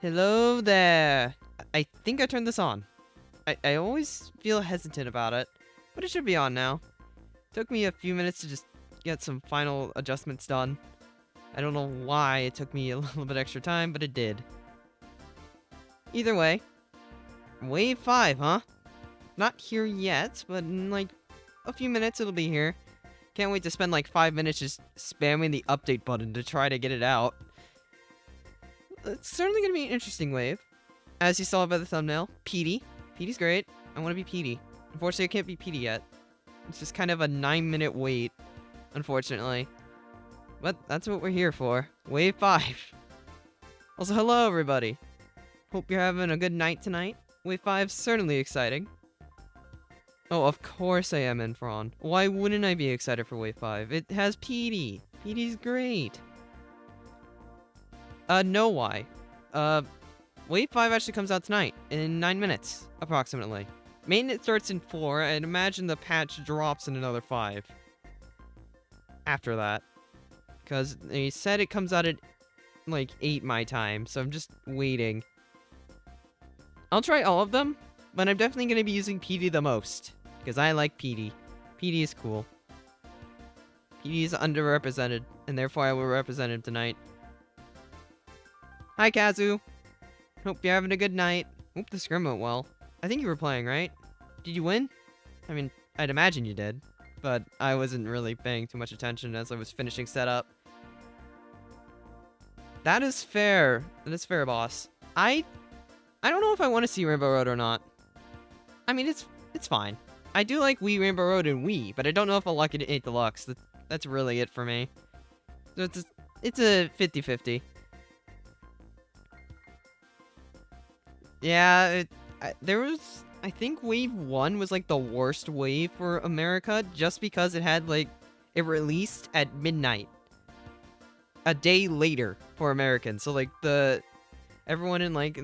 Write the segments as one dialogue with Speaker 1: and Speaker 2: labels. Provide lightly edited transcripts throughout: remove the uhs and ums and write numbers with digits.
Speaker 1: Hello there. I think I turned this on. I always feel hesitant about it, but it should be on now. Took me a few minutes to just get some final adjustments done. I don't know why it took me a little bit extra time, but it did. Either way, Wave 5, huh? Not here yet, but in like a few minutes it'll be here. Can't wait to spend like 5 minutes just spamming the update button to try to get it out. It's certainly going to be an interesting wave. As you saw by the thumbnail, Petey. Petey's great. I want to be Petey. Unfortunately, I can't be Petey yet. It's just kind of a 9-minute wait, unfortunately. But that's what we're here for. Wave 5. Also, hello, everybody. Hope you're having a good night tonight. Wave 5's certainly exciting. Oh, of course I am, Infron. Why wouldn't I be excited for Wave 5? It has Petey. Petey's great. No why. Wave 5 actually comes out tonight, in 9 minutes, approximately. Maintenance starts in 4, and imagine the patch drops in another 5. After that. Because they said it comes out at, like, 8 my time, so I'm just waiting. I'll try all of them, but I'm definitely going to be using Petey the most. Because I like Petey. Petey is cool. Petey is underrepresented, and therefore I will represent him tonight. Hi, Kazu. Hope you're having a good night. Hope the scrim went well. I think you were playing, right? Did you win? I mean, I'd imagine you did. But I wasn't really paying too much attention as I was finishing setup. That is fair. That is fair, boss. I don't know if I want to see Rainbow Road or not. I mean, it's fine. I do like Wii Rainbow Road and Wii, but I don't know if I'll like it at 8 Deluxe. That's really it for me. So it's a 50-50. Yeah, there was... I think Wave 1 was, like, the worst wave for America, just because it had, like... It released at midnight. A day later for Americans. So, like, everyone in, like,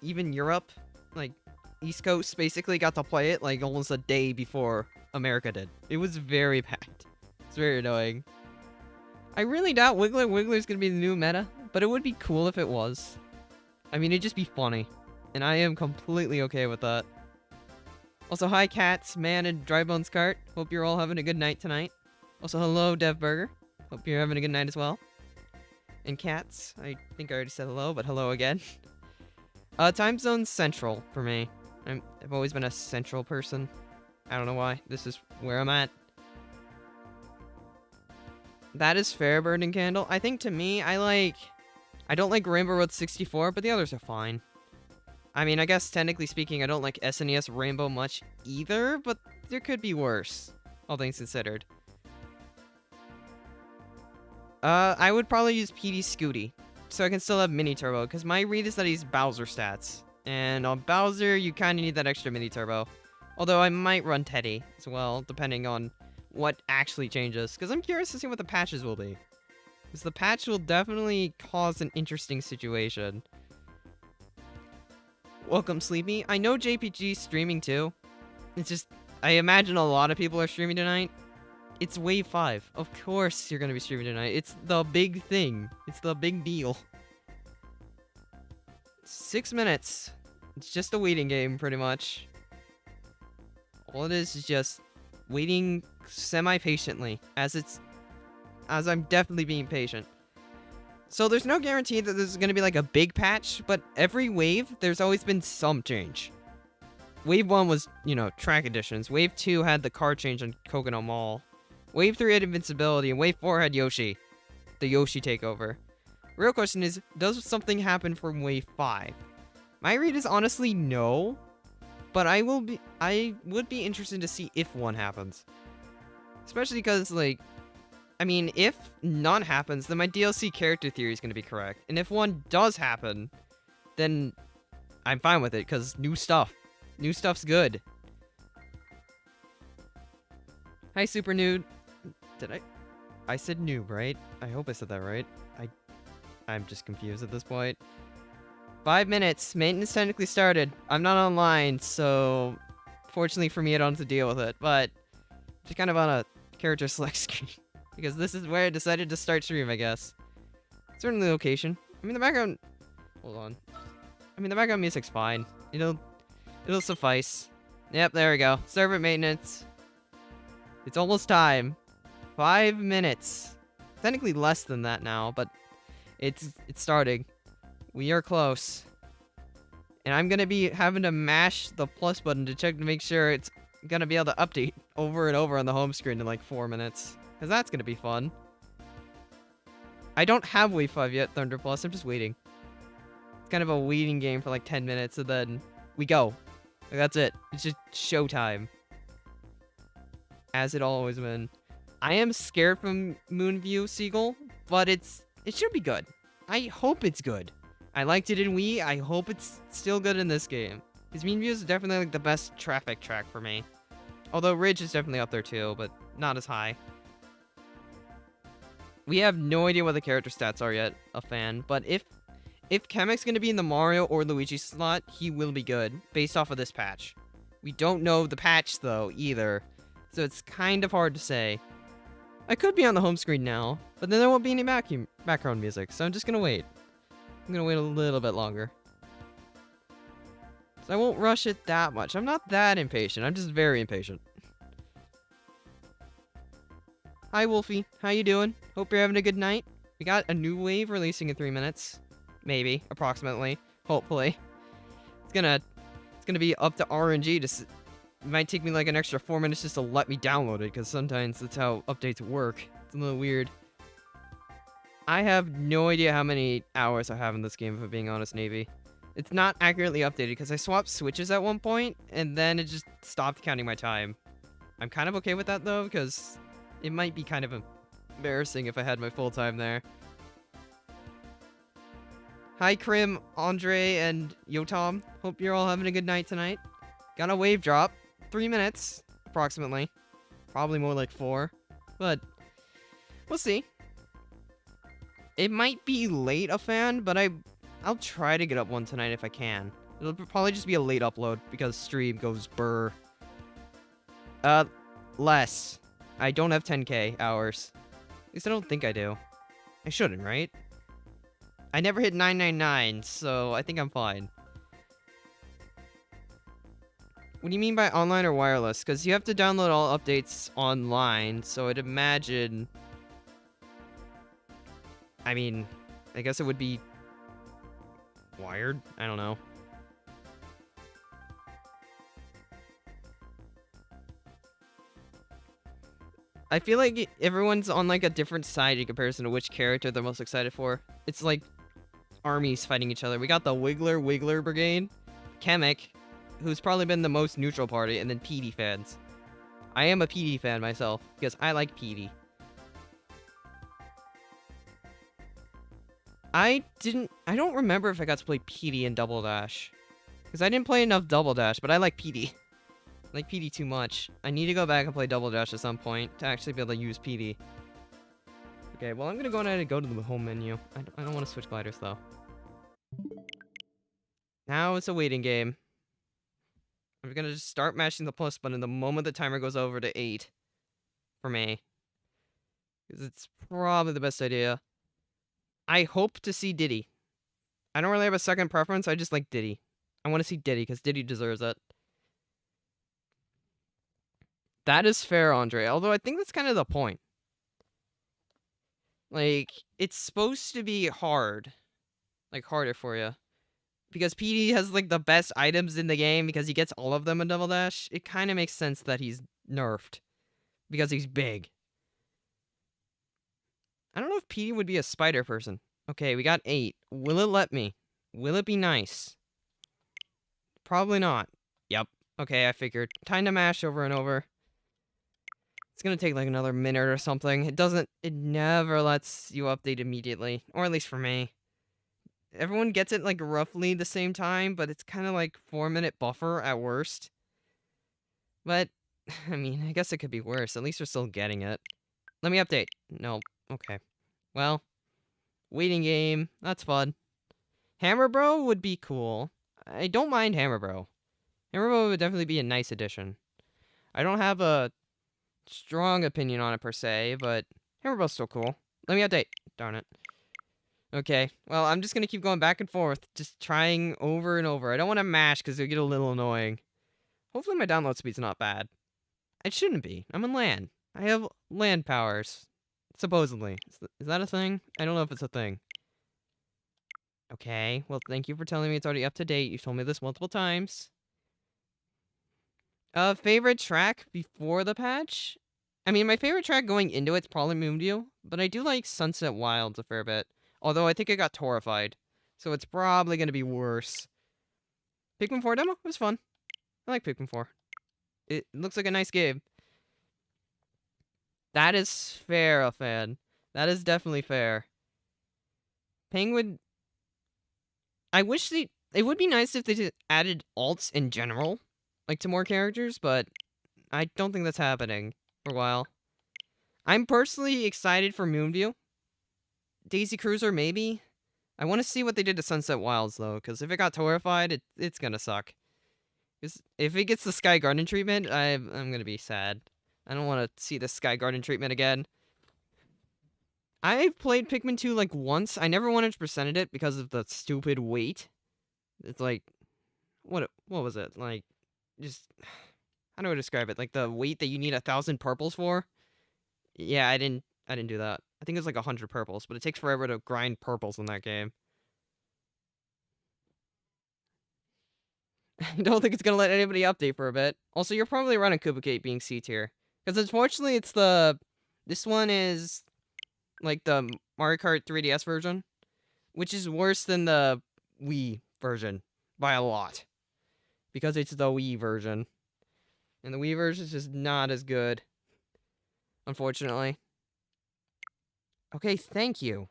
Speaker 1: even Europe, like, East Coast, basically got to play it, like, almost a day before America did. It was very bad. It's very annoying. I really doubt Wiggler's gonna be the new meta, but it would be cool if it was. I mean, it'd just be funny. And I am completely okay with that. Also, hi Cats, Man, and Drybones Cart. Hope you're all having a good night tonight. Also, hello DevBurger. Hope you're having a good night as well. And Cats, I think I already said hello, but hello again. Time zone central for me. I've always been a central person. I don't know why. This is where I'm at. That is fair, Bird and Candle. I think to me, I don't like Rainbow Road 64, but the others are fine. I mean, I guess technically speaking, I don't like SNES Rainbow much either, but there could be worse, all things considered. I would probably use PD Scooty, so I can still have Mini Turbo, because my read is that he's Bowser stats. And on Bowser, you kind of need that extra Mini Turbo. Although I might run Teddy as well, depending on what actually changes, because I'm curious to see what the patches will be. Because the patch will definitely cause an interesting situation. Welcome, Sleepy. I know JPG's streaming too. It's just, I imagine a lot of people are streaming tonight. It's Wave 5. Of course you're going to be streaming tonight. It's the big thing. It's the big deal. 6 minutes. It's just a waiting game, pretty much. All it is just waiting semi-patiently, as I'm definitely being patient. So there's no guarantee that there's going to be like a big patch, but every wave, there's always been some change. Wave 1 was, track additions. Wave 2 had the car change on Coconut Mall. Wave 3 had invincibility, and Wave 4 had Yoshi. The Yoshi takeover. Real question is, does something happen from Wave 5? My read is honestly no, but I would be interested to see if one happens. Especially because, I mean, if none happens, then my DLC character theory is going to be correct. And if one does happen, then I'm fine with it, because new stuff. New stuff's good. Hi, Super Nude. I said noob, right? I hope I said that right. I'm just confused at this point. 5 minutes. Maintenance technically started. I'm not online, so fortunately for me, I don't have to deal with it. But just kind of on a character select screen. Because this is where I decided to start stream, I guess. Certainly location. I mean, the background Hold on. I mean, the background music's fine. It'll suffice. Yep, there we go. Servant maintenance. It's almost time. 5 minutes. Technically less than that now, but it's starting. We are close. And I'm gonna be having to mash the plus button to check to make sure it's gonna be able to update over and over on the home screen in like 4 minutes. Because that's gonna be fun. I don't have Wave 5 yet, Thunder Plus. I'm just waiting. It's kind of a waiting game for like 10 minutes, and then we go. Like, that's it. It's just showtime. As it always been. I am scared from Moonview Seagull, but it should be good. I hope it's good. I liked it in Wii. I hope it's still good in this game. Because Moonview is definitely like the best traffic track for me. Although Ridge is definitely up there too, but not as high. We have no idea what the character stats are yet, a fan. But if Kamek's going to be in the Mario or Luigi slot, he will be good, based off of this patch. We don't know the patch, though, either. So it's kind of hard to say. I could be on the home screen now, but then there won't be any background music, so I'm just going to wait. I'm going to wait a little bit longer. So I won't rush it that much. I'm not that impatient. I'm just very impatient. Hi, Wolfie. How you doing? Hope you're having a good night. We got a new wave releasing in 3 minutes. Maybe. Approximately. Hopefully. It's gonna be up to RNG. It might take me like an extra 4 minutes just to let me download it, because sometimes that's how updates work. It's a little weird. I have no idea how many hours I have in this game, if I'm being honest, Navy. It's not accurately updated, because I swapped switches at one point, and then it just stopped counting my time. I'm kind of okay with that, though, because it might be kind of embarrassing if I had my full time there. Hi, Krim, Andre, and Yotam. Hope you're all having a good night tonight. Got a wave drop. 3 minutes, approximately. Probably more like 4. But we'll see. It might be late, a fan, but I'll try to get up one tonight if I can. It'll probably just be a late upload because stream goes burr. Less. I don't have 10k hours. At least I don't think I do. I shouldn't, right? I never hit 999, so I think I'm fine. What do you mean by online or wireless? Because you have to download all updates online, so I'd imagine... I mean, I guess it would be... wired? I don't know. I feel like everyone's on like a different side in comparison to which character they're most excited for. It's like armies fighting each other. We got the Wiggler Brigade, Kamek, who's probably been the most neutral party, and then PD fans. I am a PD fan myself, because I like PD. I don't remember if I got to play PD in Double Dash. Because I didn't play enough Double Dash, but I like PD. I like PD too much. I need to go back and play Double Dash at some point to actually be able to use PD. Okay, well, I'm going to go ahead and go to the home menu. I don't want to switch gliders, though. Now it's a waiting game. I'm going to just start mashing the plus button the moment the timer goes over to 8. For me. Because it's probably the best idea. I hope to see Diddy. I don't really have a second preference, I just like Diddy. I want to see Diddy, because Diddy deserves it. That is fair, Andre. Although I think that's kind of the point. Like, it's supposed to be hard. Like, harder for you. Because PD has, like, the best items in the game because he gets all of them in Double Dash. It kind of makes sense that he's nerfed. Because he's big. I don't know if PD would be a spider person. Okay, we got 8. Will it let me? Will it be nice? Probably not. Yep. Okay, I figured. Time to mash over and over. It's gonna take like another minute or something. It never lets you update immediately. Or at least for me. Everyone gets it like roughly the same time, but it's kind of like 4-minute buffer at worst. But, I mean, I guess it could be worse. At least we're still getting it. Let me update. No. Okay. Well, waiting game. That's fun. Hammer Bro would be cool. I don't mind Hammer Bro. Hammer Bro would definitely be a nice addition. I don't have a strong opinion on it per se, but Hammer Bro's still cool. Let me update. Darn it. Okay, well, I'm just gonna keep going back and forth, just trying over and over. I don't want to mash because it'll get a little annoying. Hopefully my download speed's not bad. It shouldn't be. I'm on LAN. I have LAN powers. Supposedly. Is that a thing? I don't know if it's a thing. Okay, well, thank you for telling me it's already up to date. You've told me this multiple times. Favorite track before the patch? I mean, my favorite track going into it's probably Moonview, but I do like Sunset Wilds a fair bit. Although I think it got torrified, so it's probably gonna be worse. Pikmin 4 demo was fun. I like Pikmin 4. It looks like a nice game. That is fair, fan. That is definitely fair. Penguin. I wish it would be nice if they just added alts in general, like to more characters, but I don't think that's happening for a while. I'm personally excited for Moonview. Daisy Cruiser, maybe. I want to see what they did to Sunset Wilds, though, because if it got torrified, it's gonna suck. 'Cause if it gets the Sky Garden treatment, I'm gonna be sad. I don't want to see the Sky Garden treatment again. I've played Pikmin 2 like once. I never 100%ed it because of the stupid weight. It's like, what was it? Like, just, how do I describe it? Like the weight that you need 1,000 purples for? Yeah, I didn't do that. I think it's like 100 purples, but it takes forever to grind purples in that game. I don't think it's gonna let anybody update for a bit. Also, you're probably running Koopa Kate being C tier. Because unfortunately, this one is like the Mario Kart 3DS version, which is worse than the Wii version by a lot. Because it's the Wii version. And the Wii version is just not as good. Unfortunately. Okay, thank you.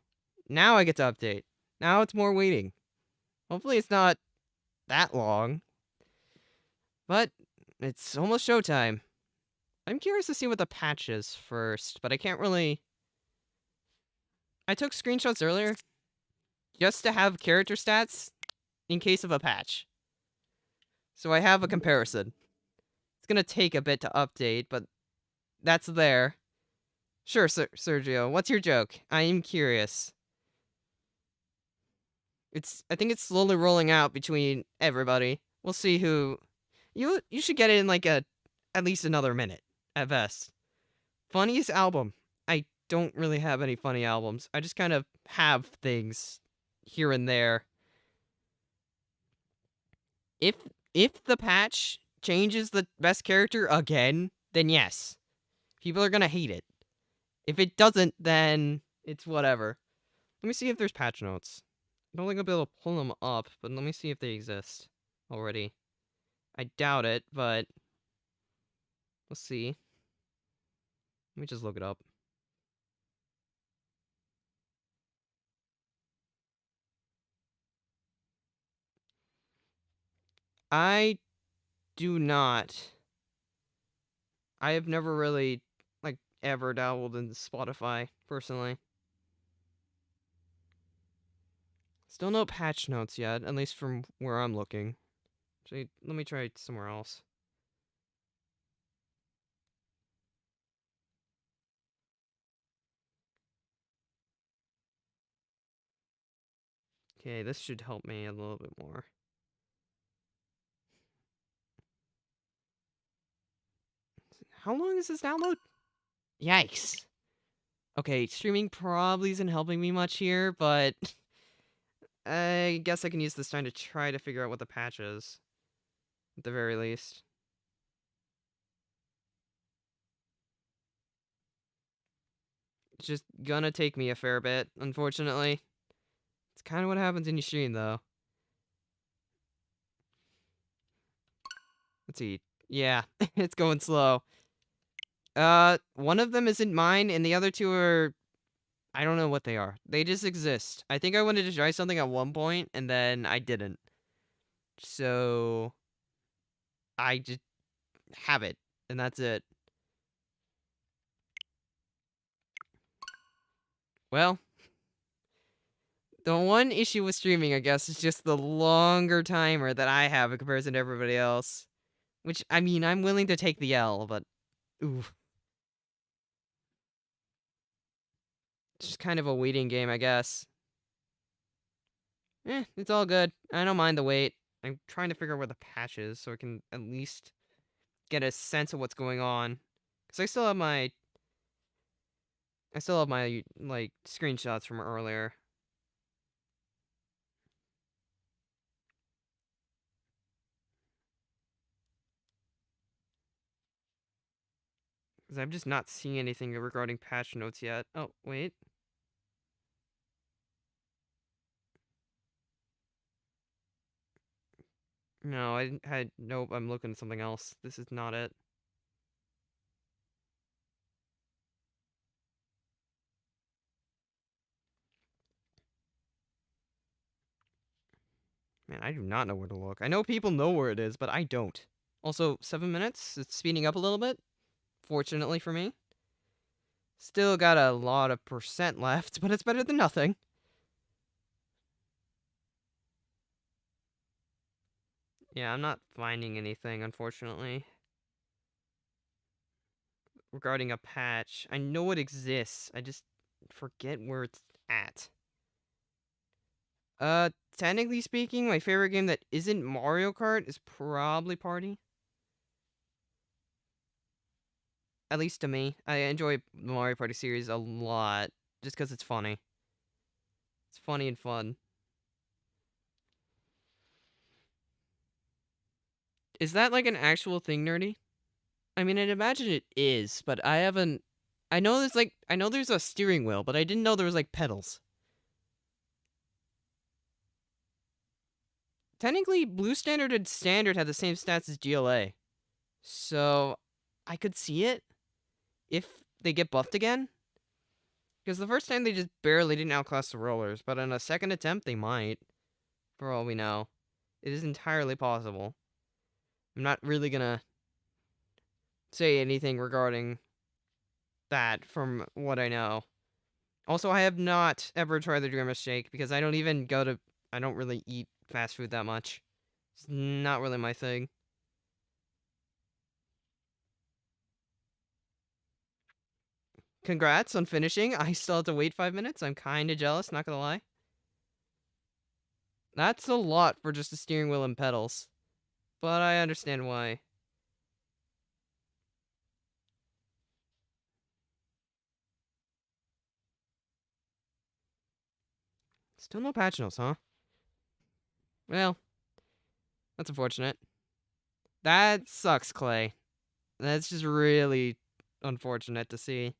Speaker 1: Now I get to update. Now it's more waiting. Hopefully it's not that long. But it's almost showtime. I'm curious to see what the patch is first, but I can't really... I took screenshots earlier just to have character stats in case of a patch. So I have a comparison. It's gonna take a bit to update, but that's there. Sure, Sergio, what's your joke? I am curious. I think it's slowly rolling out between everybody. We'll see who... You should get it in like at least another minute, at best. Funniest album. I don't really have any funny albums. I just kind of have things here and there. If the patch changes the best character again, then yes. People are gonna hate it. If it doesn't, then it's whatever. Let me see if there's patch notes. I don't think I'll be able to pull them up, but let me see if they exist already. I doubt it, but let's see. Let me just look it up. I do not. I have never really, like, ever dabbled in Spotify, personally. Still no patch notes yet, at least from where I'm looking. Actually, let me try somewhere else. Okay, this should help me a little bit more. How long is this download? Yikes. Okay, streaming probably isn't helping me much here, but I guess I can use this time to try to figure out what the patch is. At the very least. It's just gonna take me a fair bit, unfortunately. It's kind of what happens when you stream, though. Let's see. Yeah, it's going slow. One of them isn't mine, and the other two are... I don't know what they are. They just exist. I think I wanted to try something at one point, and then I didn't. So... I just have it, and that's it. Well... The one issue with streaming, I guess, is just the longer timer that I have in comparison to everybody else. Which, I mean, I'm willing to take the L, but... Ooh. It's just kind of a waiting game, I guess. It's all good. I don't mind the wait. I'm trying to figure out where the patch is so I can at least get a sense of what's going on. Because I still have my, like, screenshots from earlier. Because I'm just not seeing anything regarding patch notes yet. Oh, wait. No, I didn't had nope, I'm looking at something else. This is not it. Man, I do not know where to look. I know people know where it is, but I don't. Also, 7 minutes? It's speeding up a little bit. Fortunately for me. Still got a lot of percent left, but it's better than nothing. Yeah, I'm not finding anything, unfortunately. Regarding a patch. I know it exists. I just forget where it's at. Uh, Technically speaking, my favorite game that isn't Mario Kart is probably Party. At least to me. I enjoy the Mario Party series a lot. Just because it's funny. It's funny and fun. Is that like an actual thing, Nerdy? I mean, I'd imagine it is, but I haven't... I know there's a steering wheel, but I didn't know there was like pedals. Technically, Blue Standard and Standard had the same stats as GLA. So, I could see it if they get buffed again. Because the first time they just barely didn't outclass the rollers, but on a second attempt they might. For all we know. It is entirely possible. I'm not really gonna say anything regarding that from what I know. Also, I have not ever tried the Dreamer Shake because I don't really eat fast food that much. It's not really my thing. Congrats on finishing. I still have to wait 5 minutes. I'm kinda jealous, not gonna lie. That's a lot for just a steering wheel and pedals. But I understand why. Still no patch notes, huh? Well, that's unfortunate. That sucks, Clay. That's just really unfortunate to see.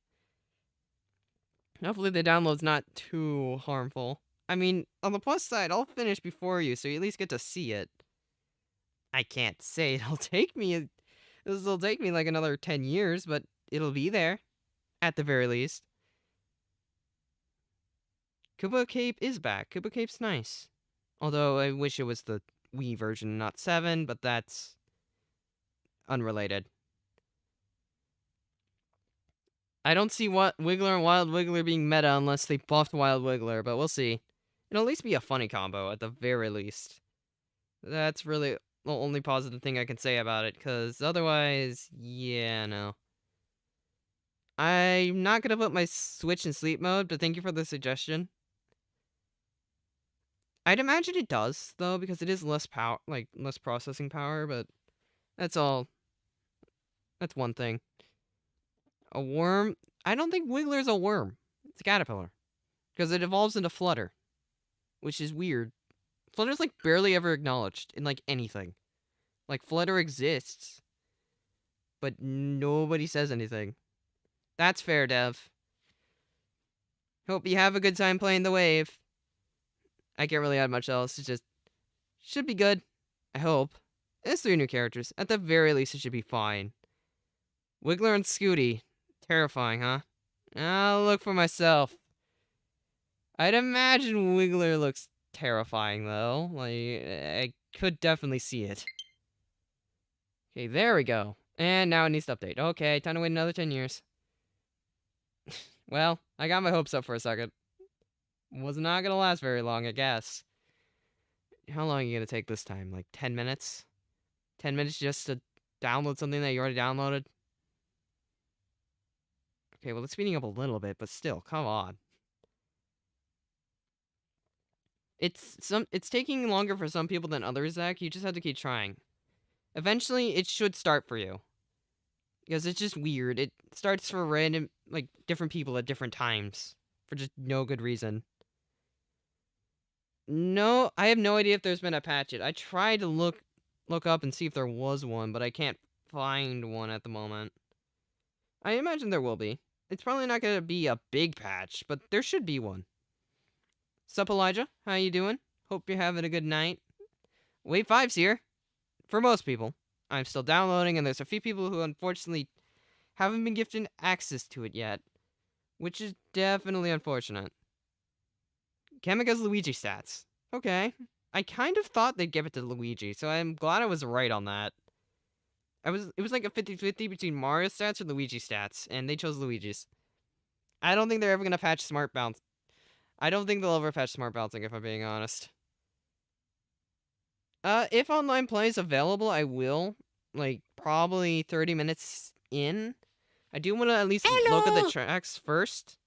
Speaker 1: Hopefully the download's not too harmful. I mean, on the plus side, I'll finish before you, so you at least get to see it. I can't say this'll take me like another 10 years, but it'll be there. At the very least. Koopa Cape is back. Koopa Cape's nice. Although I wish it was the Wii version, not 7, but that's unrelated. I don't see what Wiggler and Wild Wiggler being meta unless they buffed Wild Wiggler, but we'll see. It'll at least be a funny combo, at the very least. That's really the only positive thing I can say about it, because otherwise, yeah, no. I'm not gonna put my Switch in sleep mode, but thank you for the suggestion. I'd imagine it does, though, because it is less power, like, less processing power, but that's all. That's one thing. A worm? I don't think Wiggler's a worm. It's a caterpillar. Because it evolves into Flutter, which is weird. Flutter's, like, barely ever acknowledged in, like, anything. Like, Flutter exists, but nobody says anything. That's fair, Dev. Hope you have a good time playing the wave. I can't really add much else. It's just... should be good. I hope. It's 3 new characters. At the very least, it should be fine. Wiggler and Scooty. Terrifying, huh? I'll look for myself. I'd imagine Wiggler looks terrifying, though. Like, I could definitely see it. Okay, there we go. And now it needs to update. Okay, time to wait another 10 years. Well, I got my hopes up for a second. Was not gonna last very long, I guess. How long are you gonna take this time? Like 10 minutes? 10 minutes just to download something that you already downloaded? Okay, well, it's speeding up a little bit, but still, come on. It's taking longer for some people than others, Zach. You just have to keep trying. Eventually, it should start for you. Because it's just weird. It starts for random, like, different people at different times. For just no good reason. No, I have no idea if there's been a patch yet. I tried to look up and see if there was one, but I can't find one at the moment. I imagine there will be. It's probably not going to be a big patch, but there should be one. Sup, Elijah? How you doing? Hope you're having a good night. Wave 5's here. For most people. I'm still downloading, and there's a few people who unfortunately haven't been gifted access to it yet. Which is definitely unfortunate. Kamek has Luigi stats. Okay. I kind of thought they'd give it to Luigi, so I'm glad I was right on that. It was like a 50-50 between Mario stats or Luigi stats, and they chose Luigi's. I don't think they're ever gonna patch Smart Bounce. I don't think they'll ever patch Smart Bouncing, if I'm being honest. If online play is available, I will. Like, probably 30 minutes in. I do want to at least look at the tracks first,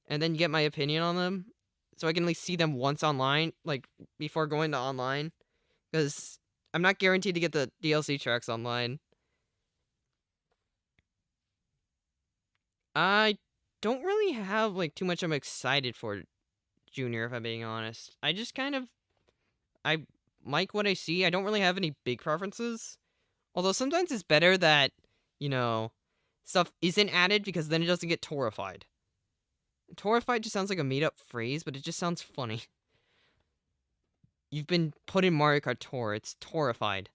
Speaker 1: and then get my opinion on them, so I can at least see them once online, like, before going to online. Because I'm not guaranteed to get the DLC tracks online. I don't really have, like, too much I'm excited for Junior, if I'm being honest. I just kind of... I like what I see. I don't really have any big preferences. Although sometimes it's better that, you know, stuff isn't added because then it doesn't get torrified. Torrified just sounds like a made-up phrase, but it just sounds funny. You've been put in Mario Kart Tour. It's torrified.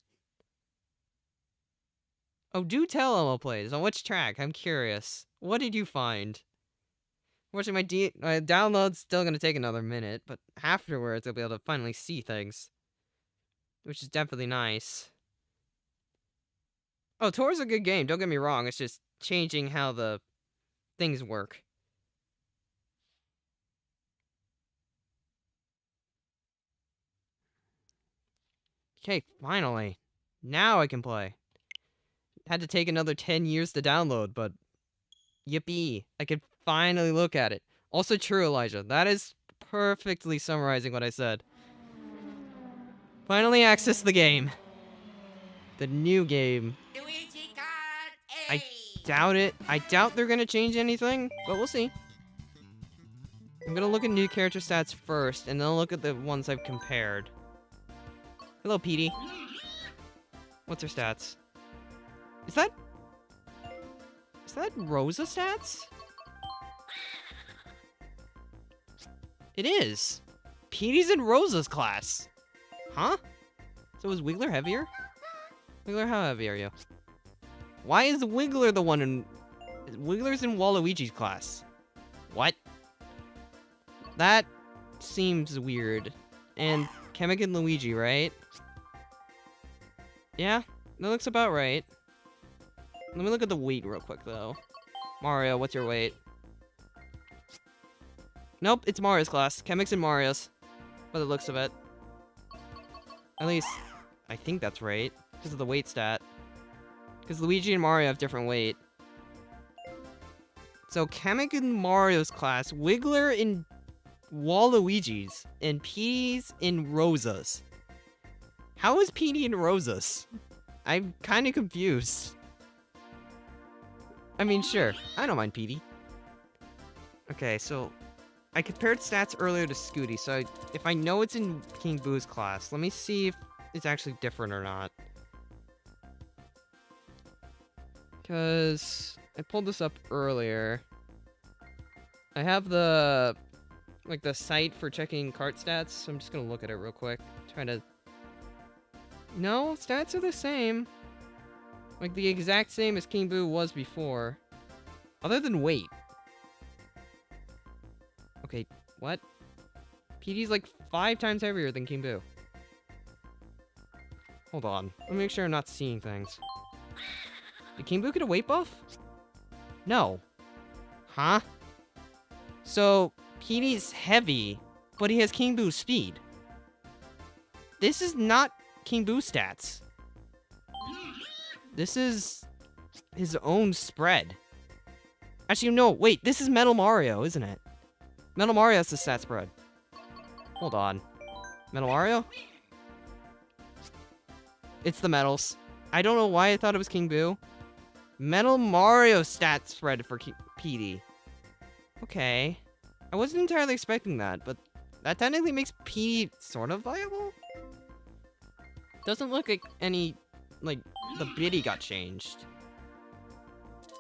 Speaker 1: Oh, do tell Elmo Plays. On which track? I'm curious. What did you find? Unfortunately, my download's still going to take another minute, but afterwards I'll be able to finally see things. Which is definitely nice. Oh, Tour's a good game, don't get me wrong. It's just changing how the things work. Okay, finally. Now I can play. Had to take another 10 years to download, but yippee. I can finally look at it. Also true, Elijah. That is perfectly summarizing what I said. Finally access the game. The new game. I doubt it. I doubt they're gonna change anything, but we'll see. I'm gonna look at new character stats first, and then I'll look at the ones I've compared. Hello, Petey. What's her stats? Is that Rosa stats? It is. Petey's in Rosa's class. Huh? So is Wiggler heavier? Wiggler, how heavy are you? Why is Wiggler the one in... Wiggler's in Waluigi's class. What? That seems weird. And Kamek and Luigi, right? Yeah, that looks about right. Let me look at the weight real quick, though. Mario, what's your weight? Nope, it's Mario's class. Kamek's in Mario's. By the looks of it. At least, I think that's right. Because of the weight stat. Because Luigi and Mario have different weight. So, Kamek in Mario's class, Wiggler in Waluigi's, and Petey's in Rosa's. How is Petey in Rosa's? I'm kind of confused. I mean, sure. I don't mind Petey. Okay, so... I compared stats earlier to Scooty, so if I know it's in King Boo's class, let me see if it's actually different or not. Because I pulled this up earlier. I have the site for checking cart stats, so I'm just gonna look at it real quick. Trying to... No, stats are the same. Like, the exact same as King Boo was before. Other than weight. Okay, what? Petey's like 5 times heavier than King Boo. Hold on. Let me make sure I'm not seeing things. Did King Boo get a weight buff? No. Huh? So, Petey's heavy, but he has King Boo's speed. This is not King Boo stats. This is his own spread. Actually, no, wait, this is Metal Mario, isn't it? Metal Mario has the stat spread. Hold on. Metal Mario? It's the medals. I don't know why I thought it was King Boo. Metal Mario stat spread for PD. Okay. I wasn't entirely expecting that, but that technically makes PD sort of viable? Doesn't look like any, like, the biddy got changed.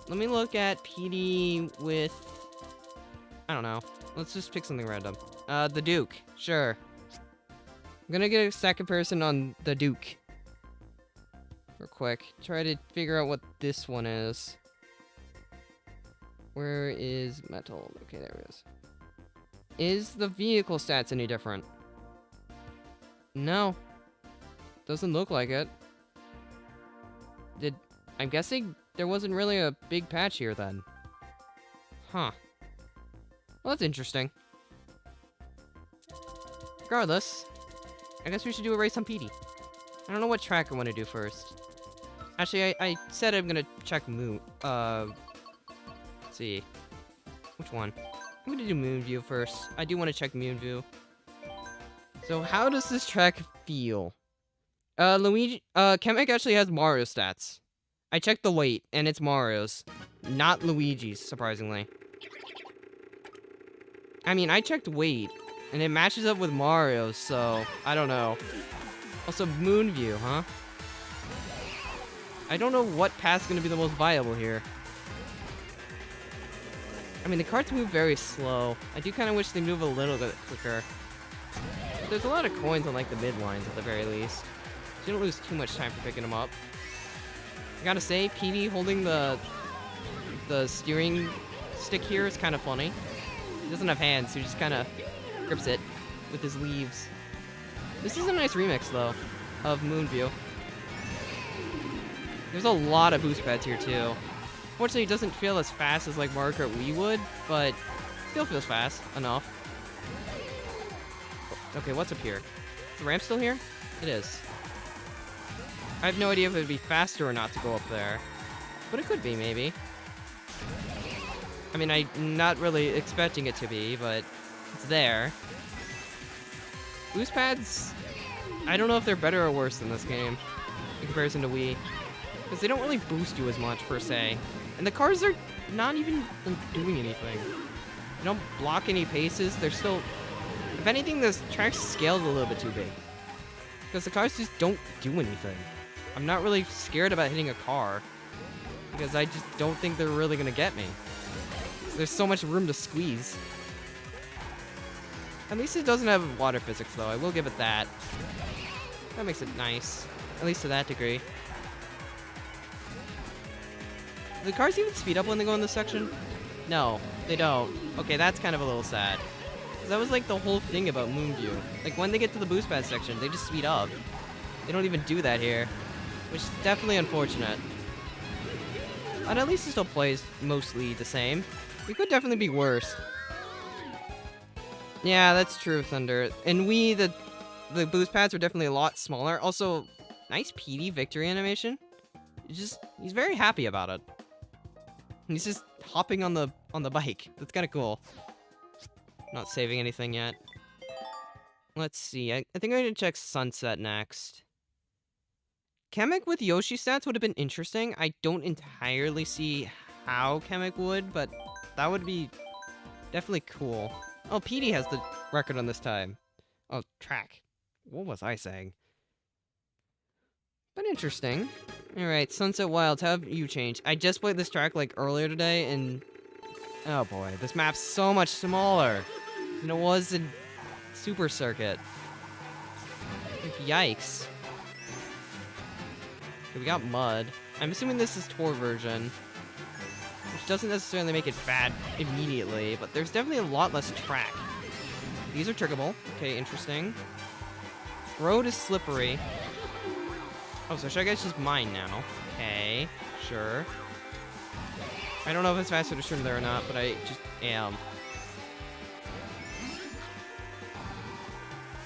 Speaker 1: Let me look at PD with... I don't know. Let's just pick something random. The Duke. Sure. I'm gonna get a stat comparison on the Duke. Real quick. Try to figure out what this one is. Where is metal? Okay, there it is. Is the vehicle stats any different? No. Doesn't look like it. I'm guessing there wasn't really a big patch here then. Huh. Well, that's interesting. Regardless, I guess we should do a race on PD. I don't know what track I want to do first. Actually, I said I'm gonna check Moon. Let's see. Which one? I'm gonna do Moonview first. I do want to check Moonview. So how does this track feel? Kamek actually has Mario stats. I checked the weight, and it's Mario's. Not Luigi's, surprisingly. I mean, I checked weight, and it matches up with Mario's, so I don't know. Also, Moonview, huh? I don't know what path's gonna be the most viable here. I mean, the carts move very slow. I do kind of wish they move a little bit quicker. But there's a lot of coins on, like, the mid-lines at the very least. So you don't lose too much time for picking them up. I gotta say, PD holding the steering stick here is kind of funny. He doesn't have hands, so he just kind of grips it with his leaves. This is a nice remix, though, of Moonview. There's a lot of boost pads here, too. Fortunately, it doesn't feel as fast as, like, Mario Kart Wii would, but still feels fast enough. Okay, what's up here? Is the ramp still here? It is. I have no idea if it would be faster or not to go up there, but it could be, maybe. I mean, I'm not really expecting it to be, but it's there. Boost pads, I don't know if they're better or worse in this game in comparison to Wii, because they don't really boost you as much, per se. And the cars are not even doing anything. They don't block any paces. They're still... If anything, this track's scaled a little bit too big. Because the cars just don't do anything. I'm not really scared about hitting a car. Because I just don't think they're really going to get me. There's so much room to squeeze. At least it doesn't have water physics, though. I will give it that. That makes it nice. At least to that degree. Do the cars even speed up when they go in this section? No, they don't. Okay, that's kind of a little sad. Because that was like the whole thing about Moonview. Like when they get to the boost pad section, they just speed up. They don't even do that here. Which is definitely unfortunate. But at least it still plays mostly the same. It could definitely be worse. Yeah, that's true, Thunder. In Wii, the boost pads are definitely a lot smaller. Also, nice PD victory animation. He's very happy about it. He's just hopping on the bike. That's kind of cool. Not saving anything yet. Let's see. I think I'm gonna check Sunset next. Kamek with Yoshi stats would have been interesting. I don't entirely see how Kamek would, but that would be definitely cool. Oh, PD has the record on this time. Oh, track. What was I saying? But interesting. Alright, Sunset Wilds, how have you changed? I just played this track like earlier today, and oh boy, this map's so much smaller than it was in Super Circuit. Like, yikes. Okay, we got mud. I'm assuming this is tour version, which doesn't necessarily make it bad immediately, but there's definitely a lot less track. These are triggable. Okay, interesting. Road is slippery. Oh, so should I guys just mine now? Okay, sure. I don't know if it's faster to swim there or not, but I just am.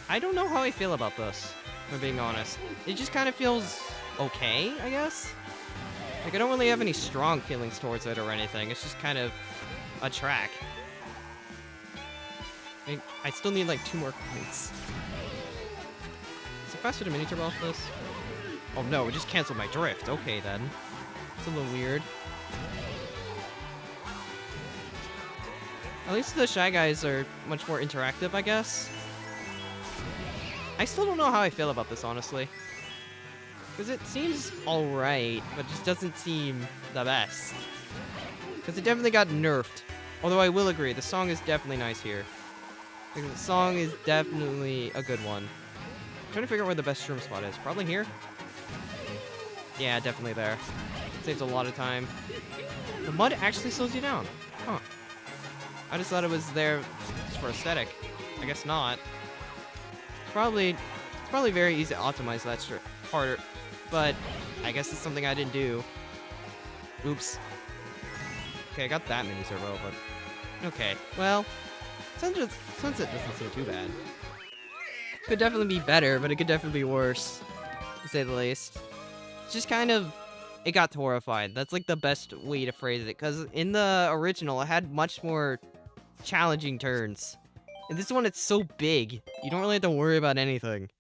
Speaker 1: I don't know how I feel about this, if I'm being honest. It just kind of feels okay, I guess? Like, I don't really have any strong feelings towards it or anything. It's just kind of a track. I still need, like, 2 more points. faster to mini turbo off this? Oh no, it just canceled my drift. Okay then. It's a little weird. At least the Shy Guys are much more interactive, I guess. I still don't know how I feel about this, honestly. Because it seems alright, but just doesn't seem the best. Because it definitely got nerfed. Although I will agree, the song is definitely nice here. Because the song is definitely a good one. I'm trying to figure out where the best shroom spot is. Probably here? Yeah, definitely there. Saves a lot of time. The mud actually slows you down. Huh. I just thought it was there just for aesthetic. I guess not. It's probably very easy to optimize that harder, but I guess it's something I didn't do. Oops. Okay, I got that mini turbo, but okay. Well, Sunset doesn't seem too bad. Could definitely be better, but it could definitely be worse, to say the least. It's just kind of, it got horrified. That's like the best way to phrase it, because in the original, it had much more challenging turns. And this one, it's so big, you don't really have to worry about anything.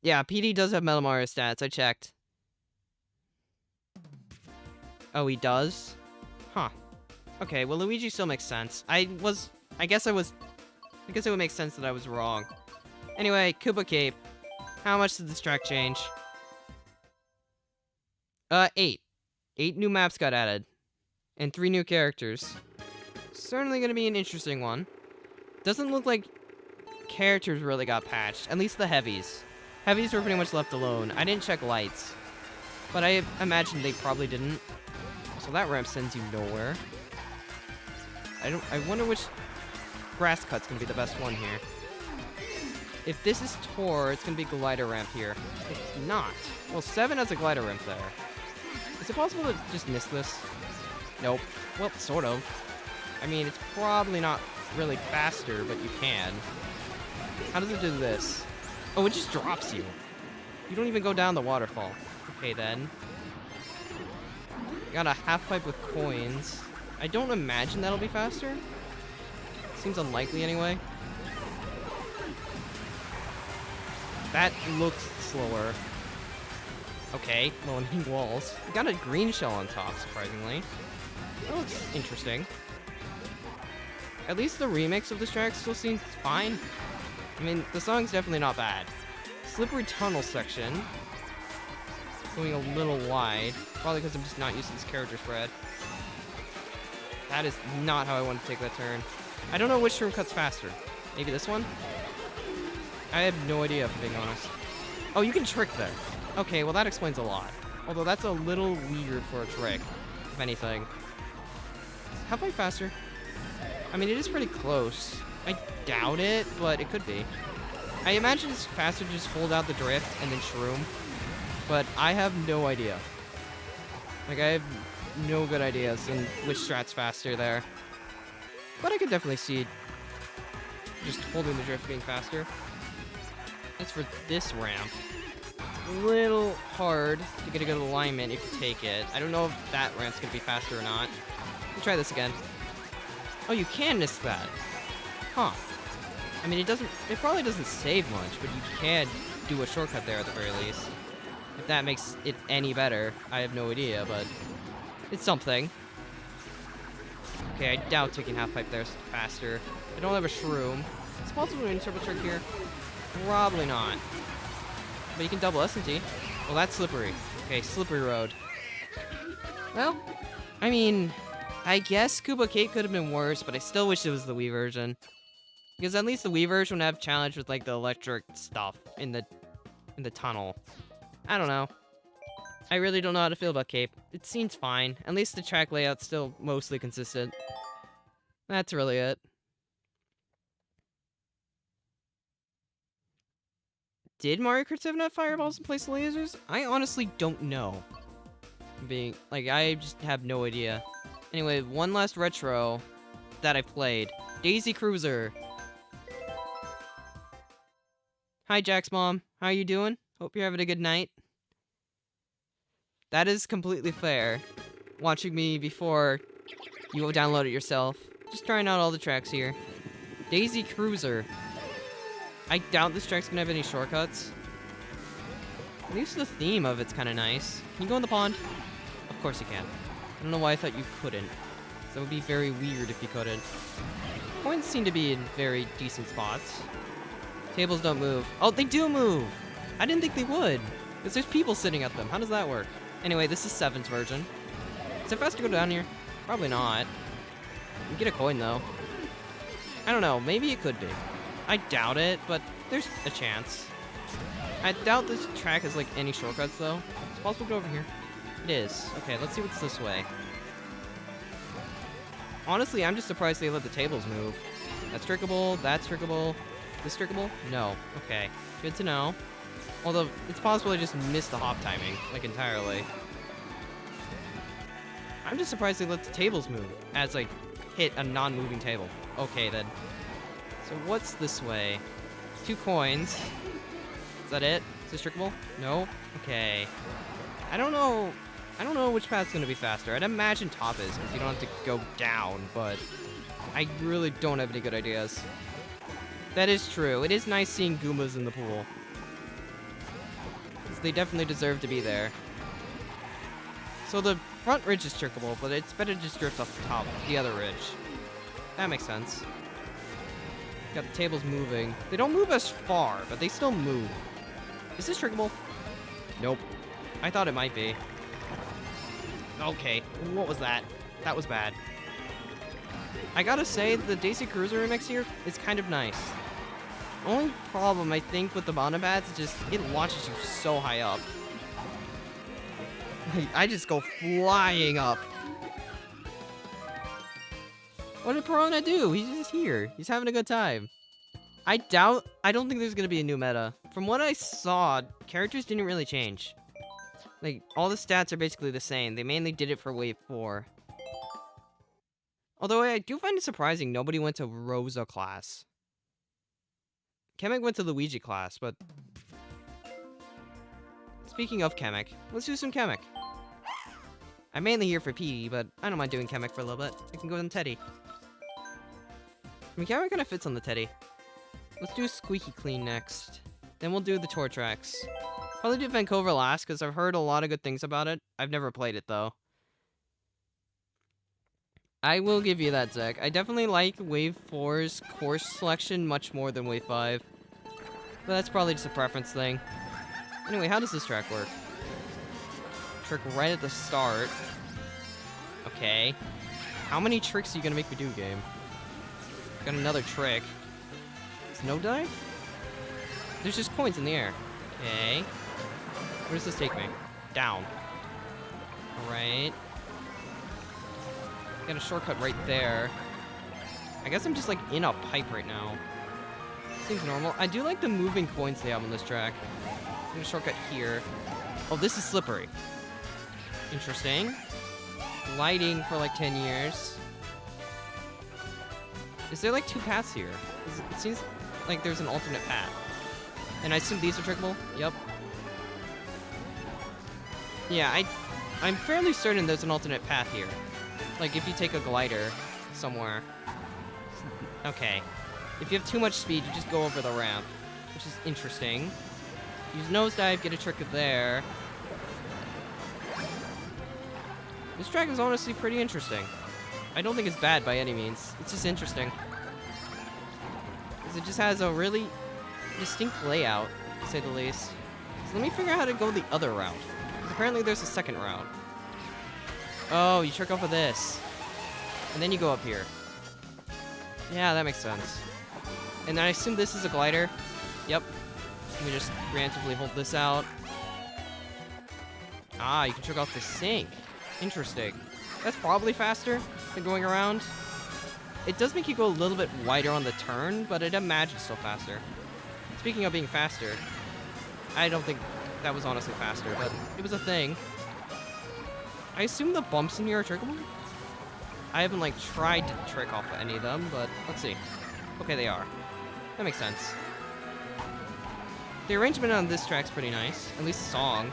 Speaker 1: Yeah, PD does have Metal Mario stats, I checked. Oh, he does? Huh. Okay, well, Luigi still makes sense. I guess it would make sense that I was wrong. Anyway, Koopa Cape. How much did this track change? 8. 8 new maps got added. And 3 new characters. Certainly gonna be an interesting one. Doesn't look like characters really got patched. At least the heavies. Heavies were pretty much left alone. I didn't check lights. But I imagine they probably didn't. So that ramp sends you nowhere. I wonder which grass cut's gonna be the best one here. If this is Tor, it's gonna be glider ramp here. If not, well, 7 has a glider ramp there. Is it possible to just miss this? Nope. Well, sort of. I mean, it's probably not really faster, but you can. How does it do this? Oh, it just drops you. You don't even go down the waterfall. Okay, then. Got a half pipe with coins. I don't imagine that'll be faster. Seems unlikely anyway. That looks slower. Okay, low-hanging walls. We got a green shell on top, surprisingly. That looks interesting. At least the remix of this track still seems fine. I mean, the song's definitely not bad. Slippery tunnel section. Going a little wide. Probably because I'm just not used to this character spread. That is not how I want to take that turn. I don't know which room cuts faster. Maybe this one? I have no idea, if I'm being honest. Oh, you can trick there. Okay, well that explains a lot. Although that's a little weird for a trick, if anything. Halfway faster? I mean, it is pretty close. I doubt it, but it could be. I imagine it's faster to just hold out the drift and then shroom. But I have no idea. Like, I have no good ideas in which strat's faster there. But I could definitely see just holding the drift being faster. As for this ramp, it's a little hard to get a good alignment if you take it. I don't know if that ramp's gonna be faster or not. We'll try this again. Oh, you can miss that. Huh. I mean, it probably doesn't save much, but you can do a shortcut there at the very least. If that makes it any better, I have no idea, but it's something. Okay, I doubt taking half pipe there is faster. I don't have a shroom. It's possible to turbo trick here. Probably not. But you can double S&T. Well, that's slippery. Okay, slippery road. Well, I mean, I guess Koopa Cape could have been worse, but I still wish it was the Wii version. Because at least the Wii version would have challenge with, like, the electric stuff in the tunnel. I don't know. I really don't know how to feel about Cape. It seems fine. At least the track layout's still mostly consistent. That's really it. Did Mario Kart 7 have fireballs and place lasers? I honestly don't know. I just have no idea. Anyway, one last retro that I played. Daisy Cruiser. Hi, Jack's mom. How are you doing? Hope you're having a good night. That is completely fair. Watching me before you download it yourself. Just trying out all the tracks here. Daisy Cruiser. I doubt this track's gonna have any shortcuts. At least the theme of it's kind of nice. Can you go in the pond? Of course you can. I don't know why I thought you couldn't. That would be very weird if you couldn't. Coins seem to be in very decent spots. Tables don't move. Oh, they do move! I didn't think they would. Because there's people sitting at them. How does that work? Anyway, this is 7's version. Is it fast to go down here? Probably not. You get a coin, though. I don't know. Maybe it could be. I doubt it, but there's a chance. I doubt this track has, like, any shortcuts, though. It's possible to go over here. It is. Okay, let's see what's this way. Honestly, I'm just surprised they let the tables move. That's trickable. That's trickable. This trickable? No. Okay. Good to know. Although, it's possible I just missed the hop timing, like, entirely. I'm just surprised they let the tables move as I hit a non-moving table. Okay, then. So what's this way? 2 coins. Is that it? Is this trickable? No? Okay. I don't know which path's gonna be faster. I'd imagine top is, because you don't have to go down, but I really don't have any good ideas. That is true. It is nice seeing Goombas in the pool. They definitely deserve to be there. So the front ridge is trickable, but it's better to just drift off the top, the other ridge. That makes sense. Got the tables moving. They don't move as far, but they still move. Is this trickable? Nope. I thought it might be. Okay, what was that? That was bad. I gotta say, the Daisy Cruiser remix here is kind of nice. Only problem, I think, with the monopads is just it launches you so high up. I just go flying up. What did Piranha do? He's just here. He's having a good time. I don't think there's gonna be a new meta. From what I saw, characters didn't really change. Like, all the stats are basically the same. They mainly did it for Wave 4. Although I do find it surprising nobody went to Rosa class. Kamek went to Luigi class, but... Speaking of Kamek, let's do some Kamek. I'm mainly here for Petey, but I don't mind doing Kamek for a little bit. I can go on Teddy. I mean, Kamek kind of fits on the Teddy. Let's do Squeaky Clean next. Then we'll do the tour tracks. Probably do Vancouver last, because I've heard a lot of good things about it. I've never played it, though. I will give you that, Zach. I definitely like Wave 4's course selection much more than Wave 5. But that's probably just a preference thing. Anyway, how does this track work? Trick right at the start. Okay. How many tricks are you gonna make me do, game? Got another trick. Snow dive? There's just coins in the air. Okay. Where does this take me? Down. Alright. Got a shortcut right there. I guess I'm just like in a pipe right now. Seems normal. I do like the moving coins they have on this track. Got a shortcut here. Oh, this is slippery. Interesting. Gliding for like 10 years. Is there like 2 paths here? It seems like there's an alternate path. And I assume these are trickable? Yep. Yeah, I'm fairly certain there's an alternate path here. Like, if you take a glider somewhere. Okay. If you have too much speed, you just go over the ramp. Which is interesting. Use nosedive, get a trick there. This track is honestly pretty interesting. I don't think it's bad by any means. It's just interesting. Because it just has a really distinct layout, to say the least. So let me figure out how to go the other route. Because apparently there's a second route. Oh, you trick off of this. And then you go up here. Yeah, that makes sense. And then I assume this is a glider. Yep. Let me just randomly hold this out. Ah, you can trick off the sink. Interesting. That's probably faster than going around. It does make you go a little bit wider on the turn, but I'd imagine it's still faster. Speaking of being faster, I don't think that was honestly faster, but it was a thing. I assume the bumps in here are trickable? I haven't, like, tried to trick off any of them, but let's see. Okay, they are. That makes sense. The arrangement on this track's pretty nice. At least the song.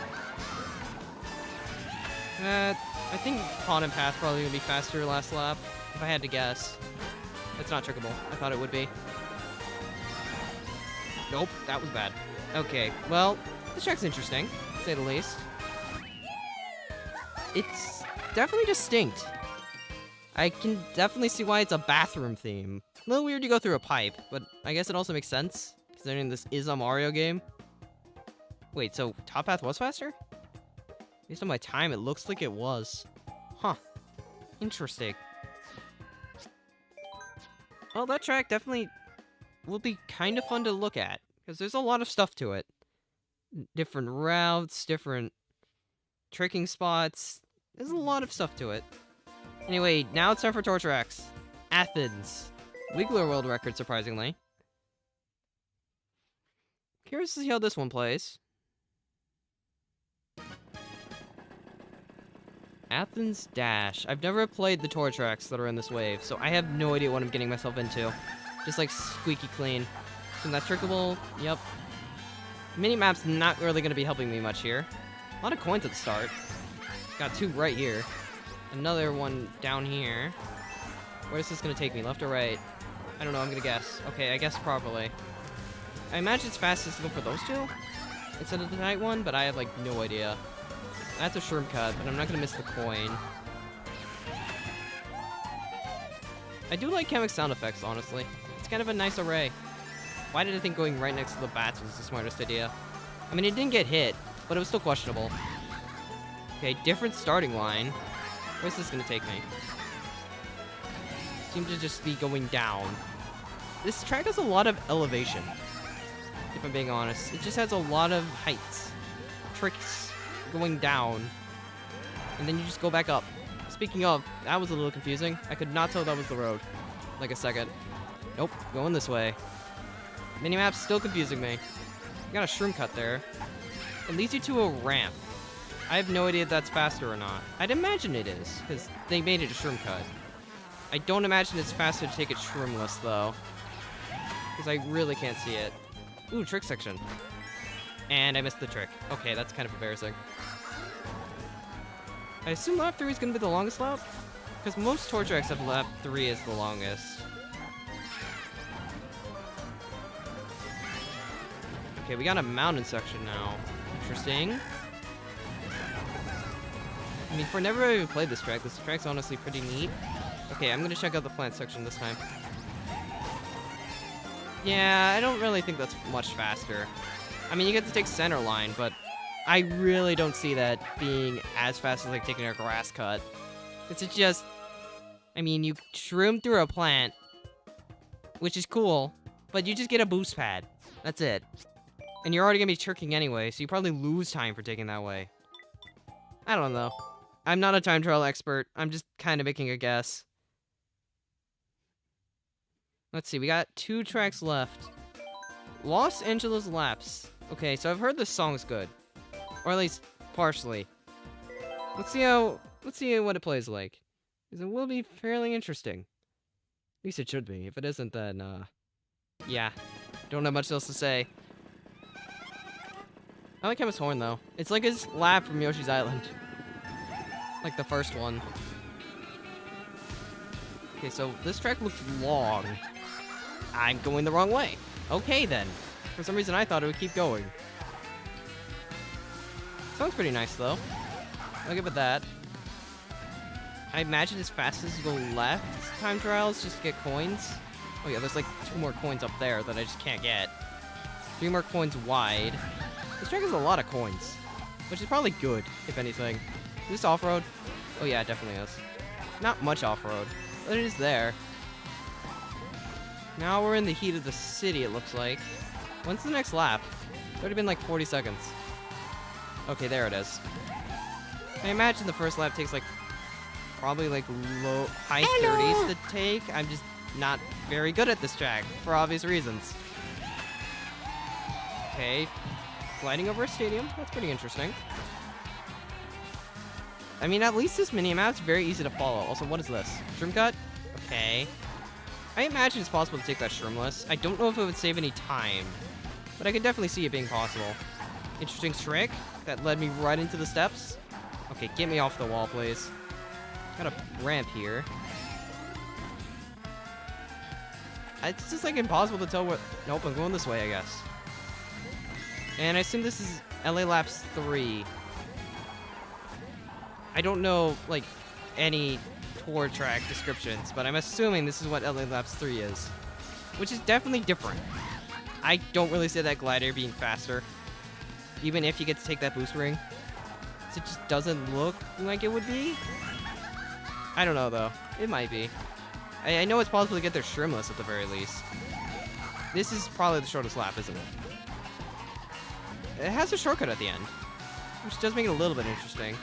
Speaker 1: I think Pond and Path probably gonna be faster last lap, if I had to guess. It's not trickable. I thought it would be. Nope, that was bad. Okay, well, this track's interesting, to say the least. It's definitely distinct. I can definitely see why it's a bathroom theme. A little weird to go through a pipe, but I guess it also makes sense, considering this is a Mario game. Wait, so Top Path was faster? Based on my time, it looks like it was. Huh. Interesting. Well, that track definitely will be kind of fun to look at, because there's a lot of stuff to it. Different routes, different tricking spots. There's a lot of stuff to it. Anyway, now it's time for tour tracks. Athens. Wiggler world record, surprisingly. Curious to see how this one plays. Athens Dash. I've never played the tour tracks that are in this wave, so I have no idea what I'm getting myself into. Just like Squeaky Clean. Isn't that trickable? Yep. Minimap's not really going to be helping me much here. A lot of coins at the start. Got 2 right here. Another one down here. Where's this going to take me? Left or right? I don't know. I'm going to guess. Okay, I guessed properly. I imagine it's fastest to go for those 2 instead of the night one, but I have, like, no idea. That's a shroom cut, but I'm not going to miss the coin. I do like Chemic's sound effects, honestly. It's kind of a nice array. Why did I think going right next to the bats was the smartest idea? I mean, it didn't get hit, but it was still questionable. Okay, different starting line. Where's this going to take me? Seems to just be going down. This track has a lot of elevation, if I'm being honest. It just has a lot of heights. Tricks going down. And then you just go back up. Speaking of, that was a little confusing. I could not tell that was the road. Like a second. Nope, going this way. Minimap's still confusing me. I got a shroom cut there. It leads you to a ramp. I have no idea if that's faster or not. I'd imagine it is, because they made it a shroom cut. I don't imagine it's faster to take it shroomless, though. Because I really can't see it. Ooh, trick section. And I missed the trick. Okay, that's kind of embarrassing. I assume lap 3 is going to be the longest lap? Because most tour tracks have lap 3 as the longest. Okay, we got a mountain section now. Interesting. I mean, for never even played this track's honestly pretty neat. Okay, I'm gonna check out the plant section this time. Yeah, I don't really think that's much faster. I mean, you get to take center line, but I really don't see that being as fast as like taking a grass cut. It's just, I mean, you shroom through a plant, which is cool, but you just get a boost pad. That's it. And you're already gonna be tricking anyway, so you probably lose time for taking that way. I don't know. I'm not a time trial expert. I'm just kind of making a guess. Let's see, we got 2 tracks left. Los Angeles Laps. Okay, so I've heard this song's good. Or at least, partially. Let's see what it plays like. Because it will be fairly interesting. At least it should be. If it isn't, then, yeah. Don't have much else to say. I like Chemic's horn, though. It's like his lap from Yoshi's Island. Like the first one. Okay, so this track looks long. I'm going the wrong way. Okay, then. For some reason, I thought it would keep going. Sounds pretty nice, though. I'll give it that. I imagine as fast as you go left, time trials, just to get coins. Oh yeah, there's like 2 more coins up there that I just can't get. 3 more coins wide. This track has a lot of coins, which is probably good, if anything. Is this off-road? Oh yeah, it definitely is. Not much off-road, but it is there. Now we're in the heat of the city, it looks like. When's the next lap? It would have been like 40 seconds. Okay, there it is. I imagine the first lap takes like probably like high 30s to take. I'm just not very good at this track for obvious reasons. Okay, gliding over a stadium. That's pretty interesting. I mean, at least this mini-map's very easy to follow. Also, what is this? Shroom cut? Okay. I imagine it's possible to take that shroomless. I don't know if it would save any time, but I could definitely see it being possible. Interesting trick that led me right into the steps. Okay, get me off the wall, please. Got a ramp here. It's just like impossible to tell what... Nope, I'm going this way, I guess. And I assume this is LA Laps 3. I don't know, like, any tour track descriptions, but I'm assuming this is what LA Laps 3 is. Which is definitely different. I don't really see that glider being faster. Even if you get to take that boost ring. It just doesn't look like it would be. I don't know, though. It might be. I know it's possible to get there shrimless at the very least. This is probably the shortest lap, isn't it? It has a shortcut at the end, which does make it a little bit interesting.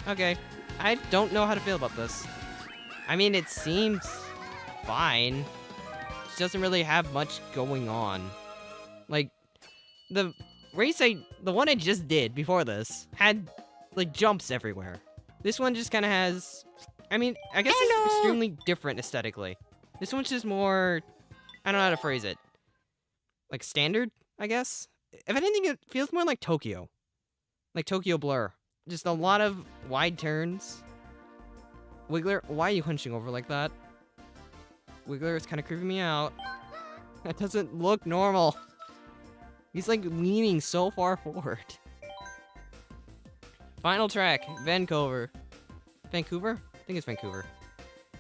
Speaker 1: Okay, I don't know how to feel about this. I mean, it seems fine. It doesn't really have much going on. Like, the one I just did before this had, like, jumps everywhere. This one just kind of has, I mean, I guess it's extremely different aesthetically. This one's just more, I don't know how to phrase it. Like, standard, I guess? If anything, it feels more like Tokyo. Like Tokyo Blur. Just a lot of wide turns. Wiggler, why are you hunching over like that? Wiggler is kind of creeping me out. That doesn't look normal. He's like leaning so far forward. Final track, Vancouver. Vancouver? I think it's Vancouver.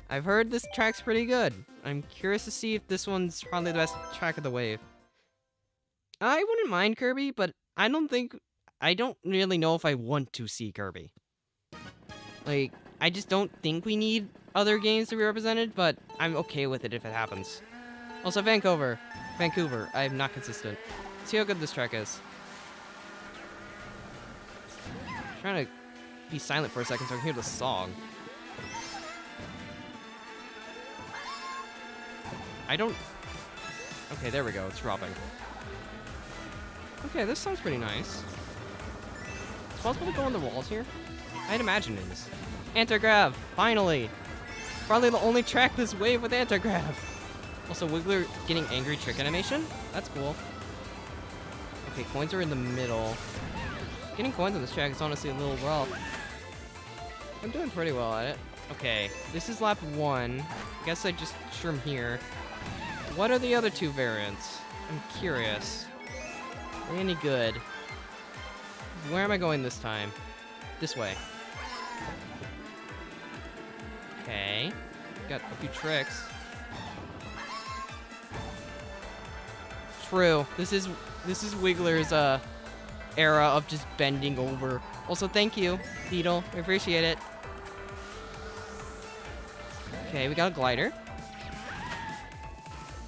Speaker 1: I've heard this track's pretty good. I'm curious to see if this one's probably the best track of the wave. I wouldn't mind Kirby, but I don't really know if I want to see Kirby. Like, I just don't think we need other games to be represented, but I'm okay with it if it happens. Also, Vancouver. I'm not consistent. See how good this track is. I'm trying to be silent for a second so I can hear the song. Okay, there we go. It's dropping. Okay, this sounds pretty nice. It's possible to go on the walls here? I'd imagine it is. Anti-grav! Finally! Probably the only track this wave with anti-grav. Also, Wiggler getting angry trick animation? That's cool. Okay, coins are in the middle. Getting coins on this track is honestly a little rough. I'm doing pretty well at it. Okay, this is lap 1. I guess I just shroom here. What are the other two variants? I'm curious. Are they any good? Where am I going this time? This way. Okay. Got a few tricks. True. This is Wiggler's era of just bending over. Also, thank you, Beetle. I appreciate it. Okay, we got a glider.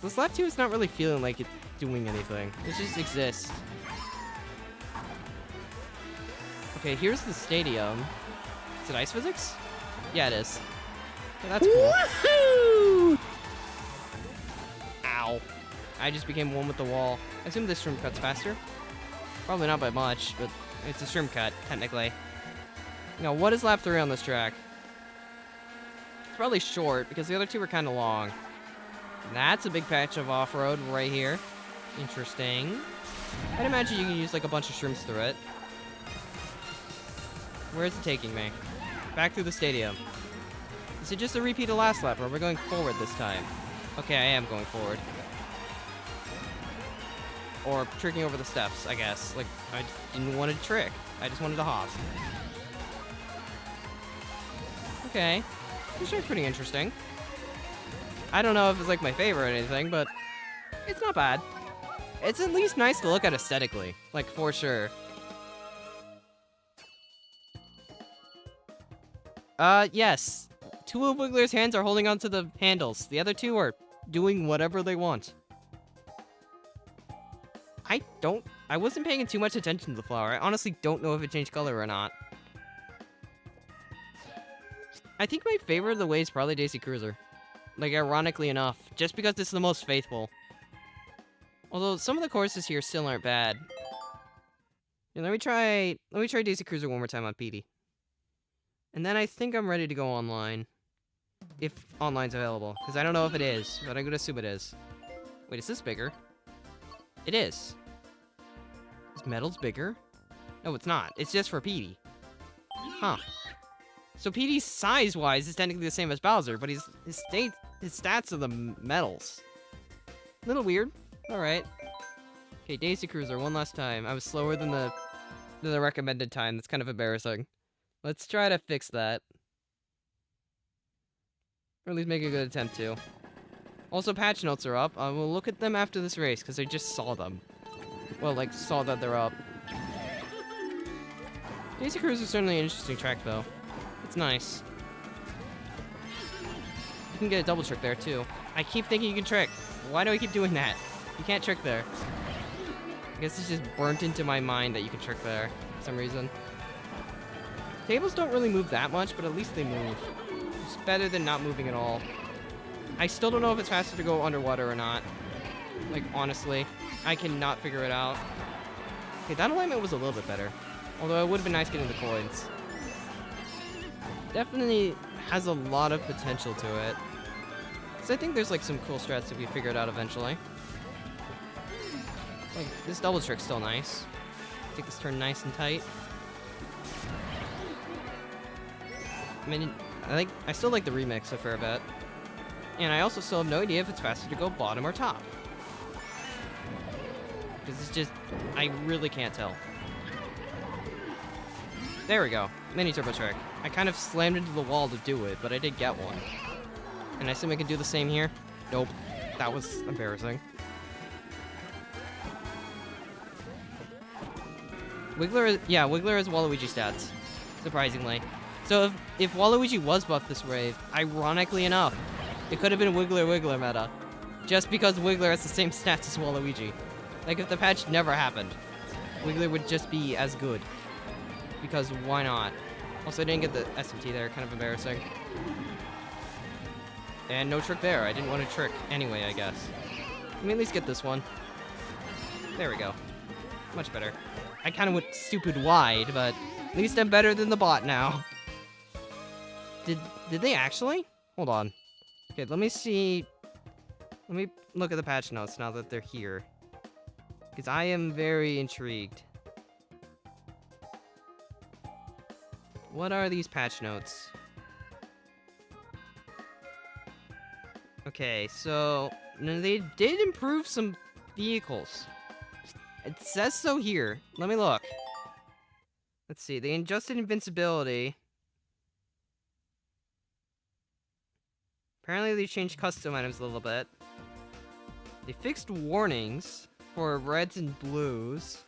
Speaker 1: This lap 2 is not really feeling like it's doing anything. It just exists. Okay, here's the stadium. Is it ice physics? Yeah, it is. Okay, that's cool. Woohoo! Ow. I just became one with the wall. I assume this shroom cut's faster. Probably not by much, but it's a shroom cut, technically. Now, what is lap 3 on this track? It's probably short, because the other two were kind of long. That's a big patch of off-road right here. Interesting. I'd imagine you can use like a bunch of shrooms through it. Where is it taking me? Back through the stadium. Is it just a repeat of last lap, or are we going forward this time? Okay, I am going forward. Or tricking over the steps, I guess. Like, I didn't want to trick. I just wanted to hop. Okay. This track's pretty interesting. I don't know if it's like my favorite or anything, but it's not bad. It's at least nice to look at aesthetically. Like, for sure. Yes. Two of Wiggler's hands are holding onto the handles. The other two are doing whatever they want. I wasn't paying too much attention to the flower. I honestly don't know if it changed color or not. I think my favorite of the way is probably Daisy Cruiser. Like, ironically enough, just because it's the most faithful. Although, some of the courses here still aren't bad. Yeah, let me try Daisy Cruiser one more time on PD. And then I think I'm ready to go online. If online's available. Because I don't know if it is, but I'm gonna assume it is. Wait, is this bigger? It is. Is Metals bigger? No, it's not. It's just for PD. Huh. So PD size-wise is technically the same as Bowser, but his stats are the Metals. Little weird. Alright. Okay, Daisy Cruiser, one last time. I was slower than the recommended time. That's kind of embarrassing. Let's try to fix that. Or at least make a good attempt to. Also, patch notes are up. I will look at them after this race, because I just saw them. Well, like, saw that they're up. Daisy Cruiser is certainly an interesting track, though. It's nice. You can get a double trick there, too. I keep thinking you can trick. Why do I keep doing that? You can't trick there. I guess it's just burnt into my mind that you can trick there for some reason. Tables don't really move that much, but at least they move. It's better than not moving at all. I still don't know if it's faster to go underwater or not. Like, honestly. I cannot figure it out. Okay, that alignment was a little bit better. Although it would have been nice getting the coins. Definitely has a lot of potential to it. So I think there's like some cool strats to be figured out eventually. Like, this double trick's still nice. Take this turn nice and tight. I mean, I still like the remix a fair bit. And I also still have no idea if it's faster to go bottom or top. Because it's just, I really can't tell. There we go. Mini turbo trick. I kind of slammed into the wall to do it, but I did get one. And I assume I can do the same here? Nope. That was embarrassing. Wiggler has Waluigi stats. Surprisingly. So if Waluigi was buffed this wave, ironically enough, it could have been Wiggler meta. Just because Wiggler has the same stats as Waluigi. Like, if the patch never happened, Wiggler would just be as good. Because why not? Also, I didn't get the SMT there, kind of embarrassing. And no trick there. I didn't want to trick anyway, I guess. Let me at least get this one. There we go. Much better. I kind of went stupid wide, but at least I'm better than the bot now. Did they actually? Hold on. Okay, let me see. Let me look at the patch notes now that they're here. Because I am very intrigued. What are these patch notes? Okay, so they did improve some vehicles. It says so here. Let me look. Let's see. They adjusted invincibility. Apparently they changed custom items a little bit. They fixed warnings for reds and blues.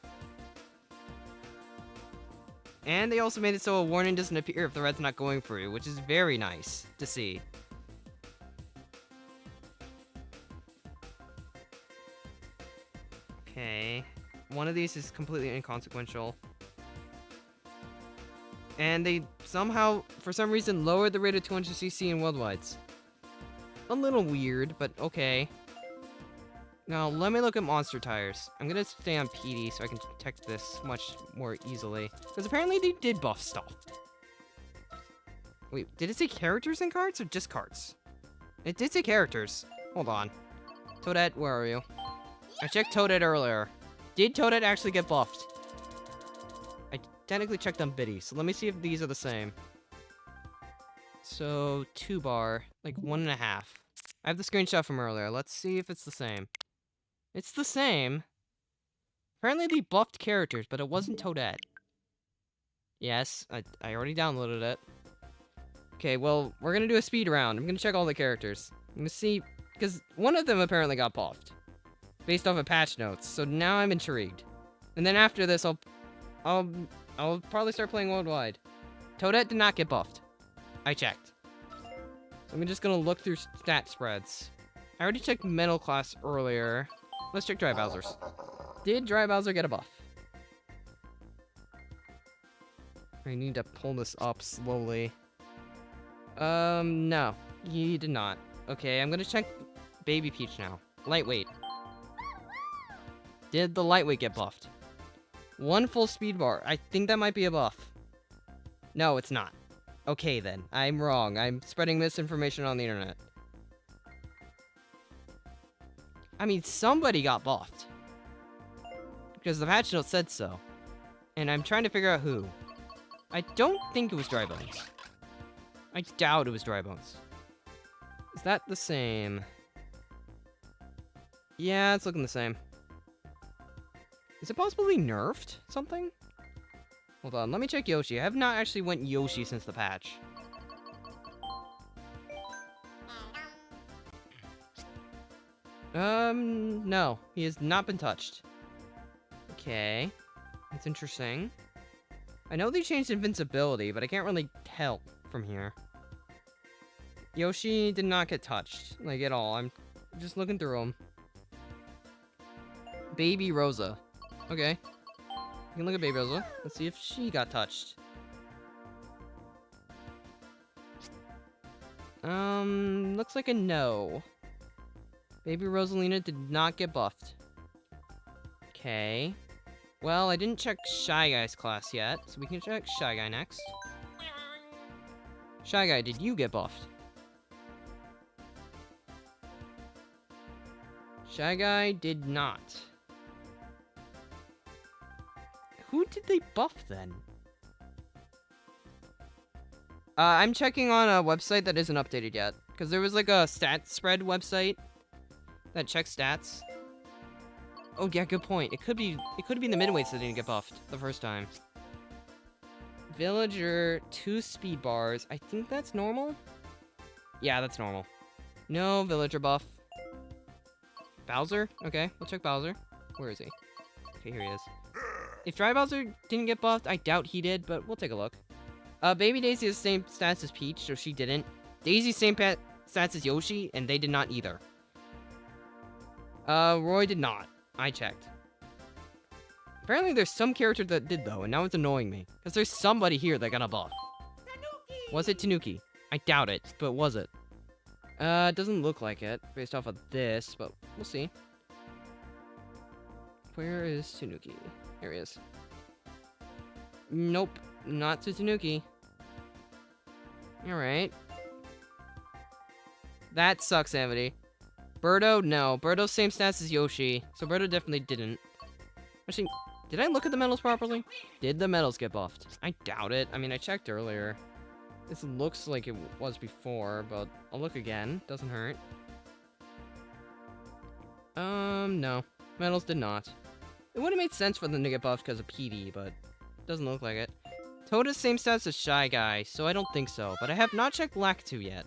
Speaker 1: And they also made it so a warning doesn't appear if the red's not going for you, which is very nice to see. Okay. One of these is completely inconsequential. And they somehow, for some reason, lowered the rate of 200cc in worldwides. A little weird, but okay. Now, let me look at monster tires. I'm gonna stay on PD so I can detect this much more easily. Because apparently they did buff stuff. Wait, did it say characters and cards or just cards? It did say characters. Hold on. Toadette, where are you? I checked Toadette earlier. Did Toadette actually get buffed? I technically checked on Biddy, so let me see if these are the same. So, 2 bar, like 1.5. I have the screenshot from earlier. Let's see if it's the same. It's the same. Apparently they buffed characters, but it wasn't Toadette. Yes, I already downloaded it. Okay, well, we're gonna do a speed round. I'm gonna check all the characters. I'm gonna see, because one of them apparently got buffed. Based off of patch notes, so now I'm intrigued. And then after this, I'll probably start playing worldwide. Toadette did not get buffed. I checked. So I'm just gonna look through stat spreads. I already checked mental class earlier. Let's check Dry Bowser's. Did Dry Bowser get a buff? I need to pull this up slowly. No. He did not. Okay, I'm gonna check Baby Peach now. Lightweight. Did the lightweight get buffed? 1 full speed bar. I think that might be a buff. No, it's not. Okay then. I'm wrong. I'm spreading misinformation on the internet. I mean, somebody got buffed. Because the patch note said so. And I'm trying to figure out who. I don't think it was Dry Bones. I doubt it was Dry Bones. Is that the same? Yeah, it's looking the same. Is it possibly nerfed something? Hold on, let me check Yoshi. I have not actually went Yoshi since the patch. No. He has not been touched. Okay. That's interesting. I know they changed invincibility, but I can't really tell from here. Yoshi did not get touched, like, at all. I'm just looking through them. Baby Rosa. Okay. You can look at Baby Rosa. Let's see if she got touched. Looks like a no. Baby Rosalina did not get buffed. Okay. Well, I didn't check Shy Guy's class yet, so we can check Shy Guy next. Shy Guy, did you get buffed? Shy Guy did not. Who did they buff then? I'm checking on a website that isn't updated yet, because there was like a stat spread website that checks stats. Oh yeah, good point. It could be the midweights that didn't get buffed the first time. Villager, 2 speed bars. I think that's normal. Yeah, that's normal. No villager buff. Bowser? Okay, we'll check Bowser. Where is he? Okay, here he is. If Dry Bowser didn't get buffed, I doubt he did, but we'll take a look. Baby Daisy has the same stats as Peach, so she didn't. Daisy's same stats as Yoshi, and they did not either. Roy did not. I checked. Apparently there's some character that did, though, and now it's annoying me. Because there's somebody here that got a buff. Tanuki! Was it Tanuki? I doubt it, but was it? It doesn't look like it, based off of this, but we'll see. Where is Tanuki? Here he is. Nope, not to Tanuki. Alright. That sucks, Amity. Birdo, no. Birdo's same stats as Yoshi, so Birdo definitely didn't. Actually, did I look at the medals properly? Did the medals get buffed? I doubt it. I mean, I checked earlier. This looks like it was before, but I'll look again. Doesn't hurt. No. Medals did not. It would have made sense for them to get buffed because of PD, but doesn't look like it. Toada's same stats as Shy Guy, so I don't think so, but I have not checked Lakitu yet.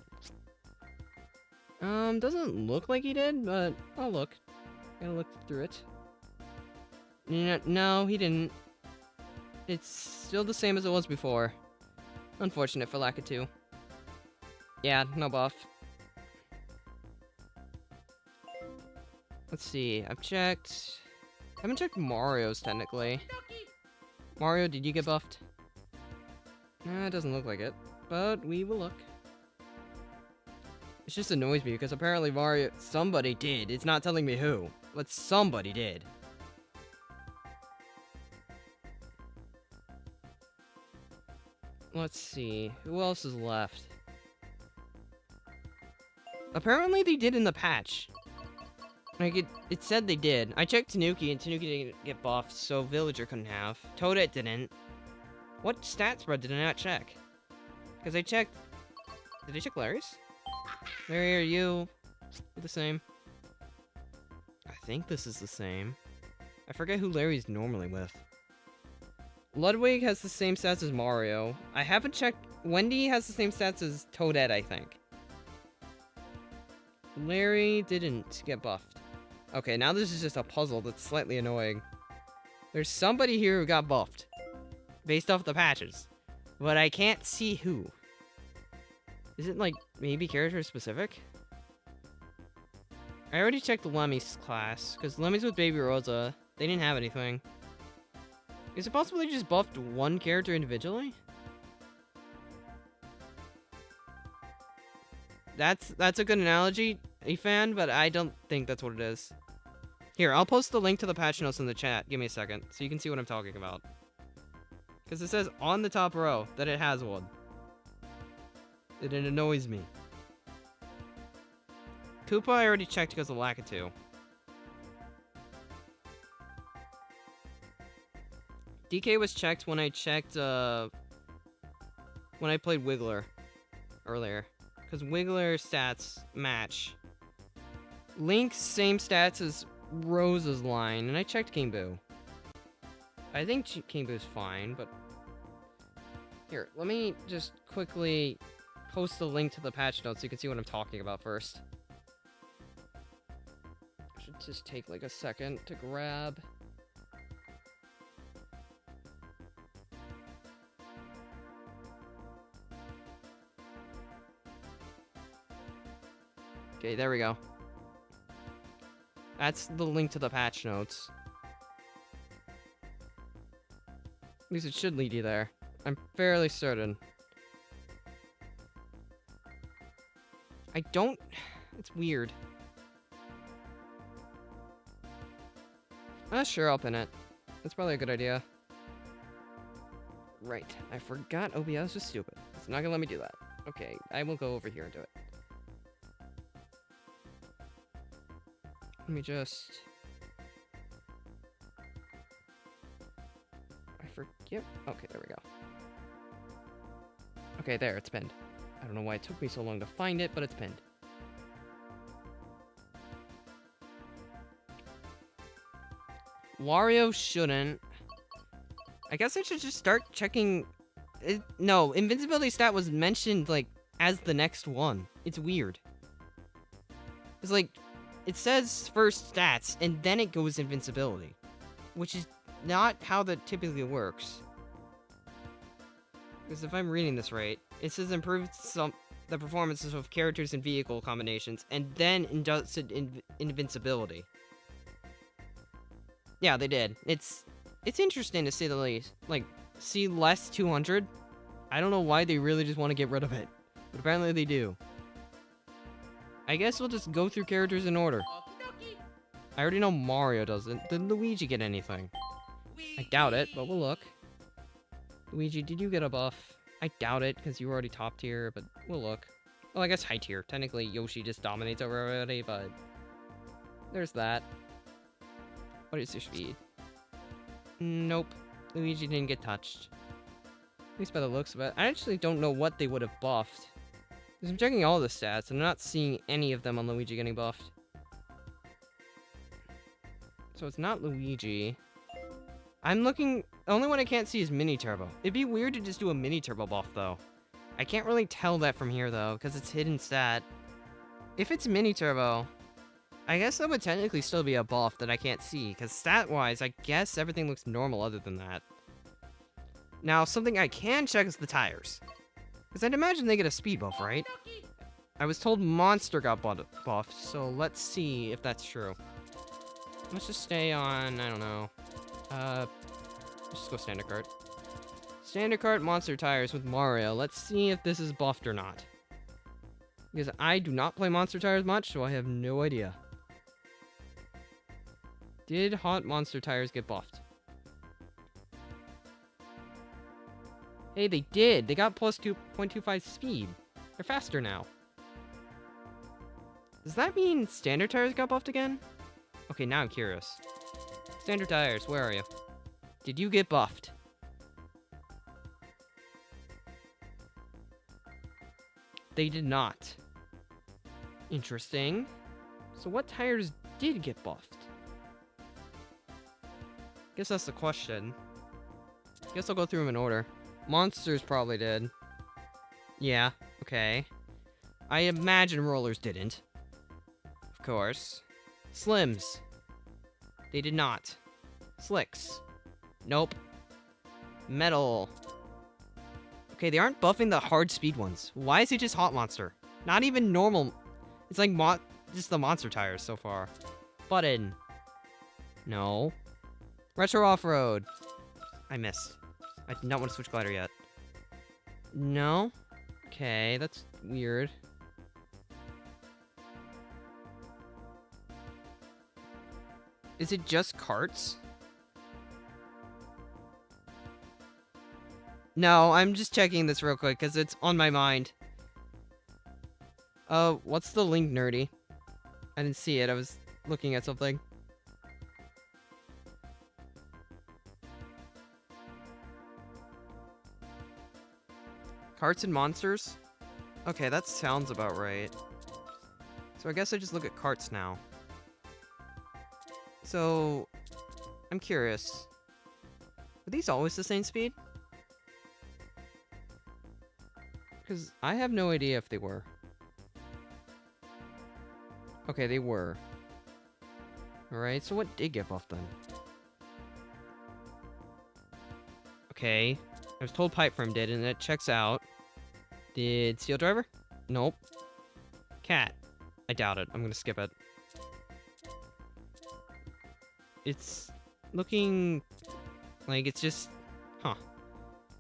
Speaker 1: Doesn't look like he did, but I'll look. Gotta look through it. No, he didn't. It's still the same as it was before. Unfortunate for Lakitu. Yeah, no buff. Let's see, I've checked... I haven't checked Mario's, technically. Mario, did you get buffed? Nah, it doesn't look like it, but we will look. It just annoys me, because apparently Mario... Somebody did. It's not telling me who, but somebody did. Let's see, who else is left? Apparently they did in the patch. Like, it said they did. I checked Tanuki, and Tanuki didn't get buffed, so Villager couldn't have. Toadette didn't. What stat spread did I not check? Because I checked... Did I check Larry's? Larry, are you the same? I think this is the same. I forget who Larry's normally with. Ludwig has the same stats as Mario. I haven't checked... Wendy has the same stats as Toadette, I think. Larry didn't get buffed. Okay, now this is just a puzzle that's slightly annoying. There's somebody here who got buffed. Based off the patches. But I can't see who. Is it, like, maybe character specific? I already checked Lemmy's class, because Lemmy's with Baby Rosa. They didn't have anything. Is it possible they just buffed one character individually? That's a good analogy, A-Fan, but I don't think that's what it is. Here, I'll post the link to the patch notes in the chat. Give me a second, so you can see what I'm talking about. Because it says on the top row that it has one. And it annoys me. Koopa I already checked because of Lakitu. DK was checked when I checked, when I played Wiggler earlier. Because Wiggler stats match. Link's same stats as Rose's line, and I checked Game Boo. I think King Boo's fine, but... Here, let me just quickly post the link to the patch notes so you can see what I'm talking about first. Should just take like a second to grab. Okay, there we go. That's the link to the patch notes. At least it should lead you there. I'm fairly certain. I don't... It's weird. Sure, I'll pin it. That's probably a good idea. Right, I forgot OBS was stupid. It's not gonna let me do that. Okay, I will go over here and do it. Let me just... I forget... Okay, there we go. Okay, there, it's pinned. I don't know why it took me so long to find it, but it's pinned. Wario shouldn't. I guess I should just start checking... No, invincibility stat was mentioned, like, as the next one. It's weird. It's like, it says first stats, and then it goes invincibility. Which is not how that typically works. Because if I'm reading this right, it says improve the performances of characters and vehicle combinations, and then inducted invincibility. Yeah, they did. It's interesting to say the least. Like, see less 200? I don't know why they really just want to get rid of it. But apparently they do. I guess we'll just go through characters in order. I already know Mario doesn't. Did Luigi get anything? I doubt it, but we'll look. Luigi, did you get a buff? I doubt it, because you were already top tier, but we'll look. Well, I guess high tier. Technically, Yoshi just dominates over everybody, but... There's that. What is your speed? Nope. Luigi didn't get touched. At least by the looks of it. I actually don't know what they would have buffed. Because I'm checking all the stats, and I'm not seeing any of them on Luigi getting buffed. So it's not Luigi. I'm looking... The only one I can't see is Mini Turbo. It'd be weird to just do a Mini Turbo buff, though. I can't really tell that from here, though, because it's hidden stat. If it's Mini Turbo, I guess that would technically still be a buff that I can't see, because stat-wise, I guess everything looks normal other than that. Now, something I can check is the tires. Because I'd imagine they get a speed buff, right? I was told Monster got buffed, so let's see if that's true. Let's just stay on, I don't know. Let's just go standard cart. Standard cart monster tires with Mario. Let's see if this is buffed or not. Because I do not play monster tires much, so I have no idea. Did hot monster tires get buffed? Hey, they did. They got plus 2.25 speed. They're faster now. Does that mean standard tires got buffed again? Okay, now I'm curious. Standard tires, where are you? Did you get buffed? They did not. Interesting. So what tires did get buffed? Guess that's the question. Guess I'll go through them in order. Monsters probably did. Yeah, okay. I imagine rollers didn't. Of course. Slims. They did not. Slicks. Nope. Metal. Okay, they aren't buffing the hard speed ones. Why is it just hot monster? Not even normal. It's like just the monster tires so far. Button. No. Retro off-road. I missed. I did not want to switch glider yet. No. Okay, that's weird. Is it just carts? No, I'm just checking this real quick, because it's on my mind. What's the link, nerdy? I didn't see it, I was looking at something. Carts and monsters? Okay, that sounds about right. So I guess I just look at carts now. So, I'm curious. Were these always the same speed? Because I have no idea if they were. Okay, they were. Alright, so what did get buffed then? Okay. I was told Pipe Frame did, and it checks out. Did Steel Driver? Nope. Cat. I doubt it. I'm gonna skip it. It's looking like it's just... Huh.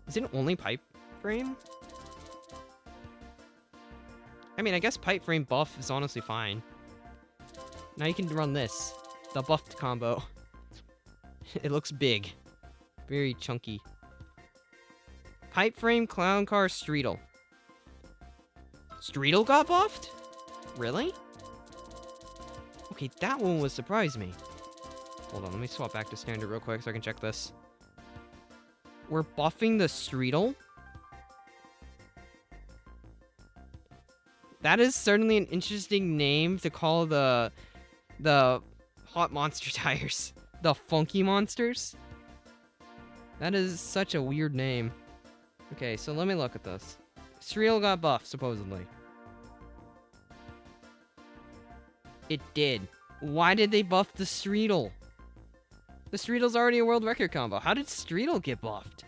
Speaker 1: Is it only Pipe Frame? I mean, I guess Pipe Frame buff is honestly fine. Now you can run this. The buffed combo. It looks big. Very chunky. Pipe Frame, Clown Car, Streetle. Streetle got buffed? Really? Okay, that one would surprise me. Hold on, let me swap back to standard real quick so I can check this. We're buffing the Streetle? That is certainly an interesting name to call the hot monster tires. The funky monsters? That is such a weird name. Okay, so let me look at this. Streetle got buffed, supposedly. It did. Why did they buff the Streetle? The Streetle's already a world record combo. How did Streetle get buffed?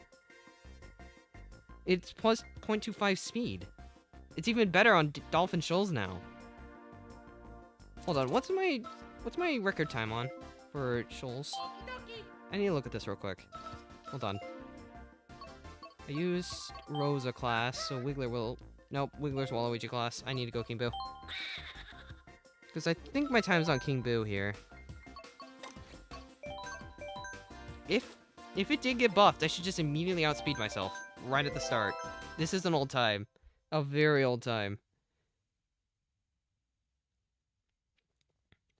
Speaker 1: It's plus 0.25 speed. It's even better on Dolphin Shoals now. Hold on, what's my record time on for Shoals? I need to look at this real quick. Hold on. I used Rosa class, so Wiggler will... Nope, Wiggler's Waluigi class. I need to go King Boo. Because I think my time's on King Boo here. If it did get buffed, I should just immediately outspeed myself. Right at the start. This is an old time. A very old time.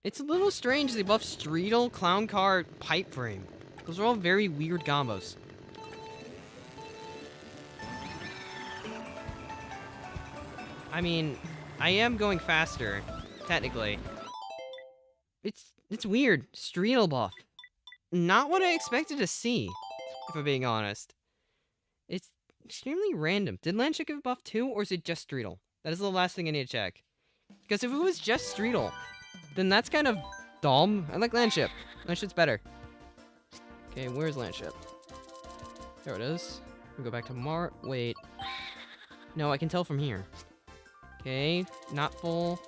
Speaker 1: It's a little strange they buffed Streetle, Clown Car, Pipe Frame. Those are all very weird combos. I mean, I am going faster, technically. It's weird. Streetle buff. Not what I expected to see, if I'm being honest. It's extremely random. Did Landship give buff too, or is it just Streetle? That is the last thing I need to check. Because if it was just Streetle, then that's kind of dumb. I like Landship. Landship's better. Okay, where's Landship? There it is. We go back to wait. No, I can tell from here. Okay, not full.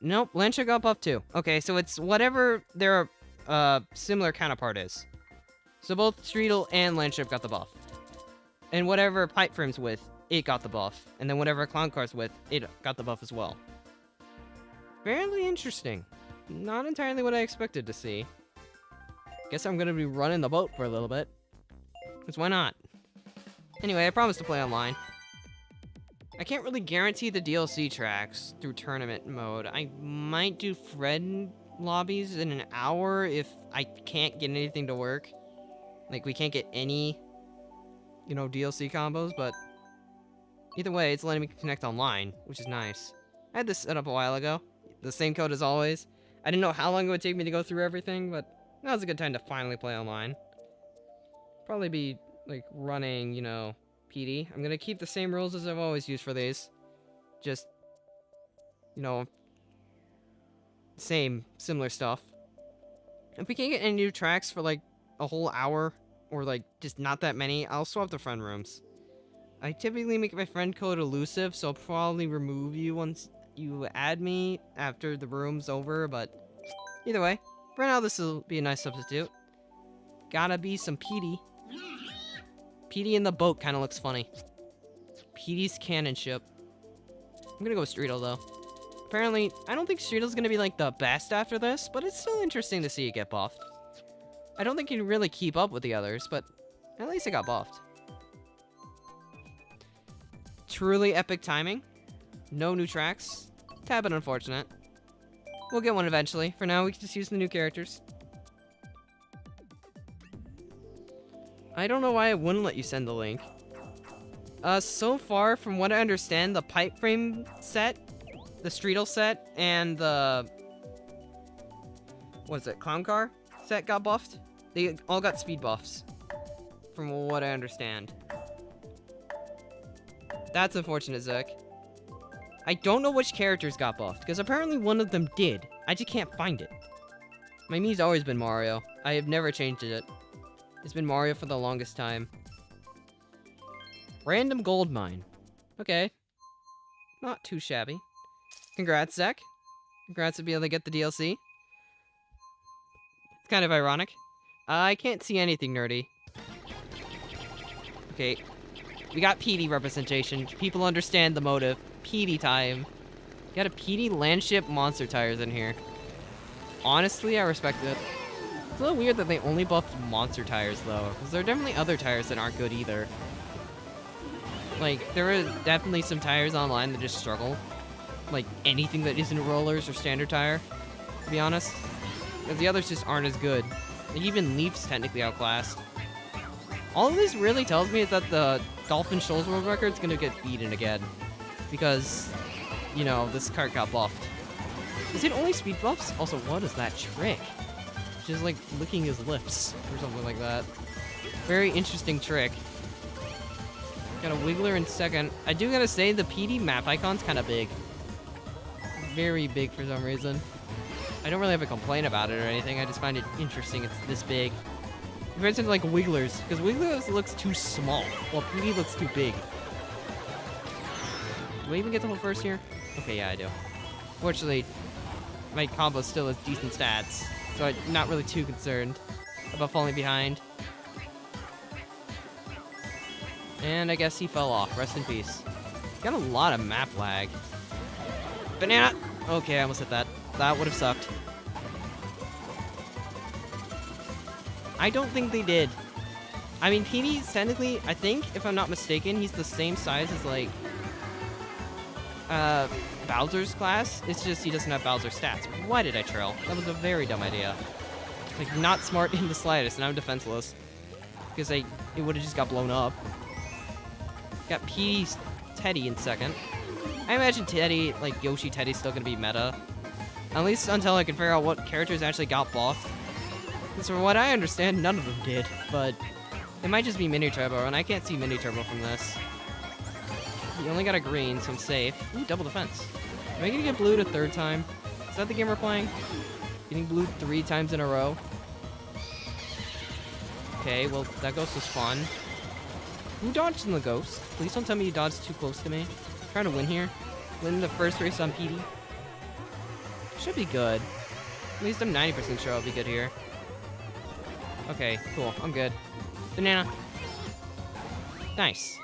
Speaker 1: Nope, Landship got buffed too. Okay, so it's whatever their similar counterpart is. So both Streetle and Landship got the buff. And whatever Pipe Frame's with, it got the buff. And then whatever Clown Car's with, it got the buff as well. Fairly interesting. Not entirely what I expected to see. Guess I'm gonna be running the boat for a little bit. Because why not? Anyway, I promise to play online. I can't really guarantee the DLC tracks through tournament mode. I might do friend lobbies in an hour if I can't get anything to work. Like, we can't get any, you know, DLC combos, but either way, it's letting me connect online, which is nice. I had this set up a while ago. The same code as always. I didn't know how long it would take me to go through everything, but now's a good time to finally play online. Probably be, like, running, you know, PD. I'm gonna keep the same rules as I've always used for these. Just, you know, similar stuff. If we can't get any new tracks for, like, a whole hour, or, like, just not that many, I'll swap the friend rooms. I typically make my friend code elusive, so I'll probably remove you once you add me after the room's over, but either way, for now this will be a nice substitute. Gotta be some PD. PD in the boat kind of looks funny. PD's cannon ship. I'm gonna go with Streetle, though. Apparently, I don't think Streetle's gonna be, like, the best after this, but it's still interesting to see it get buffed. I don't think you can really keep up with the others, but at least it got buffed. Truly epic timing. No new tracks. Tad bit unfortunate. We'll get one eventually. For now, we can just use the new characters. I don't know why I wouldn't let you send the link. So far, from what I understand, the Pipe Frame set, the Streetle set, and the... what is it? Clown Car set got buffed. They all got speed buffs, from what I understand. That's unfortunate, Zek. I don't know which characters got buffed, because apparently one of them did. I just can't find it. My Mii's always been Mario. I have never changed it. It's been Mario for the longest time. Random gold mine. Okay. Not too shabby. Congrats, Zach. Congrats to be able to get the DLC. It's kind of ironic. I can't see anything nerdy. Okay. We got PD representation. People understand the motive. PD time. Got a PD landship monster tires in here. Honestly, I respect it. It's a little weird that they only buffed monster tires, though, because there are definitely other tires that aren't good either. Like, there are definitely some tires online that just struggle. Like, anything that isn't rollers or standard tire, to be honest. Because the others just aren't as good. Like, even Leaf's technically outclassed. All of this really tells me is that the Dolphin Shoals World Record's gonna get beaten again. Because, you know, this cart got buffed. Is it only speed buffs? Also, what is that trick? Just like licking his lips or something like that. Very interesting trick. Got a Wiggler in second. I do gotta say the PD map icon's kind of big. Very big for some reason. I don't really have a complaint about it or anything. I just find it interesting it's this big. Compared to like Wigglers, because Wigglers looks too small, while PD looks too big. Do I even get the whole first here? Okay, yeah, I do. Fortunately, my combo still has decent stats, so I'm not really too concerned about falling behind. And I guess he fell off. Rest in peace. Got a lot of map lag. Banana! Okay, I almost hit that. That would have sucked. I don't think they did. I mean, PD's technically, I think, if I'm not mistaken, he's the same size as, like, Bowser's class. It's just he doesn't have Bowser stats. Why did I trail? That was a very dumb idea. Like, not smart in the slightest, and I'm defenseless. Because it would have just got blown up. Got PD's Teddy in second. I imagine Teddy, like Yoshi Teddy's still gonna be meta. At least until I can figure out what characters actually got buffed. Because from what I understand, none of them did. But it might just be Mini Turbo, and I can't see Mini Turbo from this. He only got a green, so I'm safe. Ooh, double defense. Am I gonna get blued a third time? Is that the game we're playing? Getting blued 3 times in a row? Okay, well, that ghost was fun. Who dodged in the ghost? Please don't tell me you dodged too close to me. I'm trying to win here. Win the first race on PD. Should be good. At least I'm 90% sure I'll be good here. Okay, cool. I'm good. Banana. Nice.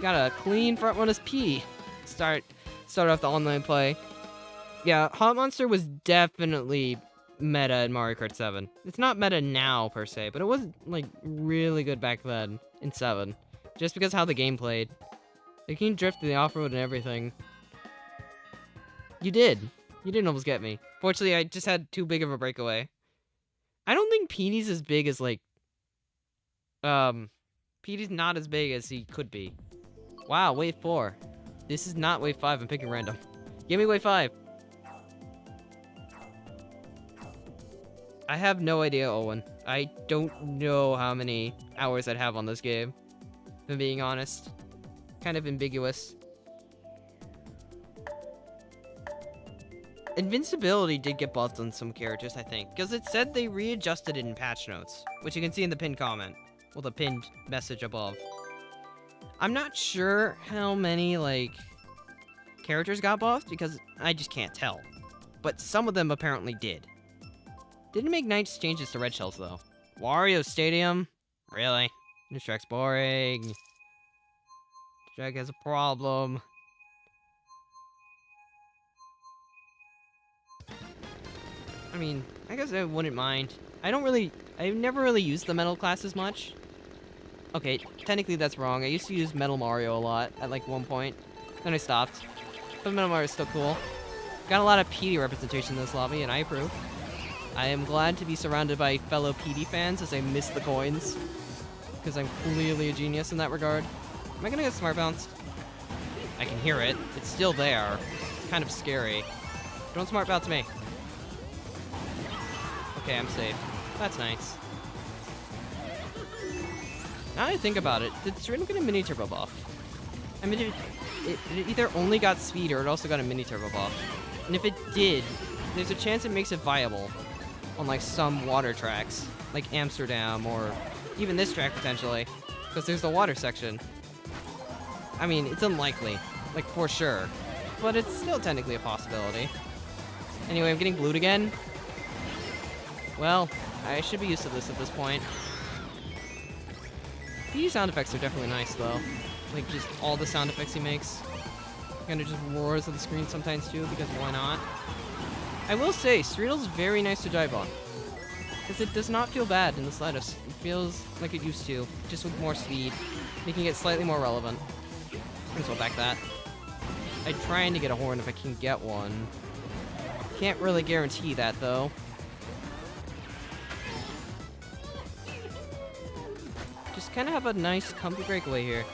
Speaker 1: Got a clean front run as P. Start off the online play. Yeah, Hot Monster was definitely meta in Mario Kart 7. It's not meta now, per se, but it was, like, really good back then in 7. Just because how the game played. You can drift in the off-road and everything. You did. You didn't almost get me. Fortunately, I just had too big of a breakaway. I don't think Petey's as big as, like... Petey's not as big as he could be. Wow, wave 4. This is not wave 5. I'm picking random. Give me wave 5. I have no idea, Owen. I don't know how many hours I'd have on this game. If I'm being honest. Kind of ambiguous. Invincibility did get buffed on some characters, I think. Because it said they readjusted it in patch notes. Which you can see in the pinned comment. Well, the pinned message above. I'm not sure how many, like, characters got buffed. Because I just can't tell. But some of them apparently did. Didn't make nice changes to Red Shells, though. Wario Stadium? Really? This track's boring. This track has a problem. I mean, I guess I wouldn't mind. I've never really used the metal classes much. Okay, technically that's wrong. I used to use Metal Mario a lot at, like, one point. Then I stopped. But Metal Mario is still cool. Got a lot of PD representation in this lobby, and I approve. I am glad to be surrounded by fellow PD fans as I miss the coins. Because I'm clearly a genius in that regard. Am I gonna get smart bounced? I can hear it. It's still there. It's kind of scary. Don't smart bounce me. Okay, I'm safe. That's nice. Now that I think about it, did Serena get a mini turbo buff? I mean, it either only got speed or it also got a mini turbo buff. And if it did, there's a chance it makes it viable on like some water tracks, like Amsterdam or even this track potentially, because there's the water section. I mean, it's unlikely, like for sure, but it's still technically a possibility. Anyway, I'm getting glued again. Well, I should be used to this at this point. These sound effects are definitely nice though. Like just all the sound effects he makes. Kind of just roars at the screen sometimes too, because why not? I will say, Streetel's very nice to drive on. Because it does not feel bad in the slightest. It feels like it used to, just with more speed, making it slightly more relevant. Might as well back that. I'm trying to get a horn if I can get one. Can't really guarantee that though. Just kind of have a nice comfy breakaway here.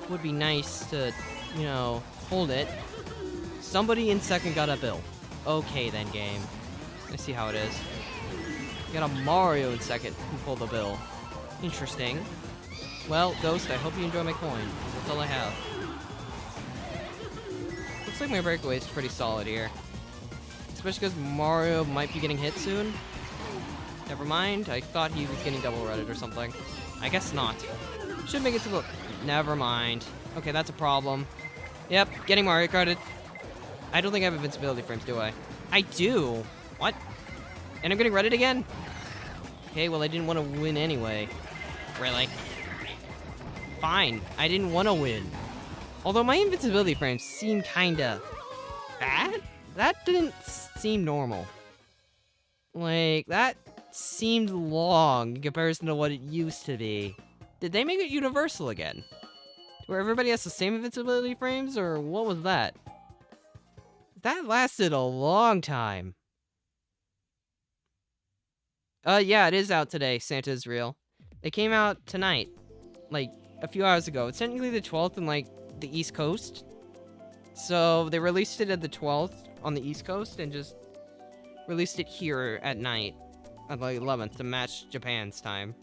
Speaker 1: Would be nice to, you know, hold it. Somebody in second got a bill. Okay then, game. I see how it is. You got a Mario in second who pulled the bill. Interesting. Well, Ghost, I hope you enjoy my coin. That's all I have. Looks like my breakaway is pretty solid here. Especially because Mario might be getting hit soon. Never mind, I thought he was getting double redded or something. I guess not. Should make it to the... Never mind. Okay, that's a problem. Yep, getting Mario Karted. I don't think I have invincibility frames, do I? I do! What? And I'm getting redded again? Okay, well I didn't want to win anyway. Really? Fine, I didn't want to win. Although my invincibility frames seem kinda... bad? That didn't seem normal. Like, that seemed long in comparison to what it used to be. Did they make it universal again? Where everybody has the same invincibility frames, or what was that? That lasted a long time. Yeah, it is out today, Santa is real. It came out tonight, like, a few hours ago. It's technically the 12th in, like, the East Coast. So, they released it at the 12th on the East Coast, and just released it here at night, on the 11th, to match Japan's time.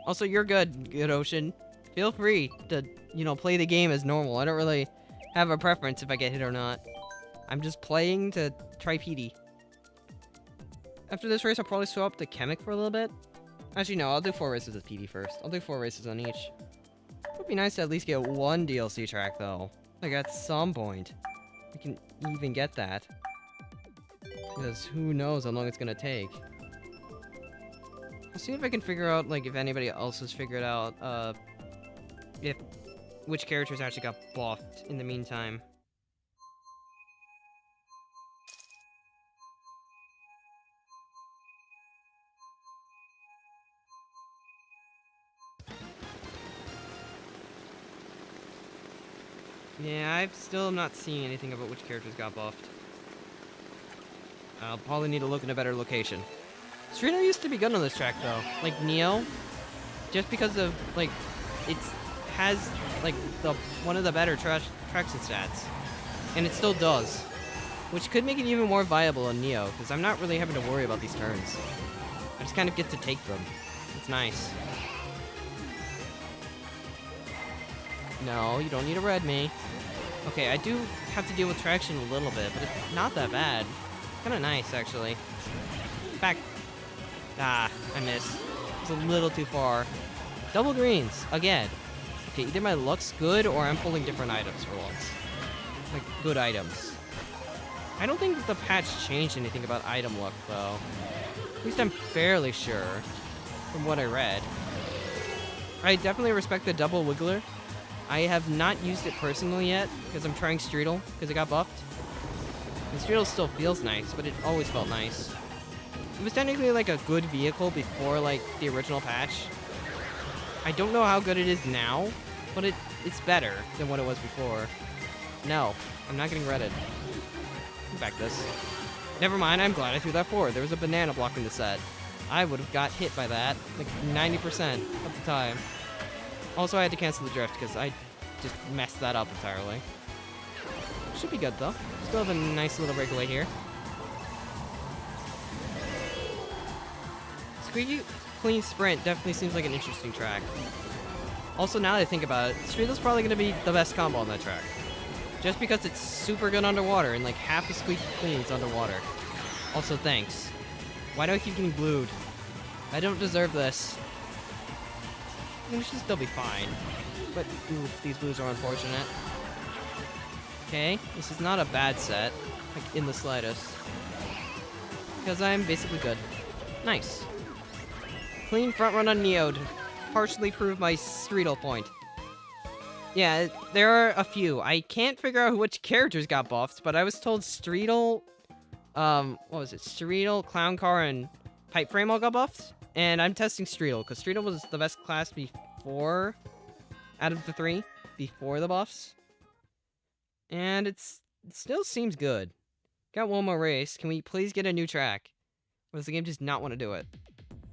Speaker 1: Also, you're good Ocean. Feel free to, you know, play the game as normal. I don't really have a preference if I get hit or not. I'm just playing to try PD. After this race, I'll probably swap to Chemic for a little bit. Actually, no, I'll do 4 races with PD first. I'll do 4 races on each. It would be nice to at least get one DLC track, though. Like, at some point. We can even get that. Because who knows how long it's gonna take. I'll see if I can figure out, like, if anybody else has figured out, which characters actually got buffed in the meantime. Yeah, I've still not seen anything about which characters got buffed. I'll probably need to look in a better location. Serena used to be good on this track, though. Like, Neo. Just because of, like, it has, like, one of the better traction stats. And it still does. Which could make it even more viable on Neo, because I'm not really having to worry about these turns. I just kind of get to take them. It's nice. No, you don't need to red me. Okay, I do have to deal with traction a little bit, but it's not that bad. Kind of nice, actually. Back. Ah, I missed. It's a little too far. Double greens, again. Okay, either my luck's good or I'm pulling different items for once. Like, good items. I don't think the patch changed anything about item luck, though. At least I'm fairly sure, from what I read. I definitely respect the double wiggler. I have not used it personally yet, because I'm trying Streetel, because it got buffed. And Streetel still feels nice, but it always felt nice. It was technically like a good vehicle before like the original patch. I don't know how good it is now, but it's better than what it was before. No, I'm not getting redded. Back this. Never mind, I'm glad I threw that forward. There was a banana blocking the set. I would have got hit by that, like 90% of the time. Also, I had to cancel the drift because I just messed that up entirely. Should be good though. Still have a nice little breakaway here. Squeaky Clean Sprint definitely seems like an interesting track. Also, now that I think about it, Streetle's probably going to be the best combo on that track. Just because it's super good underwater, and like half the Squeaky Clean is underwater. Also, thanks. Why do I keep getting blued? I don't deserve this. I mean, it should still be fine. But, oof, these blues are unfortunate. Okay, this is not a bad set. Like, in the slightest. Because I'm basically good. Nice. Clean front run on Neo to partially prove my Streetle point. Yeah, there are a few. I can't figure out which characters got buffs, but I was told Streetle, what was it? Streetle, Clown Car, and Pipe Frame all got buffs. And I'm testing Streetle, because Streetle was the best class before, out of the 3, before the buffs. And it still seems good. Got one more race. Can we please get a new track? Or does the game just not want to do it?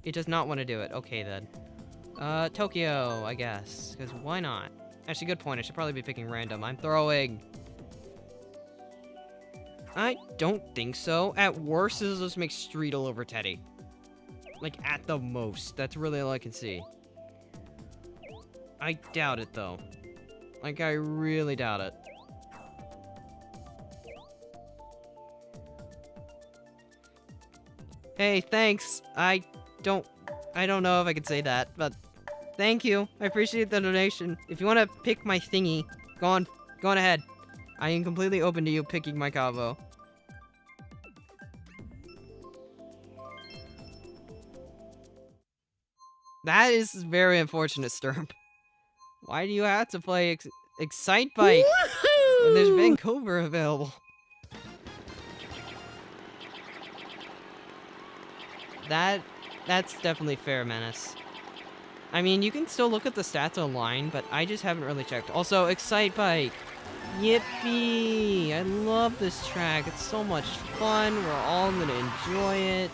Speaker 1: It does not want to do it. Okay, then. Tokyo, I guess. Because why not? Actually, good point. I should probably be picking random. I'm throwing. I don't think so. At worst, this will just make Streetle over Teddy. Like, at the most. That's really all I can see. I doubt it, though. Like, I really doubt it. Hey, thanks. I don't know if I can say that, but thank you. I appreciate the donation. If you want to pick my thingy, go on ahead. I am completely open to you picking my combo. That is very unfortunate, Sturm. Why do you have to play Excite Bike when there's Vancouver available? That's definitely fair, Menace. I mean, you can still look at the stats online, but I just haven't really checked. Also, Excite Bike. Yippee! I love this track. It's so much fun. We're all gonna enjoy it.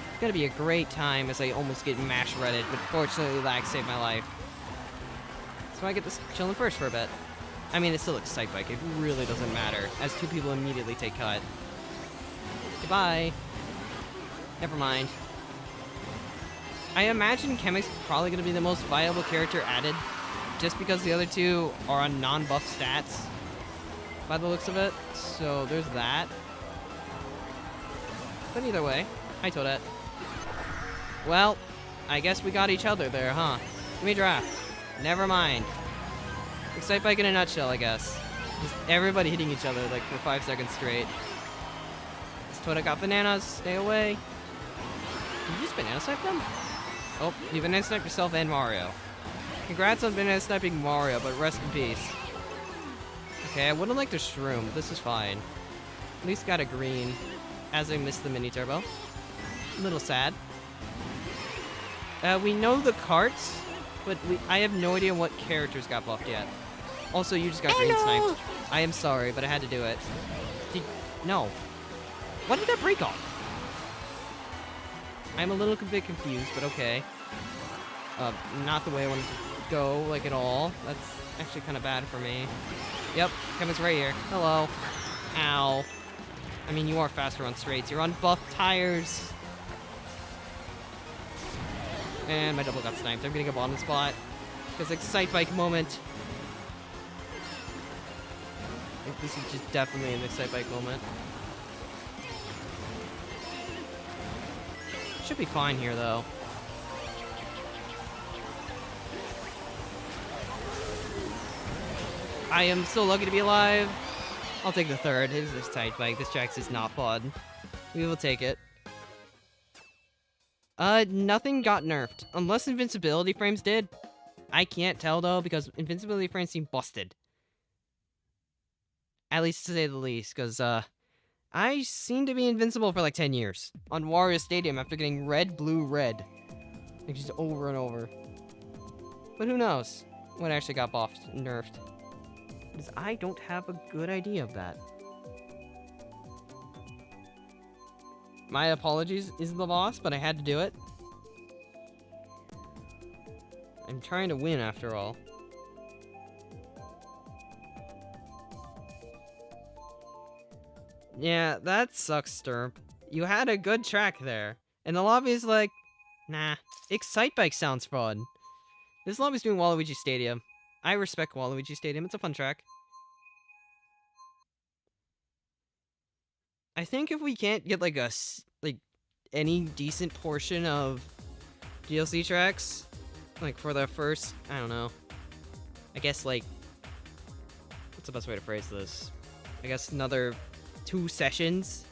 Speaker 1: It's gonna be a great time as I almost get mash-redded, but fortunately lag saved my life. So I get this chilling first for a bit. I mean, it's still Excite Bike. It really doesn't matter, as 2 people immediately take cut. Goodbye. Never mind. I imagine Chemic's probably going to be the most viable character added, just because the other 2 are on non-buff stats, by the looks of it. So there's that. But either way, hi Toadette. Well, I guess we got each other there, huh? Give me a draft. Never mind. Excite Bike in a nutshell, I guess. Just everybody hitting each other like for 5 seconds straight. This Toadette got bananas. Stay away. Did you just banana snipe them? Oh, you banana sniped yourself and Mario. Congrats on banana sniping Mario, but rest in peace. Okay, I wouldn't like to shroom. This is fine. At least got a green, as I missed the mini turbo. A little sad. We know the carts, but I have no idea what characters got buffed yet. Also, you just got green sniped. I am sorry, but I had to do it. No. What did that break off? I'm a little bit confused, but okay. Not the way I wanted to go, like, at all. That's actually kind of bad for me. Yep, Kevin's right here. Hello. Ow. I mean, you are faster on straights. You're on buff tires. And my double got sniped. I'm getting a bottom spot. Because Excite Bike moment. I think this is just definitely an Excite Bike moment. Should be fine here, though. I am so lucky to be alive. I'll take the third. It is this tight bike. This track's just not fun. We will take it. Nothing got nerfed. Unless invincibility frames did. I can't tell, though, because invincibility frames seem busted. At least to say the least, because, I seem to be invincible for like 10 years on Wario Stadium after getting red, blue, red. Like just over and over. But who knows what actually got buffed and nerfed. Because I don't have a good idea of that. My apologies is the boss, but I had to do it. I'm trying to win after all. Yeah, that sucks, Sturp. You had a good track there. And the lobby is like Nah, Excite Bike sounds fun. This lobby's doing Waluigi Stadium. I respect Waluigi Stadium. It's a fun track. I think if we can't get like any decent portion of DLC tracks, like for the first, I don't know, I guess like, what's the best way to phrase this? I guess another 2 sessions,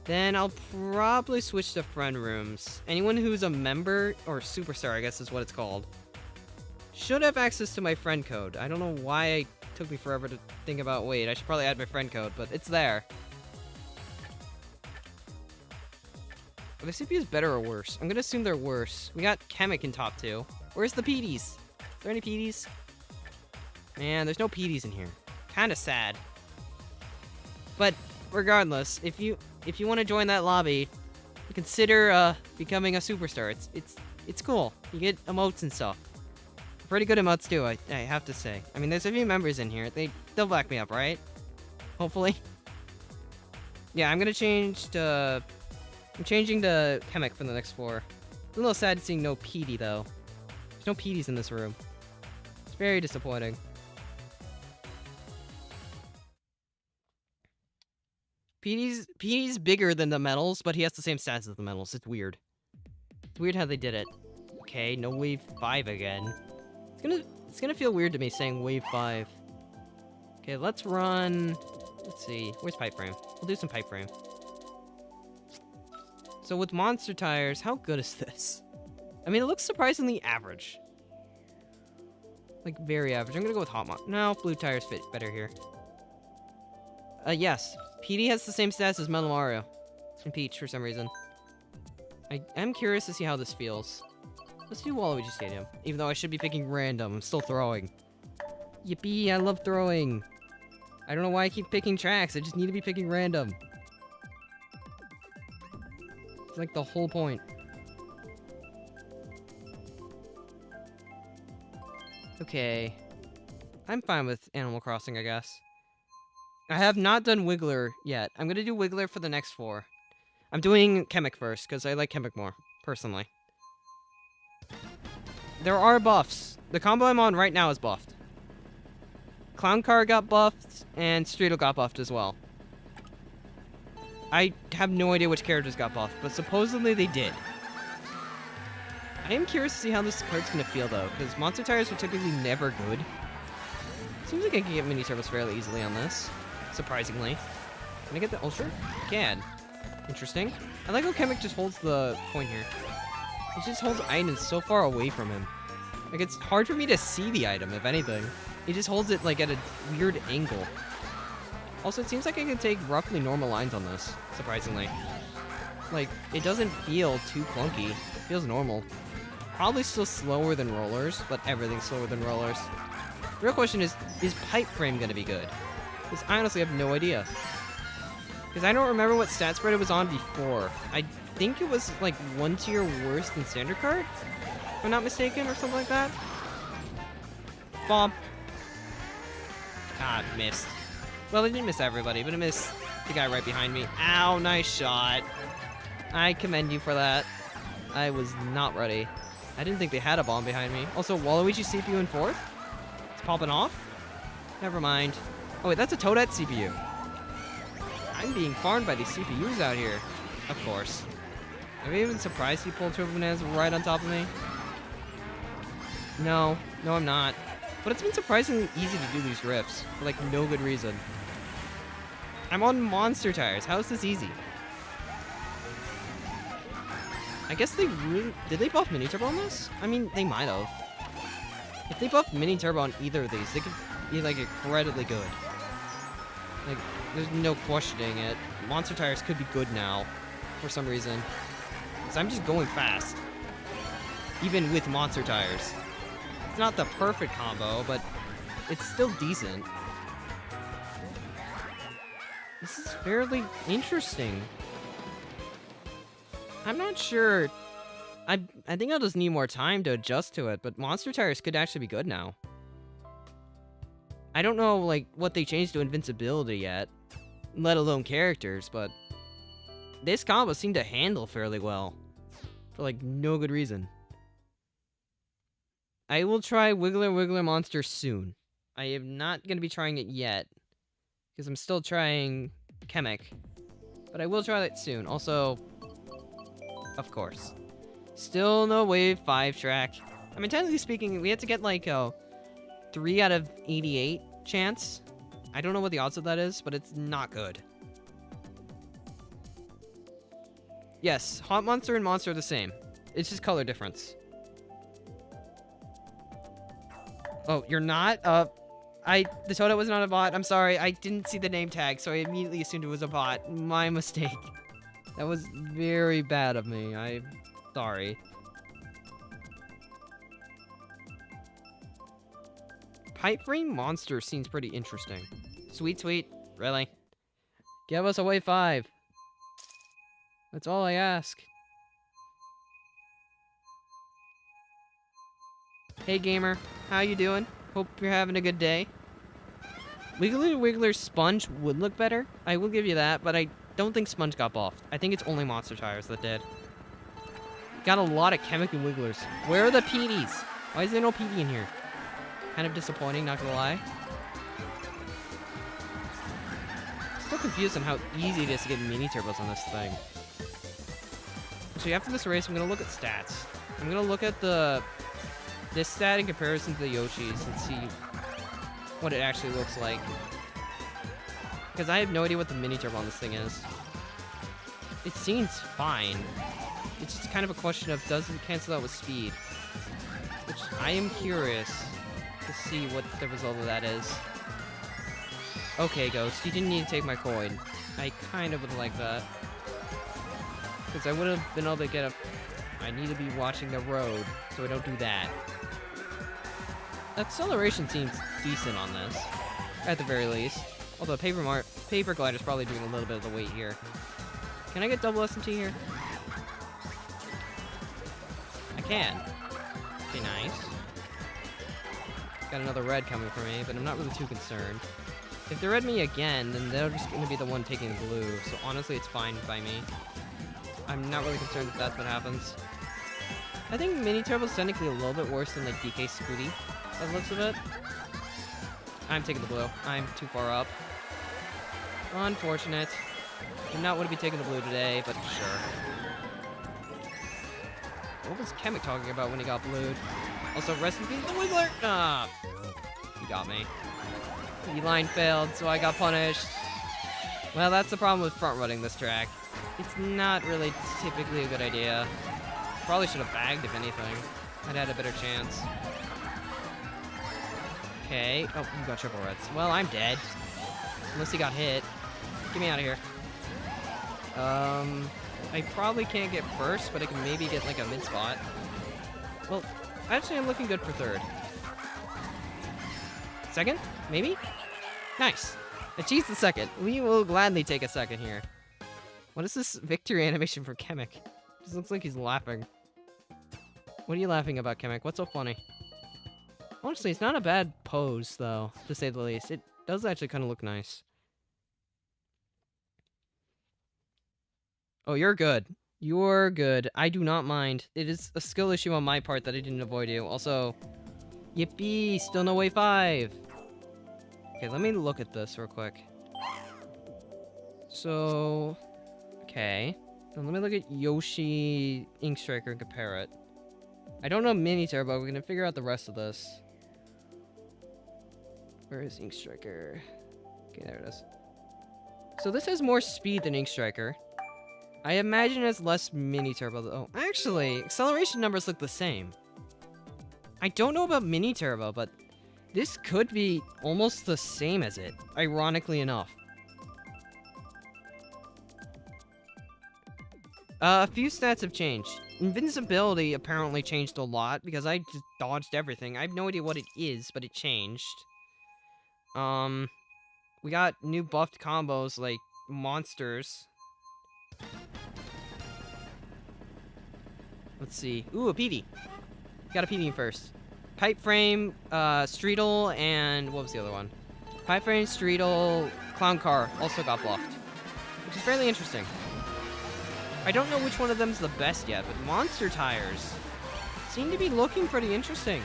Speaker 1: then I'll probably switch to friend rooms. Anyone who's a member, or superstar I guess is what it's called, should have access to my friend code. I don't know why it took me forever to think about, wait, I should probably add my friend code, but it's there. Are the CPUs better or worse? I'm gonna assume they're worse. We got Chemic in top 2. Where's the PDs? Is there any PDs? Man, there's no PDs in here. Kinda sad. But regardless, if you want to join that lobby, consider becoming a superstar. It's cool. You get emotes and stuff. Pretty good emotes too, I have to say. I mean, there's a few members in here. They'll back me up, right? Hopefully. Yeah, I'm changing to Chemic for the next 4. It's a little sad seeing no PD though. There's no PDs in this room. It's very disappointing. PD's bigger than the medals, but he has the same stats as the medals. It's weird. It's weird how they did it. Okay, no wave 5 again. It's gonna feel weird to me saying wave 5. Okay, let's run. Let's see. Where's pipe frame? We'll do some pipe frame. So with monster tires, how good is this? I mean, it looks surprisingly average. Like, very average. I'm gonna go with hot mod. No, blue tires fit better here. Yes. PD has the same stats as Metal Mario. And Peach, for some reason. I'm curious to see how this feels. Let's do Waluigi Stadium. Even though I should be picking random, I'm still throwing. Yippee, I love throwing. I don't know why I keep picking tracks, I just need to be picking random. It's like the whole point. Okay. I'm fine with Animal Crossing, I guess. I have not done Wiggler yet. I'm gonna do Wiggler for the next 4. I'm doing Chemic first, because I like Chemic more, personally. There are buffs. The combo I'm on right now is buffed. Clown Car got buffed, and Streetle got buffed as well. I have no idea which characters got buffed, but supposedly they did. I am curious to see how this card's gonna feel, though, because monster tires are typically never good. Seems like I can get mini turbos fairly easily on this. Surprisingly. Can I get the Ultra? I can. Interesting. I like how Chemic just holds the point here. He just holds items so far away from him. Like, it's hard for me to see the item, if anything. He just holds it, like, at a weird angle. Also, it seems like I can take roughly normal lines on this, surprisingly. Like, it doesn't feel too clunky. It feels normal. Probably still slower than rollers, but everything's slower than rollers. The real question is pipe frame gonna be good? Because I honestly have no idea. Because I don't remember what stat spread it was on before. I think it was like 1 tier worse than standard card, if I'm not mistaken, or something like that. Bomb. Ah, missed. Well, it didn't miss everybody, but it missed the guy right behind me. Ow, nice shot. I commend you for that. I was not ready. I didn't think they had a bomb behind me. Also, Waluigi CPU in 4th? It's popping off? Never mind. Oh wait, that's a Toadette CPU. I'm being farmed by these CPUs out here. Of course. Am I even surprised he pulled Turbo Bananas right on top of me? No, I'm not. But it's been surprisingly easy to do these drifts, for like no good reason. I'm on monster tires, how is this easy? I guess they really... Did they buff Mini Turbo on this? I mean, they might have. If they buffed Mini Turbo on either of these, they could be like incredibly good. Like, there's no questioning it. Monster tires could be good now, for some reason. Because I'm just going fast. Even with monster tires. It's not the perfect combo, but it's still decent. This is fairly interesting. I'm not sure. I think I'll just need more time to adjust to it, but monster tires could actually be good now. I don't know, like, what they changed to invincibility yet, let alone characters, but this combo seemed to handle fairly well For, like, no good reason. I will try Wiggler Wiggler Monster soon. I am not going to be trying it yet. Because I'm still trying Chemic. But I will try that soon. Also, of course. Still no Wave 5 track. I mean, technically speaking, we had to get, like, a 3 out of 88 chance. I don't know what the odds of that is, but it's not good. Yes, Hot Monster and Monster are the same. It's just color difference. Oh, you're not? The Toto was not a bot. I'm sorry. I didn't see the name tag, so I immediately assumed it was a bot. My mistake. That was very bad of me. I'm sorry. Pipe Frame Monster seems pretty interesting. Sweet, sweet. Really? Give us a Wave 5. That's all I ask. Hey gamer, how you doing? Hope you're having a good day. Wiggly Wiggler Sponge would look better. I will give you that, but I don't think Sponge got buffed. I think it's only Monster Tires that did. Got a lot of Chemical Wigglers. Where are the PDs? Why is there no PD in here? Kind of disappointing, not gonna lie. Still confused on how easy it is to get mini turbos on this thing. Actually, after this race, I'm gonna look at stats. I'm gonna look at this stat in comparison to the Yoshi's and see what it actually looks like. Because I have no idea what the mini turbo on this thing is. It seems fine. It's just kind of a question of, does it cancel out with speed? Which I am curious to see what the result of that is. Okay, Ghost, you didn't need to take my coin. I kind of would like that. Because I would have been able to get a... I need to be watching the road, so I don't do that. Acceleration seems decent on this, at the very least. Although Paper Glider's probably doing a little bit of the weight here. Can I get double SMT here? I can. Okay, nice. Got another red coming for me, but I'm not really too concerned. If they red me again, then they're just going to be the one taking the blue, so honestly it's fine by me. I'm not really concerned if that's what happens. I think Mini Turbo's technically a little bit worse than like DK Scooty, by the looks of it. I'm taking the blue. I'm too far up. Unfortunate. Did not want to be taking the blue today, but sure. What was Chemic talking about when he got blued? Also, rest in peace, the Wiggler! Ah, he got me. E-line failed, so I got punished. Well, that's the problem with front-running this track. It's not really typically a good idea. Probably should have bagged, if anything. I'd had a better chance. Okay. Oh, you got triple reds. Well, I'm dead. Unless he got hit. Get me out of here. I probably can't get first, but I can maybe get like a mid spot. Well, actually I'm looking good for third. Second? Maybe? Nice. Achieved the second. We will gladly take a second here. What is this victory animation for Chemic? Just looks like he's laughing. What are you laughing about, Chemic? What's so funny? Honestly, it's not a bad pose, though, to say the least. It does actually kind of look nice. Oh, you're good. You're good. I do not mind. It is a skill issue on my part that I didn't avoid you. Also, yippee! Still no Wave 5! Okay, let me look at this real quick. So... Okay. Now let me look at Yoshi Ink Striker and compare it. I don't know Mini Turbo. We're gonna figure out the rest of this. Where is Ink Striker? Okay, there it is. So this has more speed than Ink Striker. I imagine it has less Mini Turbo though. Oh, actually, acceleration numbers look the same. I don't know about Mini Turbo, but this could be almost the same as it, ironically enough. A few stats have changed. Invincibility apparently changed a lot because I just dodged everything. I have no idea what it is, but it changed. We got new buffed combos like monsters. Let's see. Ooh, a PD. Got a PD first. Pipe Frame, Streetle, and what was the other one? Pipe Frame, Streetle, Clown Car also got buffed, which is fairly interesting. I don't know which one of them's the best yet, but monster tires seem to be looking pretty interesting.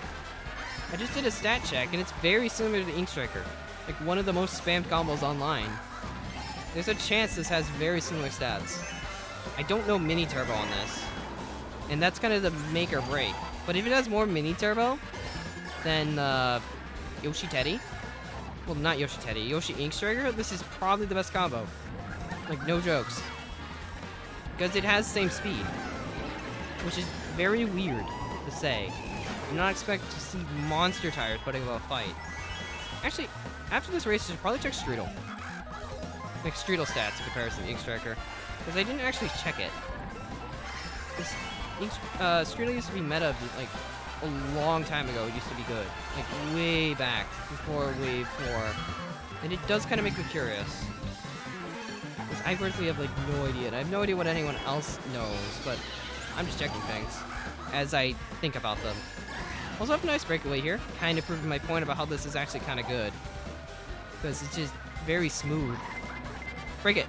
Speaker 1: I just did a stat check, and it's very similar to Ink Striker. Like, one of the most spammed combos online. There's a chance this has very similar stats. I don't know Mini Turbo on this, and that's kind of the make or break. But if it has more Mini Turbo than Yoshi Teddy, well, not Yoshi Teddy, Yoshi Ink Striker, this is probably the best combo. Like, no jokes. Because it has the same speed, which is very weird to say. I'm not expecting to see monster tires putting up a fight. Actually, after this race, I should probably check Streetle. Like, Streetle stats in comparison to Ink Striker. Because I didn't actually check it. This Streetle used to be meta, like, a long time ago. It used to be good. Like, way back, before Wave 4. And it does kind of make me curious. Because I personally have, like, no idea. And I have no idea what anyone else knows, but I'm just checking things as I think about them. Also have a nice breakaway here. Kind of proving my point about how this is actually kind of good. Because it's just very smooth. Break it.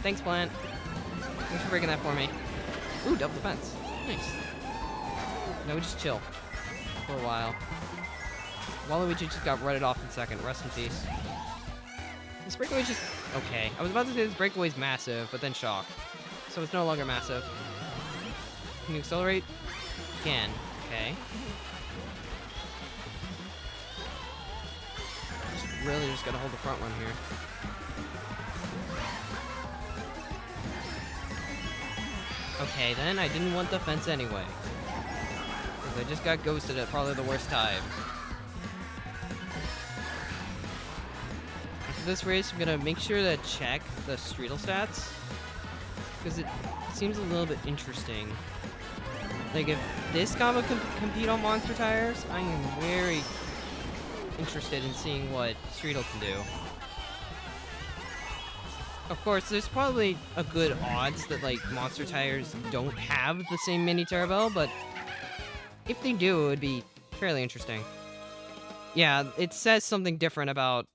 Speaker 1: Thanks, Plant. Thanks for breaking that for me. Ooh, double defense. Nice. Now we just chill for a while. Waluigi just got redded off in second. Rest in peace. This breakaway's just okay. I was about to say this breakaway's massive, but then shocked. So it's no longer massive. Can you accelerate? Can. Okay. Really just gotta hold the front one here. Okay, then I didn't want the fence anyway. Because I just got ghosted at probably the worst time. After this race, I'm gonna make sure to check the Streetle stats. Because it seems a little bit interesting. Like, if this combo can compete on monster tires, I am very interested in seeing what Streetle can do. Of course, there's probably a good odds that, like, monster tires don't have the same mini turbo, but if they do, it would be fairly interesting. Yeah, it says something different about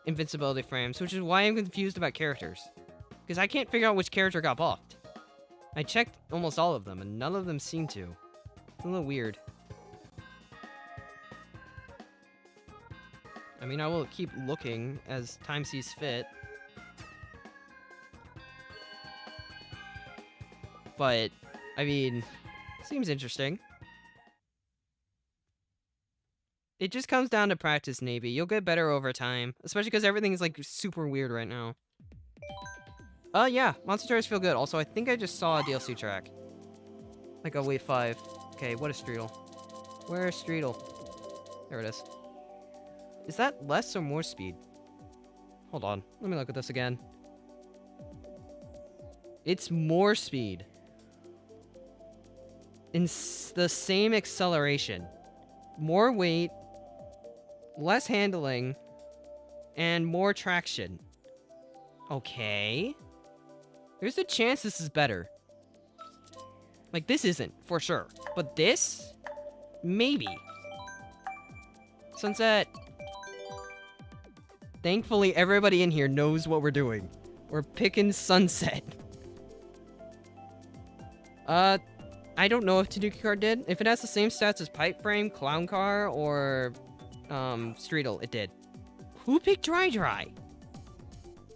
Speaker 1: invincibility frames, which is why I'm confused about characters. Because I can't figure out which character got buffed. I checked almost all of them, and none of them seem to. It's a little weird. I mean, I will keep looking as time sees fit. But, I mean, seems interesting. It just comes down to practice, Navy. You'll get better over time. Especially because everything is, like, super weird right now. Yeah. Monster Tires feel good. Also, I think I just saw a DLC track. Like a Wave 5. Okay, what is Streetle? Where is Streetle? There it is. Is that less or more speed? Hold on. Let me look at this again. It's more speed. In the same acceleration. More weight. Less handling. And more traction. Okay. There's a chance this is better. Like, this isn't, for sure. But this? Maybe. Sunset. Thankfully, everybody in here knows what we're doing. We're picking Sunset. I don't know if Tanuki Card did. If it has the same stats as Pipe Frame, Clown Car, or, Streetle, it did. Who picked Dry Dry?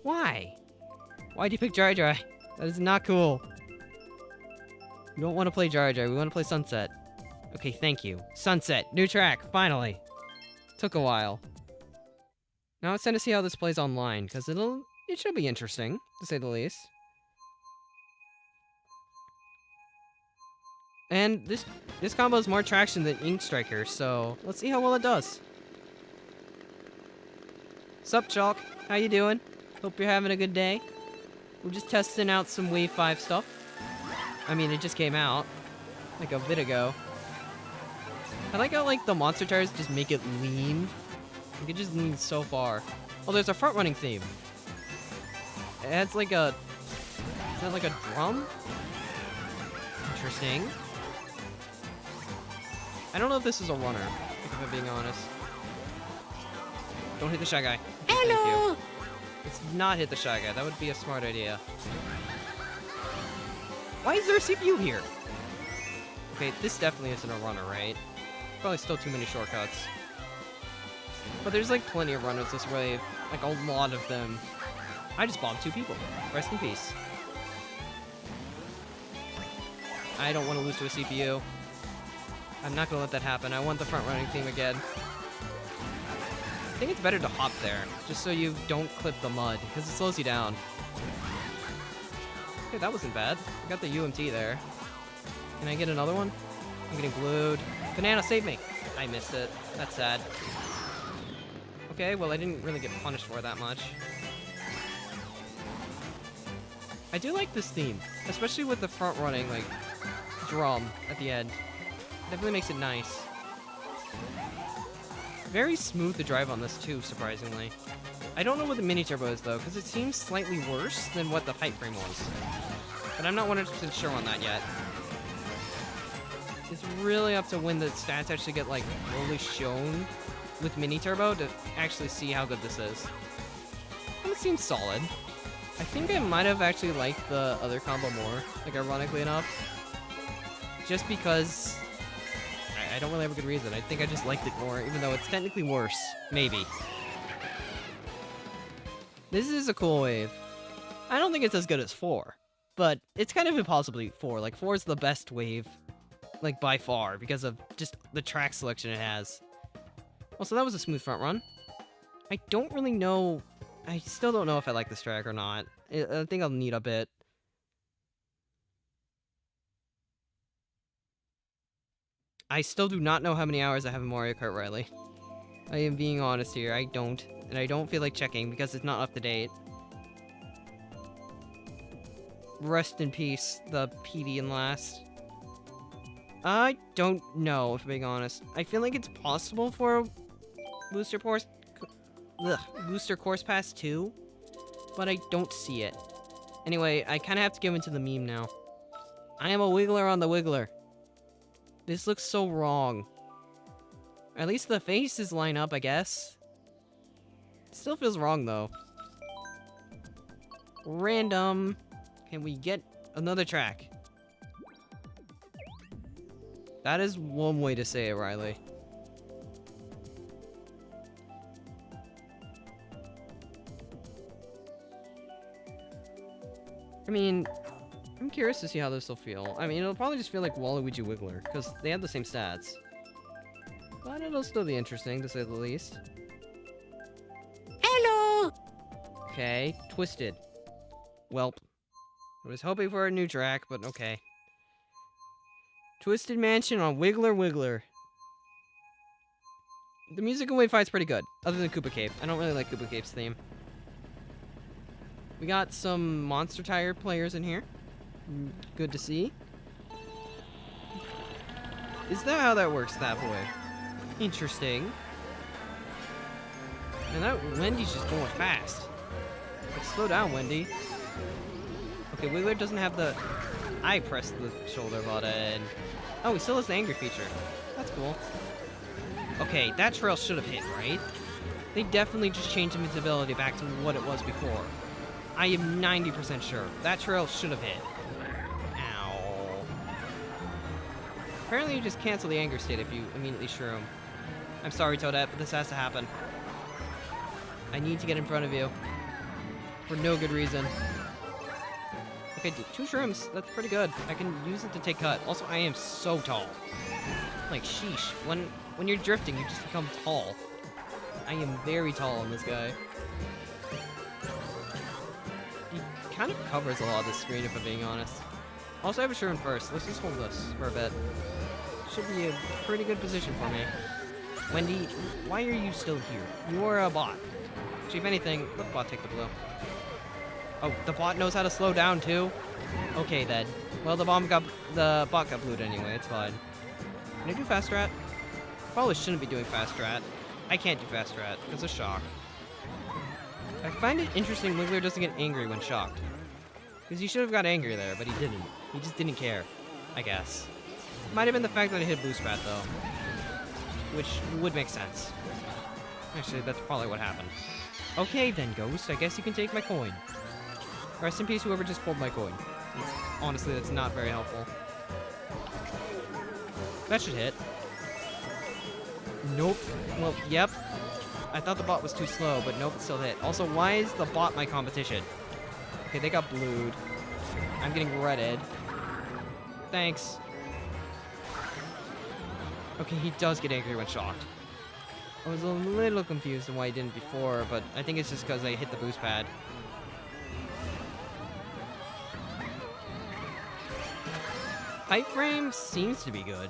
Speaker 1: Why? Why'd you pick Dry Dry? That is not cool. We don't want to play Dry Dry. We want to play Sunset. Okay, thank you. Sunset. New track. Finally. Took a while. Now it's time to see how this plays online, because it should be interesting, to say the least. And this combo has more traction than Ink Striker, so let's see how well it does. Sup, Chalk? How you doing? Hope you're having a good day. We're just testing out some Wave 5 stuff. I mean, it just came out, like a bit ago. I like how, like, the monster tires just make it lean. Like, it just leans so far. Oh, there's a front-running theme. It adds, like, a... Is that, like, a drum? Interesting. I don't know if this is a runner, if I'm being honest. Don't hit the Shy Guy.
Speaker 2: Hello!
Speaker 1: Thank you. Let's not hit the Shy Guy. That would be a smart idea. Why is there a CPU here? Okay, this definitely isn't a runner, right? Probably still too many shortcuts. But there's like plenty of runners this wave. Like a lot of them. I just bombed 2 people. Rest in peace. I don't want to lose to a CPU. I'm not going to let that happen. I want the front running theme again. I think it's better to hop there, just so you don't clip the mud, because it slows you down. Okay, that wasn't bad. I got the UMT there. Can I get another one? I'm getting glued. Banana, save me! I missed it. That's sad. Okay, well, I didn't really get punished for it that much. I do like this theme, especially with the front running, like, drum at the end. Definitely makes it nice. Very smooth to drive on this too, surprisingly. I don't know what the mini turbo is though, because it seems slightly worse than what the pipe frame was. But I'm not 100% sure on that yet. It's really up to when the stats actually get like fully shown with mini turbo to actually see how good this is. And it seems solid. I think I might have actually liked the other combo more, like ironically enough. Just because I don't really have a good reason. I think I just liked it more, even though it's technically worse. Maybe. This is a cool wave. I don't think it's as good as 4, but it's kind of impossibly 4. Like, 4 is the best wave, like, by far, because of just the track selection it has. Also, that was a smooth front run. I don't really know... I still don't know if I like this track or not. I think I'll need a bit. I still do not know how many hours I have in Mario Kart, Riley. I am being honest here, I don't. And I don't feel like checking because it's not up to date. Rest in peace, the PD and last. I don't know, if I'm being honest. I feel like it's possible for a Booster Course Pass 2, but I don't see it. Anyway, I kind of have to give into the meme now. I am a wiggler on the wiggler. This looks so wrong. At least the faces line up, I guess. Still feels wrong, though. Random. Can we get another track? That is one way to say it, Riley. I mean, I'm curious to see how this will feel. I mean, it'll probably just feel like Waluigi Wiggler, because they have the same stats. But it'll still be interesting, to say the least. Hello! Okay, Twisted. Welp. I was hoping for a new track, but okay. Twisted Mansion on Wiggler Wiggler. The music in Wave Fight's pretty good, other than Koopa Cape. I don't really like Koopa Cape's theme. We got some Monster Tire players in here. Good to see. Is that how that works that way? Interesting. And that Wendy's just going fast. Like, slow down, Wendy. Okay, Wiggler doesn't have the... I pressed the shoulder button. Oh, he still has the angry feature. That's cool. Okay, that trail should have hit, right? They definitely just changed invincibility back to what it was before. I am 90% sure. That trail should have hit. Ow. Apparently you just cancel the anger state if you immediately shroom. I'm sorry, Toadette, but this has to happen. I need to get in front of you. For no good reason. Okay, 2 shrooms. That's pretty good. I can use it to take cut. Also, I am so tall. Like, sheesh. When you're drifting, you just become tall. I am very tall on this guy. He kind of covers a lot of the screen, if I'm being honest. Also, I have a shroom first. Let's just hold this for a bit. Should be a pretty good position for me. Wendy, why are you still here? You are a bot. Actually, if anything, let the bot take the blue. Oh, the bot knows how to slow down too? Okay then. Well, the bot got blued anyway, it's fine. Can I do fast strat? Probably shouldn't be doing fast strat. I can't do fast strat, because of shock. I find it interesting Wiggler doesn't get angry when shocked. Because he should have got angry there, but he didn't. He just didn't care, I guess. Might have been the fact that I hit blue strat though. Which would make sense. Actually, that's probably what happened. Okay then, Ghost, I guess you can take my coin. Rest in peace, whoever just pulled my coin. Honestly, that's not very helpful. That should hit. Nope. Well, yep. I thought the bot was too slow, but nope, it still hit. Also, why is the bot my competition? Okay, they got blued. I'm getting redded. Thanks. Okay, he does get angry when shocked. I was a little confused on why he didn't before, but I think it's just because I hit the boost pad. Pipe frame seems to be good.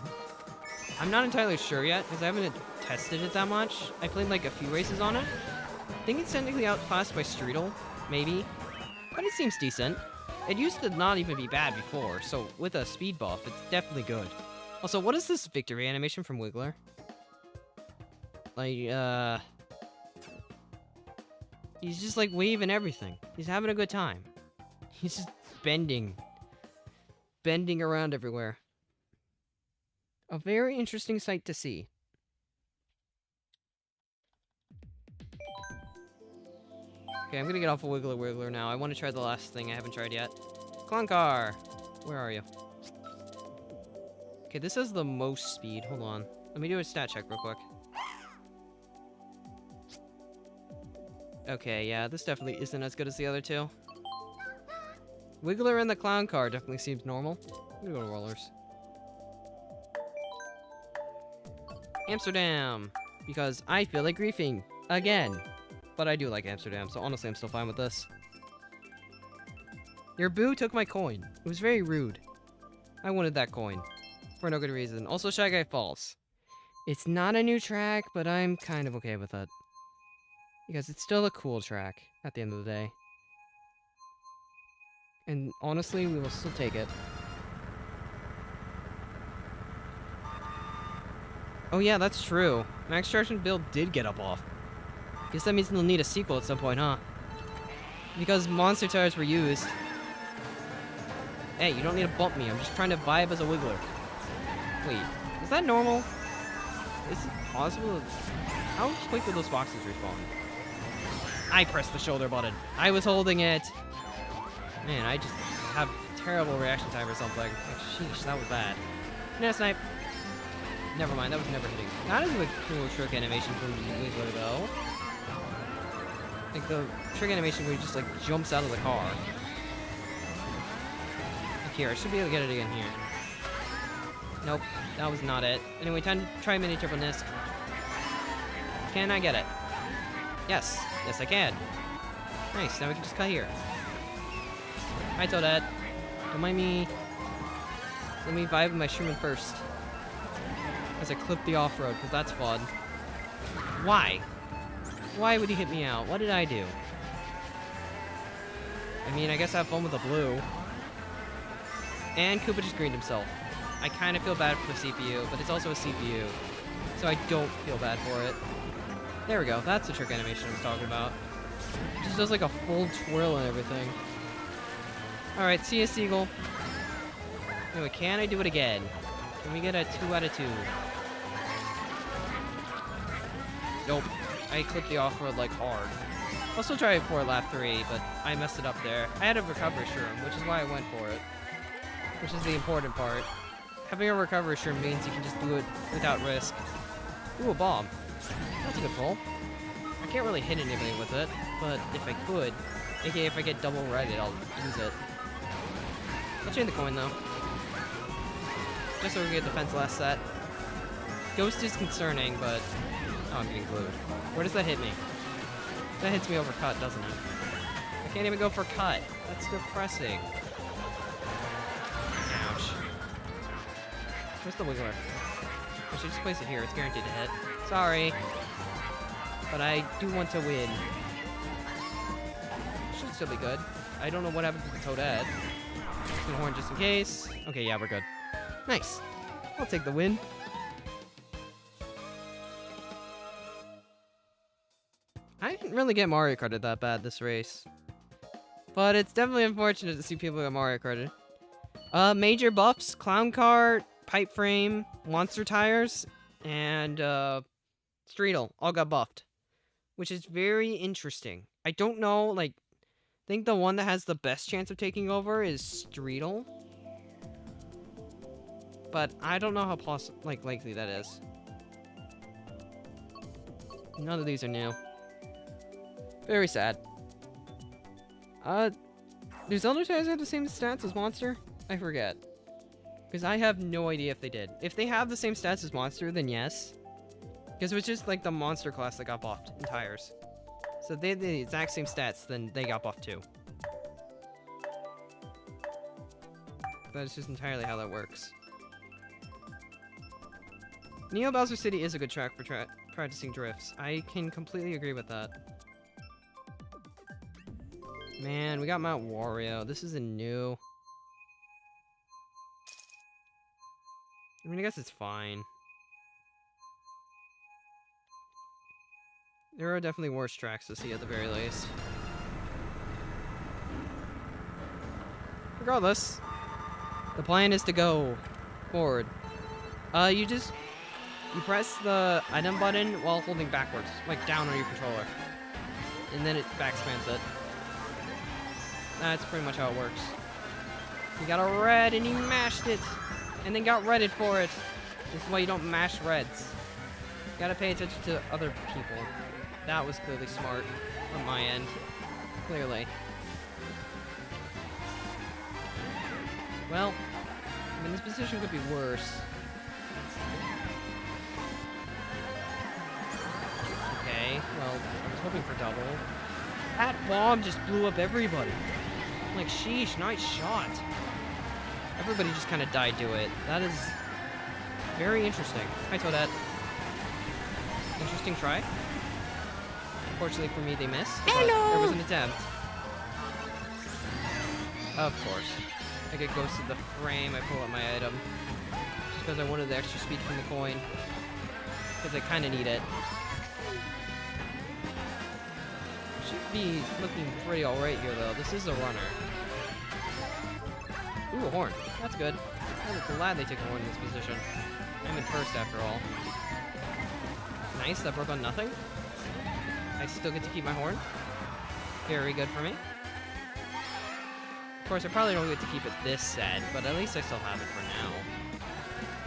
Speaker 1: I'm not entirely sure yet, because I haven't tested it that much. I played like a few races on it. I think it's technically outclassed by Streetle, maybe. But it seems decent. It used to not even be bad before, so with a speed buff, it's definitely good. Also, what is this victory animation from Wiggler? Like, he's just like waving everything. He's having a good time. He's just bending around everywhere. A very interesting sight to see. Okay, I'm gonna get off of Wiggler now. I want to try the last thing I haven't tried yet. Clown car! Where are you? Okay, this has the most speed. Hold on. Let me do a stat check real quick. Okay, yeah, this definitely isn't as good as the other two. Wiggler and the clown car definitely seems normal. I'm gonna go to rollers. Amsterdam! Because I feel like griefing. Again. But I do like Amsterdam, so honestly I'm still fine with this. Your boo took my coin. It was very rude. I wanted that coin. For no good reason. Also, Shy Guy Falls. It's not a new track, but I'm kind of okay with it. Because it's still a cool track, at the end of the day. And honestly, we will still take it. Oh yeah, that's true. Max Traction build did get a buff. Guess that means they'll need a sequel at some point, huh? Because monster tires were used. Hey, you don't need to bump me. I'm just trying to vibe as a Wiggler. Wait, is that normal? Is it possible? How quick will those boxes respawn? I pressed the shoulder button. I was holding it. Man, I just have terrible reaction time or something. Like, sheesh, that was bad. No, snipe. Never mind, that was never hitting. That is a cool trick animation from Wiggler, though. Like the trick animation where he just like jumps out of the car. Like here, I should be able to get it again here. Nope, that was not it. Anyway, time to try mini triple disc. Can I get it? Yes, yes I can. Nice, now we can just cut here. Hi Toadette. Don't mind me. Let me vibe with my Sherman first. As I clip the off-road, because that's fun. Why? Why would he hit me out? What did I do? I mean, I guess have fun with the blue. And Koopa just greened himself. I kind of feel bad for the CPU, but it's also a CPU. So I don't feel bad for it. There we go. That's the trick animation I was talking about. It just does like a full twirl and everything. Alright, see ya, Seagull. Anyway, can I do it again? Can we get a 2 out of 2? Nope. I clipped the off-road like hard. I'll still try it for lap 3, but I messed it up there. I had a recovery shroom, which is why I went for it. Which is the important part. Having a recovery shroom means you can just do it without risk. Ooh, a bomb. That's a good pull. I can't really hit anybody with it, but if I could, aka if I get double redded, I'll use it. I'll chain the coin though. Just so we can get defense last set. Ghost is concerning, but... Oh, I'm getting glued. Where does that hit me? That hits me over cut, doesn't it? I can't even go for cut. That's depressing. Ouch. Where's the Wiggler? I should just place it here. It's guaranteed to hit. Sorry. But I do want to win. Should still be good. I don't know what happened to the Toadette. Just horn just in case. Okay, yeah, we're good. Nice. I'll take the win. I didn't really get Mario Karted that bad this race. But it's definitely unfortunate to see people get Mario Karted. Major buffs, clown car, pipe frame, monster tires, and Streetle all got buffed. Which is very interesting. I don't know, like, I think the one that has the best chance of taking over is Streetle. But I don't know how likely that is. None of these are new. Very sad. Do Zelda types have the same stats as Monster? I forget. Because I have no idea if they did. If they have the same stats as Monster, then yes. Because it was just like the Monster class that got buffed in Tires. So they had the exact same stats, then they got buffed too. That's just entirely how that works. Neo Bowser City is a good track for practicing drifts. I can completely agree with that. Man, we got Mount Wario. This is a new... I mean, I guess it's fine. There are definitely worse tracks to see at the very least. Regardless, the plan is to go forward. You press the item button while holding backwards, like down on your controller. And then it backspams it. That's pretty much how it works. You got a red and you mashed it, and then got redded for it. This is why you don't mash reds. You gotta pay attention to other people. That was clearly smart on my end. Clearly. Well, I mean, this position could be worse. Okay, well, I was hoping for double. That bomb just blew up everybody. Like, sheesh, nice shot. Everybody just kind of died to it. That is very interesting. Hi, Toadette. Interesting try. Unfortunately for me, they missed. Hello! There was an attempt. Of course. I get ghosted the frame, I pull up my item. Just because I wanted the extra speed from the coin. Because I kind of need it. Should be looking pretty alright here, though. This is a runner. Ooh, a horn. That's good. I'm glad they took a horn in this position. I'm in first, after all. Nice, that broke on nothing. I still get to keep my horn. Very good for me. Of course, I probably don't get to keep it this set, but at least I still have it for now.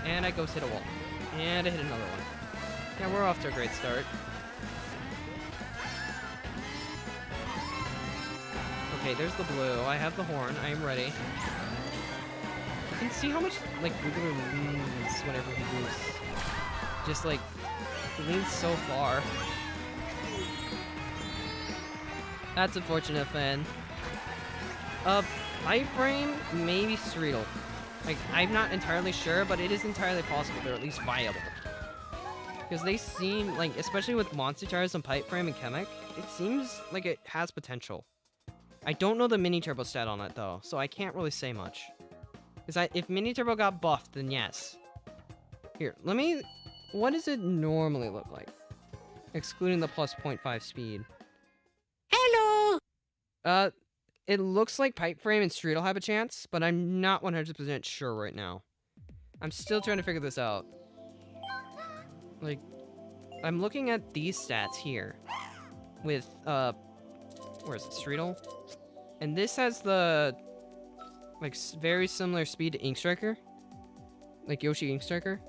Speaker 1: And I ghost hit a wall. And I hit another one. Yeah, we're off to a great start. Okay, there's the blue. I have the horn. I am ready. You can see how much, like, Wiggler leans whenever he boosts. Just, like, he leans so far. That's unfortunate, Fan. Pipe Frame, maybe Streetle. Like, I'm not entirely sure, but it is entirely possible they're at least viable. Because they seem, like, especially with Monster Tires and Pipe Frame and Chemic, it seems like it has potential. I don't know the Mini Turbo stat on it, though, so I can't really say much. Because if Mini Turbo got buffed, then yes. Here, let me... What does it normally look like? Excluding the plus 0.5 speed. Hello! It looks like Pipe Frame and Streetle have a chance, but I'm not 100% sure right now. I'm still trying to figure this out. Like, I'm looking at these stats here. With, where is it? Streetle? And this has the, like, very similar speed to Ink Striker. Like Yoshi Ink Striker.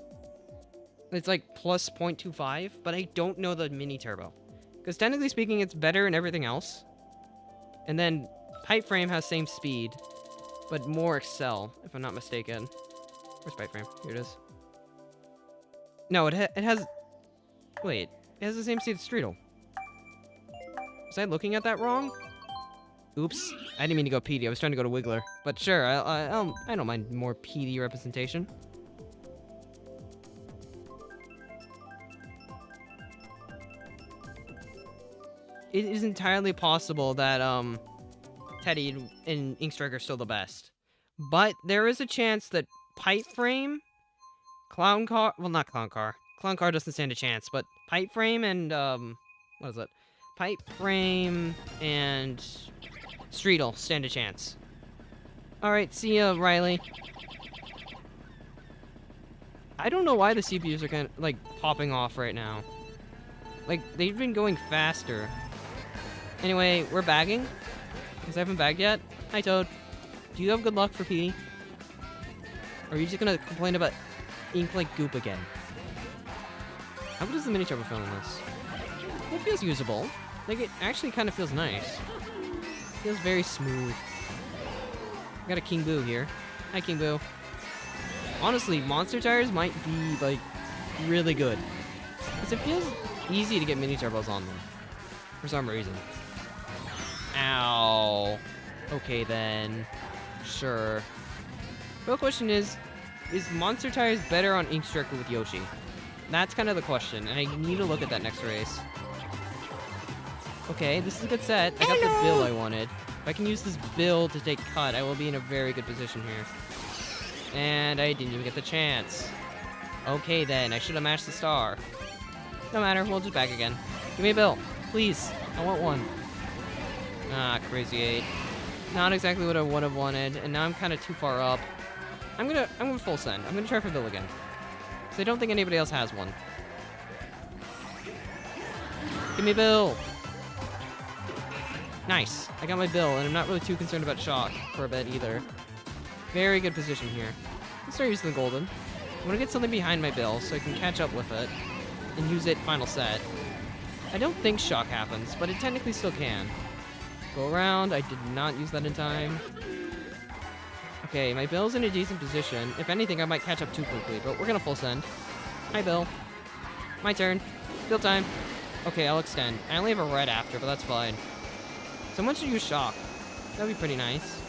Speaker 1: It's like plus 0.25, but I don't know the Mini Turbo. Because technically speaking, it's better in everything else. And then Pipe Frame has same speed, but more Excel, if I'm not mistaken. Where's Pipe Frame? Here it is. No, it has... Wait, it has the same speed as Streetle. Was I looking at that wrong? Oops, I didn't mean to go PD. I was trying to go to Wiggler. But sure, I don't mind more PD representation. It is entirely possible that, Teddy and Ink Striker are still the best. But there is a chance that Pipe Frame, Clown Car... Well, not Clown Car. Clown Car doesn't stand a chance, but Pipe Frame and, what is it? Pipe Frame and Streetle stand a chance. Alright, see ya, Riley. I don't know why the CPUs are kind of, like, popping off right now. Like, they've been going faster. Anyway, we're bagging. Because I haven't bagged yet. Hi, Toad. Do you have good luck for Petey? Or are you just gonna complain about ink like goop again? How good does the mini turbo feel on this? It feels usable. Like, it actually kind of feels nice. Feels very smooth. Got a King Boo here. Hi, King Boo. Honestly, monster tires might be, like, really good. Because it feels easy to get mini turbos on them. For some reason. Ow. Okay, then. Sure. The real question is monster tires better on Ink Striker with Yoshi? That's kind of the question, and I need to look at that next race. Okay, this is a good set. I got the bill I wanted. If I can use this bill to take cut, I will be in a very good position here. And I didn't even get the chance. Okay then, I should have matched the star. No matter, we'll just back again. Give me a bill, please. I want one. Ah, crazy 8. Not exactly what I would have wanted, and now I'm kind of too far up. I'm gonna full send. I'm gonna try for bill again. Because I don't think anybody else has one. Give me a bill. Nice. I got my bill, and I'm not really too concerned about shock for a bit either. Very good position here. Let's start using the golden. I want to get something behind my bill so I can catch up with it and use it final set. I don't think shock happens, but it technically still can. Go around. I did not use that in time. Okay, my bill's in a decent position. If anything, I might catch up too quickly, but we're gonna full send. Hi, Bill. My turn. Bill time. Okay, I'll extend. I only have a red after, but that's fine. Someone should use shock. That'd be pretty nice.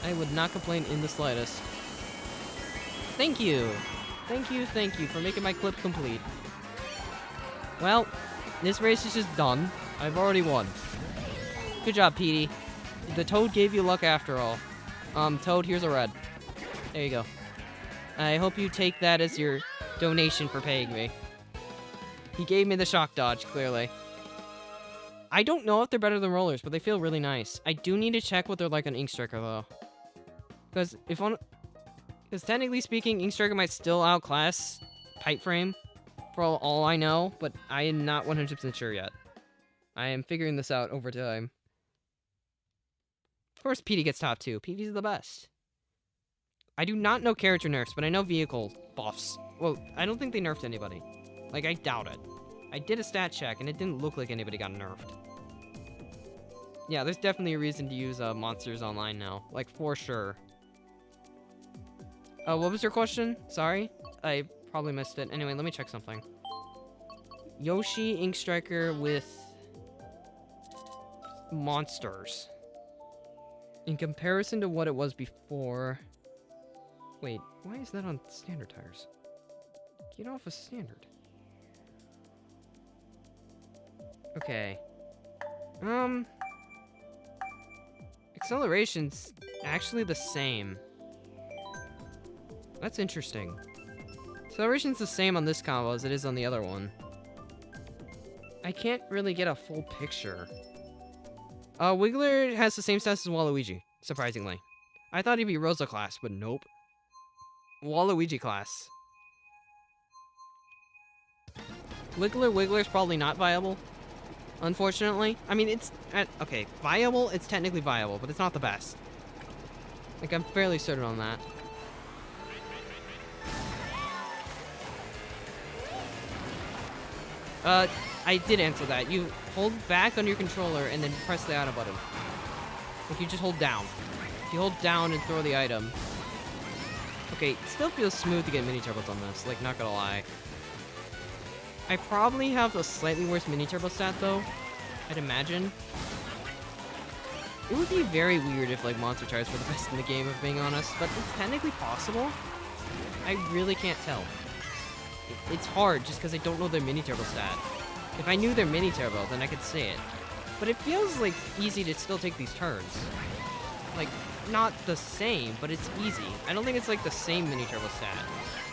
Speaker 1: I would not complain in the slightest. Thank you. Thank you for making my clip complete. Well, this race is just done. I've already won. Good job, Petey. The Toad gave you luck after all. Toad, here's a red. There you go. I hope you take that as your donation for paying me. He gave me the shock dodge, clearly. I don't know if they're better than rollers, but they feel really nice. I do need to check what they're like on Ink Striker, though. Because technically speaking, Ink Striker might still outclass Pipe Frame, for all I know, but I am not 100% sure yet. I am figuring this out over time. Of course, Petey gets top 2. Petey's the best. I do not know character nerfs, but I know vehicle buffs. Well, I don't think they nerfed anybody. Like, I doubt it. I did a stat check, and it didn't look like anybody got nerfed. Yeah, there's definitely a reason to use monsters online now. Like, for sure. What was your question? Sorry? I probably missed it. Anyway, let me check something. Yoshi Ink Striker with monsters. In comparison to what it was before... Wait, why is that on standard tires? Get off of standard. Okay. Acceleration's actually the same. That's interesting. Acceleration's the same on this combo as it is on the other one. I can't really get a full picture. Wiggler has the same stats as Waluigi, surprisingly. I thought he'd be Rosa class, but nope. Waluigi class. Wiggler's probably not viable, unfortunately. I mean, it's... okay, viable, it's technically viable, but it's not the best. Like, I'm fairly certain on that. I did answer that. You hold back on your controller and then press the item button. Like, you just hold down. If you hold down and throw the item... Okay, it still feels smooth to get mini turbos on this, like, not gonna lie. I probably have a slightly worse mini turbo stat, though. I'd imagine. It would be very weird if, like, monster tires were the best in the game, if being honest, but it's technically possible. I really can't tell. It's hard, just because I don't know their mini turbo stat. If I knew their mini turbo, then I could say it. But it feels, like, easy to still take these turns. Like, not the same, but it's easy. I don't think it's, like, the same mini turbo stat,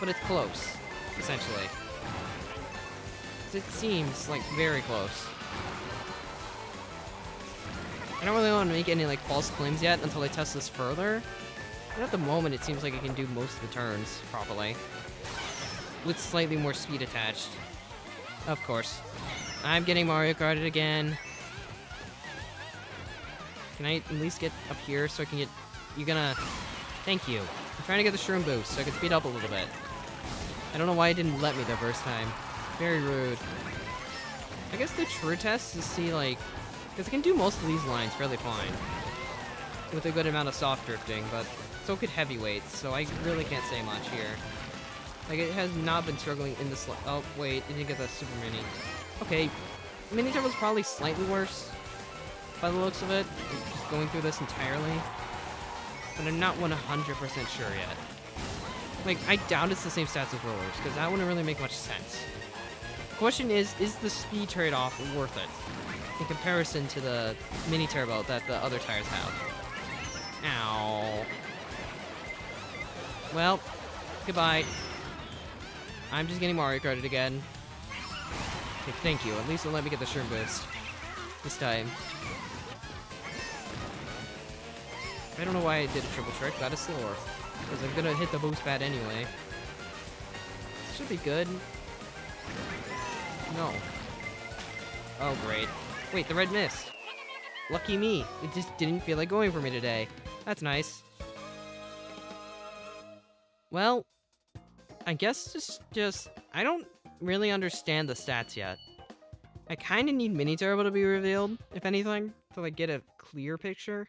Speaker 1: but it's close, essentially. It seems, like, very close. I don't really want to make any, like, false claims yet until I test this further. But at the moment, it seems like I can do most of the turns properly. With slightly more speed attached. Of course. I'm getting Mario Karted again. Can I at least get up here so I can get... You're gonna... Thank you. I'm trying to get the shroom boost so I can speed up a little bit. I don't know why it didn't let me the first time. Very rude. I guess the true test is to see, like... Because I can do most of these lines fairly fine. With a good amount of soft drifting, but so could heavyweights, so I really can't say much here. Like, it has not been struggling in the oh, wait, it didn't get the super mini. Okay, mini turbo's probably slightly worse by the looks of it. Just going through this entirely. But I'm not 100% sure yet. Like, I doubt it's the same stats as rollers, because that wouldn't really make much sense. The question is the speed trade-off worth it? In comparison to the mini turbo that the other tires have. Ow. Well, goodbye. I'm just getting Mario Karted again. Okay, thank you. At least it'll let me get the shroom boost. This time. I don't know why I did a triple trick. That is slower. Because I'm gonna hit the boost pad anyway. Should be good. No. Oh, great. Wait, the red missed. Lucky me. It just didn't feel like going for me today. That's nice. Well, I guess just I don't really understand the stats yet. I kind of need Mini Turbo to be revealed, if anything, to like get a clear picture.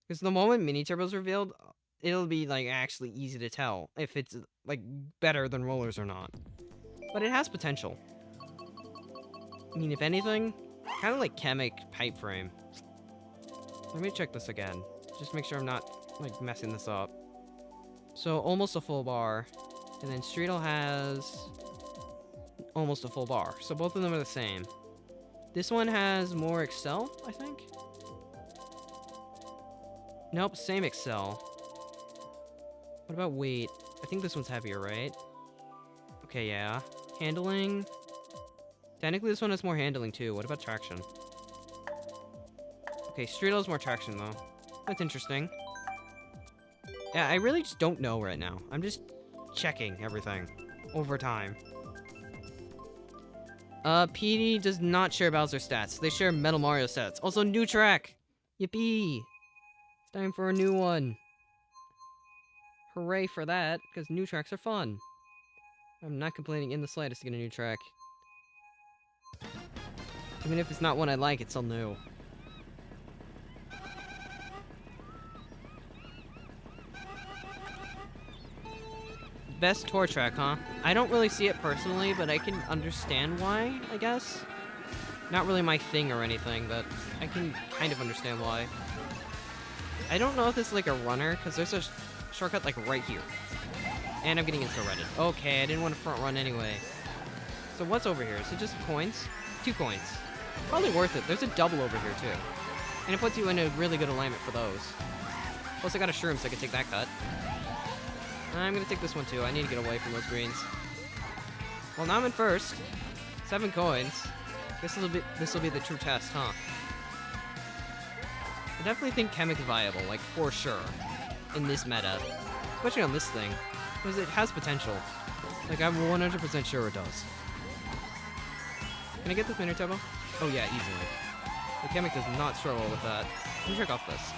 Speaker 1: Because the moment Mini Turbo's revealed, it'll be like actually easy to tell if it's like better than rollers or not. But it has potential. I mean, if anything, kind of like Chemic pipe frame. Let me check this again. Just make sure I'm not like messing this up. So almost a full bar. And then Streetle has almost a full bar. So both of them are the same. This one has more Excel, I think? Nope, same Excel. What about weight? I think this one's heavier, right? Okay, yeah. Handling. Technically, this one has more handling, too. What about traction? Okay, Streetle has more traction, though. That's interesting. Yeah, I really just don't know right now. I'm just checking everything over time. PD does not share Bowser stats. They share Metal Mario stats. Also, new track! Yippee! It's time for a new one. Hooray for that, because new tracks are fun. I'm not complaining in the slightest to get a new track. Even if it's not one I like, it's still new. Best tour track, huh? I don't really see it personally, but I can understand why, I guess. Not really my thing or anything, but I can kind of understand why. I don't know if this is like a runner, because there's a shortcut like right here. And I'm getting insta-redded. Okay, I didn't want to front run anyway. So what's over here? Is it just coins? 2 coins. Probably worth it. There's a double over here too. And it puts you in a really good alignment for those. Plus I got a shroom so I can take that cut. I'm gonna take this one too. I need to get away from those greens. Well, now I'm in first. 7 coins. This will be the true test, huh? I definitely think Chemic's viable, like for sure, in this meta, especially on this thing, because it has potential. Like I'm 100% sure it does. Can I get this Mini Turbo? Oh yeah, easily. The Chemic does not struggle with that. Can you check off this?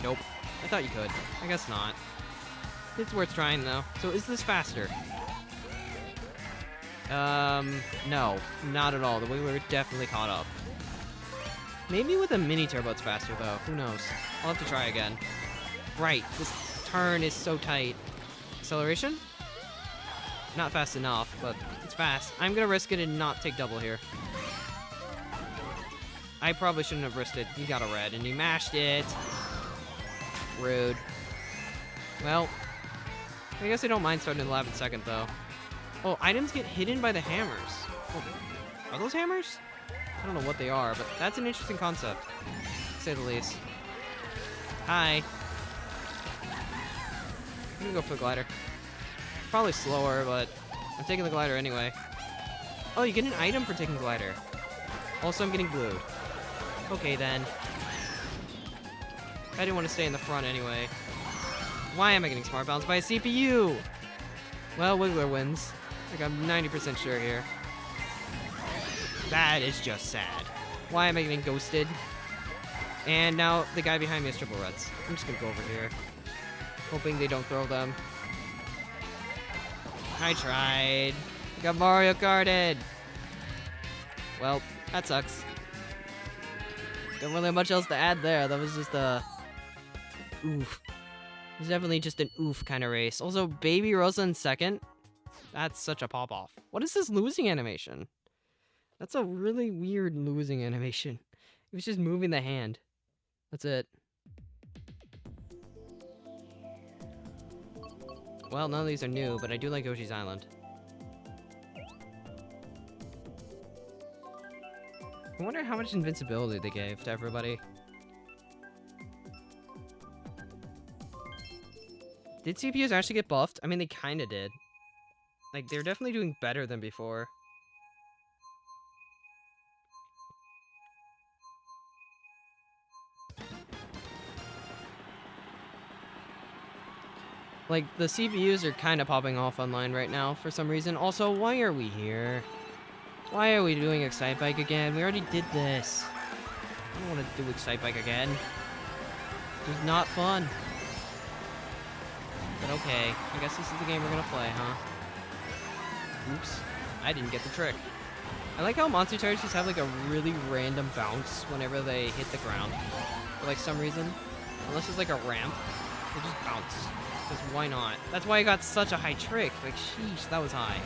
Speaker 1: Nope. I thought you could. I guess not. It's worth trying, though. So is this faster? No. Not at all. The Wiggler definitely caught up. Maybe with a Mini Turbo it's faster, though. Who knows? I'll have to try again. Right. This turn is so tight. Acceleration? Not fast enough, but it's fast. I'm gonna risk it and not take double here. I probably shouldn't have risked it. He got a red, and he mashed it. Rude. Well, I guess I don't mind starting in the 11th second, though. Oh, items get hidden by the hammers. Oh, are those hammers? I don't know what they are, but that's an interesting concept, to say the least. Hi. I'm gonna go for the glider. Probably slower, but I'm taking the glider anyway. Oh, you get an item for taking glider. Also, I'm getting glued. Okay, then. I didn't want to stay in the front anyway. Why am I getting smart balanced by a CPU? Well, Wiggler wins. Like, I'm 90% sure here. That is just sad. Why am I getting ghosted? And now the guy behind me has triple reds. I'm just gonna go over here. Hoping they don't throw them. I tried. I got Mario Karted. Well, that sucks. Don't really have much else to add there. That was just a... oof. It was definitely just an oof kind of race. Also, Baby Rosa in second. That's such a pop-off. What is this losing animation? That's a really weird losing animation. He was just moving the hand. That's it. Well, none of these are new, but I do like Yoshi's Island. I wonder how much invincibility they gave to everybody. Did CPUs actually get buffed? I mean, they kind of did. Like, they're definitely doing better than before. Like, the CPUs are kind of popping off online right now for some reason. Also, why are we here? Why are we doing Excite Bike again? We already did this. I don't want to do Excite Bike again. It was not fun. But okay, I guess this is the game we're gonna play, huh? Oops, I didn't get the trick. I like how monster tires just have like a really random bounce whenever they hit the ground. For like some reason. Unless it's like a ramp, they just bounce. Because why not? That's why I got such a high trick. Like, sheesh, that was high.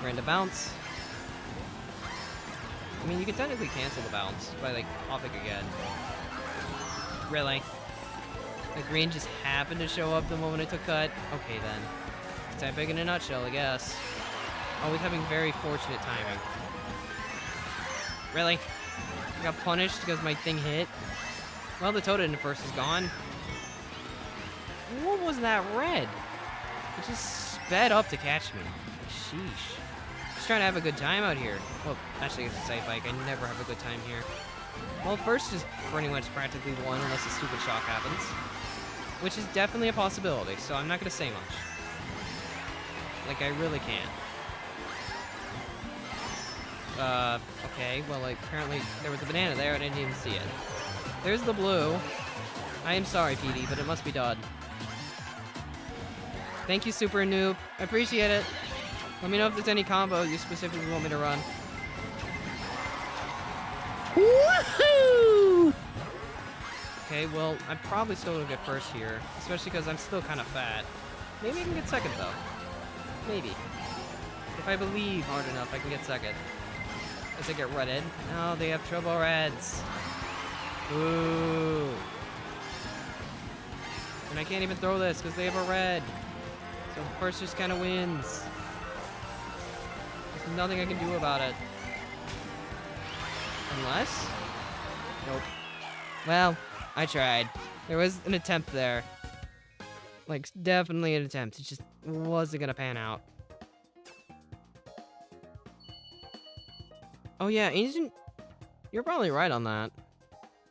Speaker 1: Random bounce. I mean, you can technically cancel the bounce by, like, popping again. Really? The green just happened to show up the moment I took cut? Okay, then. It's that big in a nutshell, I guess. Always having very fortunate timing. Really? I got punished because my thing hit? Well, the Toad Universe is gone. What was that red? It just sped up to catch me. Sheesh. Just trying to have a good time out here. Well, actually, it's a Excite Bike. I never have a good time here. Well, first is pretty much practically one unless a stupid shock happens. Which is definitely a possibility, so I'm not going to say much. Like, I really can't. Okay, well, like, apparently there was a banana there and I didn't even see it. There's the blue. I am sorry, PD, but it must be done. Thank you, Super Noob. I appreciate it. Let me know if there's any combo you specifically want me to run. Woohoo! Okay, well, I'm probably still gonna get first here, especially because I'm still kind of fat. Maybe I can get second, though. Maybe. If I believe hard enough, I can get second. As I get redded. Oh, they have triple reds. Ooh. And I can't even throw this because they have a red. So first just kind of wins. There's nothing I can do about it. Unless? Nope. Well, I tried. There was an attempt there. Like, definitely an attempt. It just wasn't gonna pan out. Oh yeah, Ancient... You're probably right on that.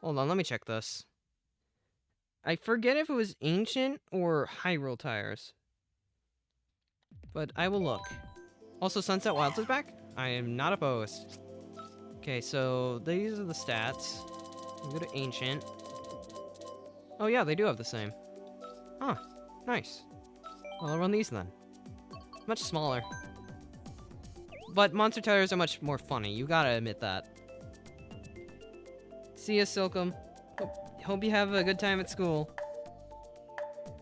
Speaker 1: Hold on, let me check this. I forget if it was Ancient or Hyrule tires. But I will look. Also, Sunset Wilds is back? I am not opposed. Okay, so these are the stats. We go to Ancient. Oh yeah, they do have the same. Huh, nice. Well, I'll run these then. Much smaller. But monster tires are much more funny, you gotta admit that. See ya, Silkum. Hope you have a good time at school.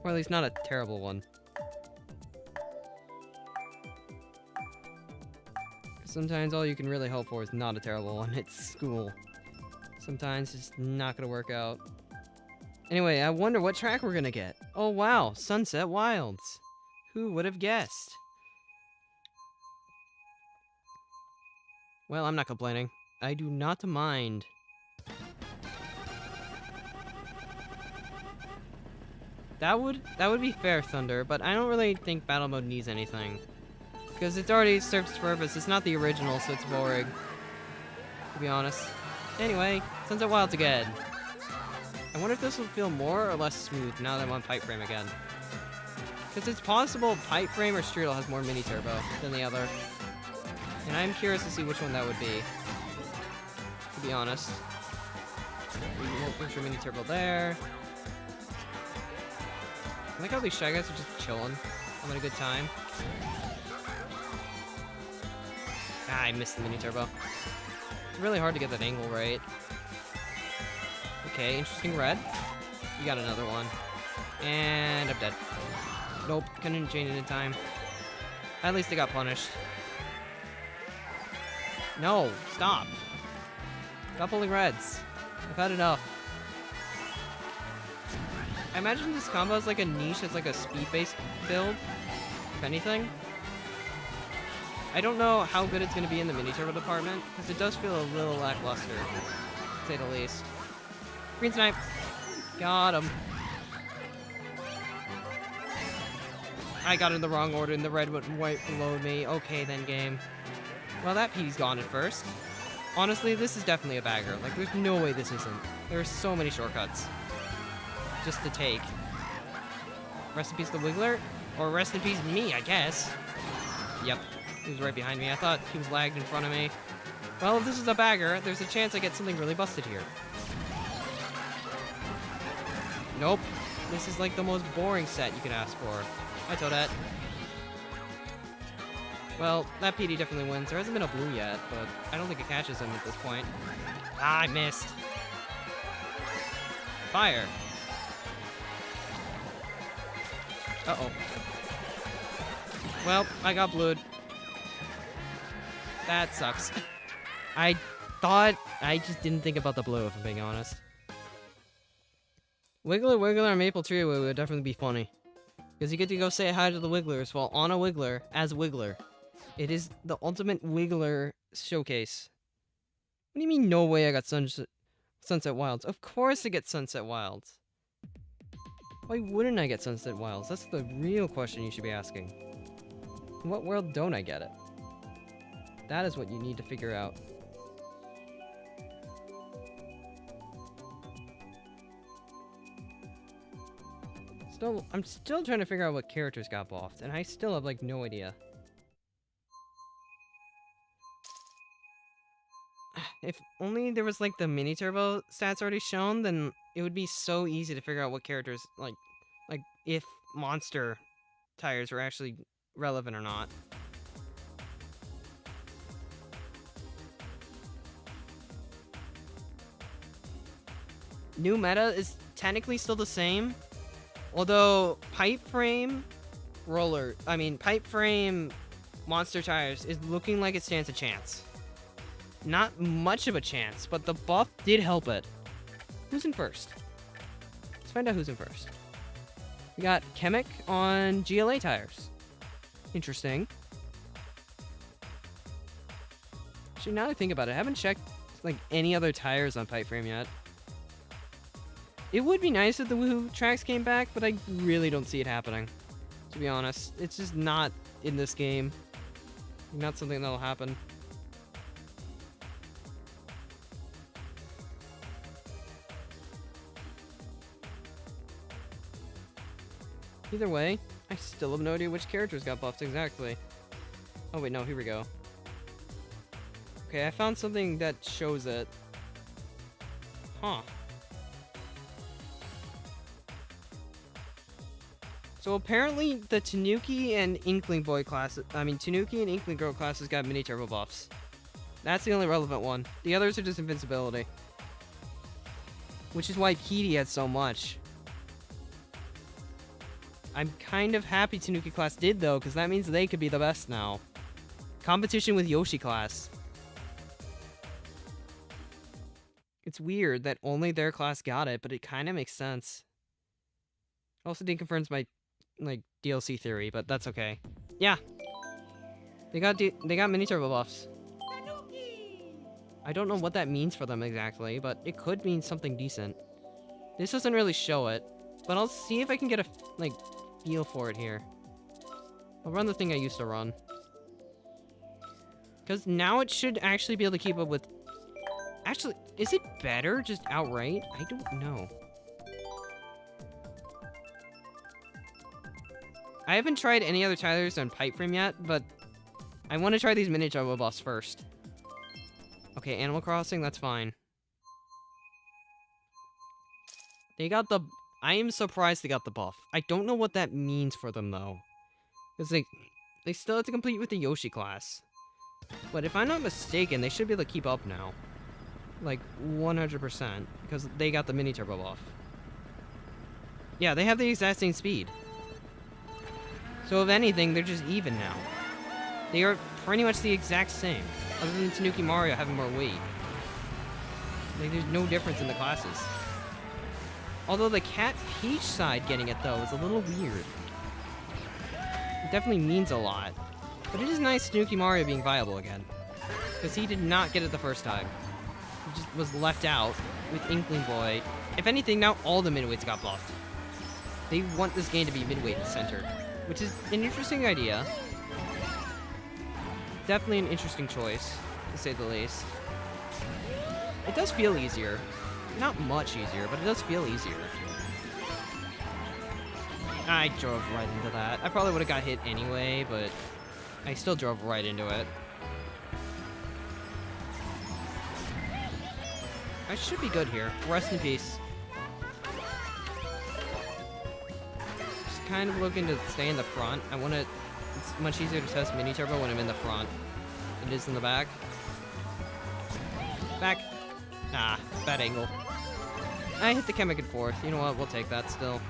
Speaker 1: Or at least not a terrible one. Sometimes all you can really hope for is not a terrible one. It's school. Sometimes it's not gonna work out. Anyway, I wonder what track we're gonna get. Oh wow, Sunset Wilds. Who would have guessed? Well, I'm not complaining. I do not mind. That would be fair, Thunder, but I don't really think battle mode needs anything. Because it's already served its purpose. It's not the original, so it's boring. To be honest. Anyway, Sunset Wilds again. I wonder if this will feel more or less smooth now that I'm on Pipe Frame again. Because it's possible Pipe Frame or Strudel has more mini turbo than the other. And I'm curious to see which one that would be. To be honest. Extra mini turbo there. I like how these Shy Guys are just chilling, having a good time. Ah, I missed the mini turbo. It's really hard to get that angle right. Okay, interesting red. You got another one. And I'm dead. Nope, couldn't change it in time. At least I got punished. No, stop. Stop pulling reds. I've had enough. I imagine this combo is like a niche, it's like a speed-based build, if anything. I don't know how good it's going to be in the mini turbo department, because it does feel a little lackluster, to say the least. Green snipe. Got him. I got it in the wrong order, and the red went right below me. Okay, then, game. Well, that Petey's gone at first. Honestly, this is definitely a bagger. Like, there's no way this isn't. There are so many shortcuts. Just to take. Rest in peace the Wiggler? Or rest in peace me, I guess. Yep. He was right behind me. I thought he was lagged in front of me. Well, if this is a bagger, there's a chance I get something really busted here. Nope. This is like the most boring set you could ask for. Hi, Toadette. Well, that PD definitely wins. There hasn't been a blue yet, but I don't think it catches him at this point. Ah, I missed. Fire. Uh-oh. Well, I got blued. That sucks. I just didn't think about the blue, if I'm being honest. Wiggler, and Maple Tree would definitely be funny. Because you get to go say hi to the Wigglers while on a Wiggler as Wiggler. It is the ultimate Wiggler showcase. What do you mean, no way I got Sunset Wilds? Of course I get Sunset Wilds. Why wouldn't I get Sunset Wilds? That's the real question you should be asking. In what world don't I get it? That is what you need to figure out. I'm still trying to figure out what characters got buffed, and I still have, like, no idea. If only there was, like, the mini turbo stats already shown, then it would be so easy to figure out what characters, like if monster tires were actually relevant or not. New meta is technically still the same, although pipe frame monster tires is looking like it stands a chance. Not much of a chance, but the buff did help it. Who's in first? Let's find out who's in first. We got Chemic on GLA tires. Interesting. Actually, now that I think about it, I haven't checked like any other tires on pipe frame yet. It would be nice if the Woohoo tracks came back, but I really don't see it happening. To be honest, it's just not in this game. Not something that'll happen. Either way, I still have no idea which characters got buffed exactly. Oh wait, no, here we go. Okay, I found something that shows it. Huh. So apparently the Tanuki and Inkling Boy classes, Tanuki and Inkling Girl classes got mini turbo buffs. That's the only relevant one. The others are just invincibility. Which is why Petey had so much. I'm kind of happy Tanuki class did though, because that means they could be the best now. Competition with Yoshi class. It's weird that only their class got it, but it kind of makes sense. Also deconfirms my DLC theory, but that's okay. Yeah. They got mini turbo buffs. I don't know what that means for them exactly, but it could mean something decent. This doesn't really show it, but I'll see if I can get a feel for it here. I'll run the thing I used to run. Because now it should actually be able to keep up with... Actually, is it better just outright? I don't know. I haven't tried any other tires on pipe frame yet, but I want to try these mini turbo buffs first. Okay, Animal Crossing, that's fine. They got the... I am surprised they got the buff. I don't know what that means for them, though. Because they still have to complete with the Yoshi class. But if I'm not mistaken, they should be able to keep up now. Like, 100%. Because they got the mini turbo buff. Yeah, they have the exact same speed. So if anything, they're just even now. They are pretty much the exact same. Other than Tanuki Mario having more weight. Like, there's no difference in the classes. Although the Cat Peach side getting it, though, is a little weird. It definitely means a lot. But it is nice Tanuki Mario being viable again. Because he did not get it the first time. He just was left out with Inkling Boy. If anything, now all the midweights got buffed. They want this game to be midweight centered. Which is an interesting idea. Definitely an interesting choice, to say the least. It does feel easier. Not much easier, but it does feel easier. I drove right into that. I probably would have got hit anyway, but I still drove right into it. I should be good here. Rest in peace. Just kind of looking to stay in the front. I want to... It's much easier to test mini turbo when I'm in the front. It is in the back. Back. Ah, bad angle. I hit the Chemical fourth. You know what? We'll take that still.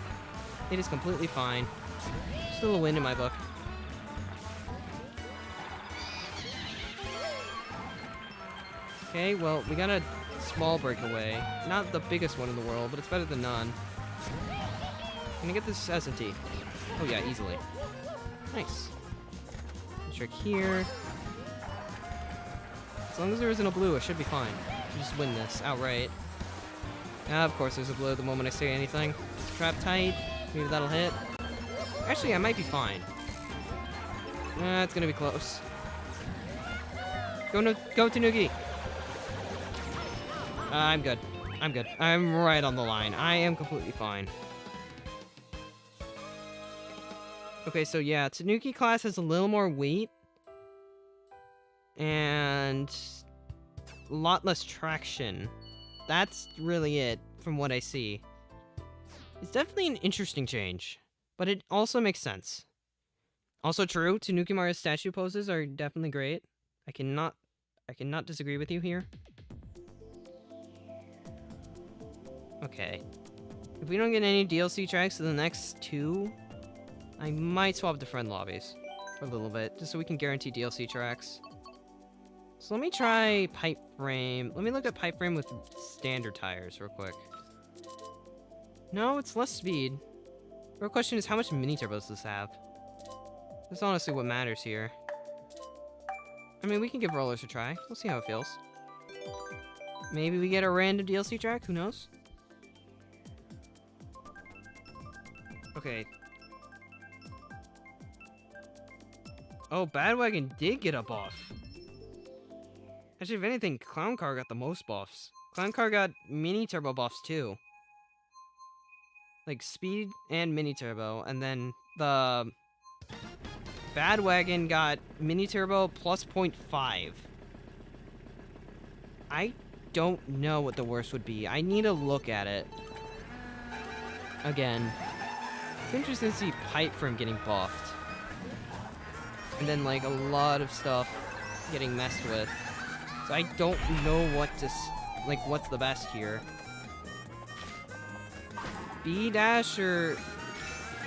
Speaker 1: It is completely fine. Still a win in my book. Okay, well, we got a small breakaway. Not the biggest one in the world, but it's better than none. Can I get this S&T? Oh yeah, easily. Nice. Trick here. As long as there isn't a blue, I should be fine. Just win this outright. Of course there's a blue the moment I say anything. Trap tight. Maybe that'll hit. Actually, I might be fine. It's gonna be close. Go Tanuki! I'm good. I'm good. I'm right on the line. I am completely fine. Okay, so yeah, Tanuki class has a little more weight. And a lot less traction. That's really it, from what I see. It's definitely an interesting change, but it also makes sense. Also true, Tanuki Mario's statue poses are definitely great. I cannot disagree with you here. Okay. If we don't get any DLC tracks to the next two, I might swap to friend lobbies for a little bit, just so we can guarantee DLC tracks. So let me try pipe frame. Let me look at pipe frame with standard tires real quick. No, it's less speed. The real question is, how much mini turbos does this have? That's honestly what matters here. I mean, we can give rollers a try. We'll see how it feels. Maybe we get a random DLC track, who knows? Okay. Oh, Badwagon did get a buff. Actually, if anything, Clown Car got the most buffs. Clown Car got mini turbo buffs too. Like speed and mini turbo, and then the Badwagon got mini turbo plus 0.5. I don't know what the worst would be. I need to look at it. Again. It's interesting to see pipe frame getting buffed. And then like a lot of stuff getting messed with. So I don't know what to, like, what's the best here. B-Dash or...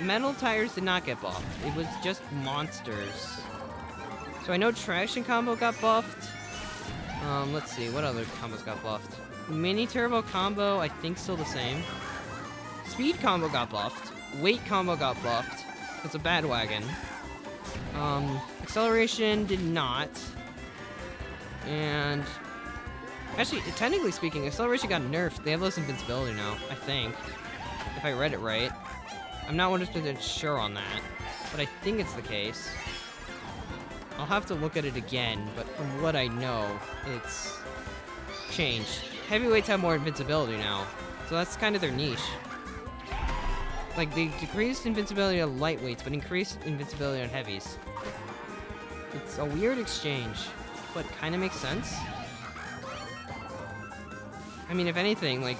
Speaker 1: Metal tires did not get buffed. It was just monsters. So I know Traction Combo got buffed. Let's see, what other combos got buffed? Mini Turbo Combo, I think still the same. Speed Combo got buffed. Weight Combo got buffed. It's a Badwagon. Acceleration did not. And... Actually, technically speaking, Acceleration got nerfed. They have less invincibility now, I think. If I read it right. I'm not 100% sure on that, but I think it's the case. I'll have to look at it again, but from what I know, it's changed. Heavyweights have more invincibility now, so that's kind of their niche. Like, they decreased invincibility on lightweights, but increased invincibility on heavies. It's a weird exchange, but kind of makes sense. I mean, if anything, like,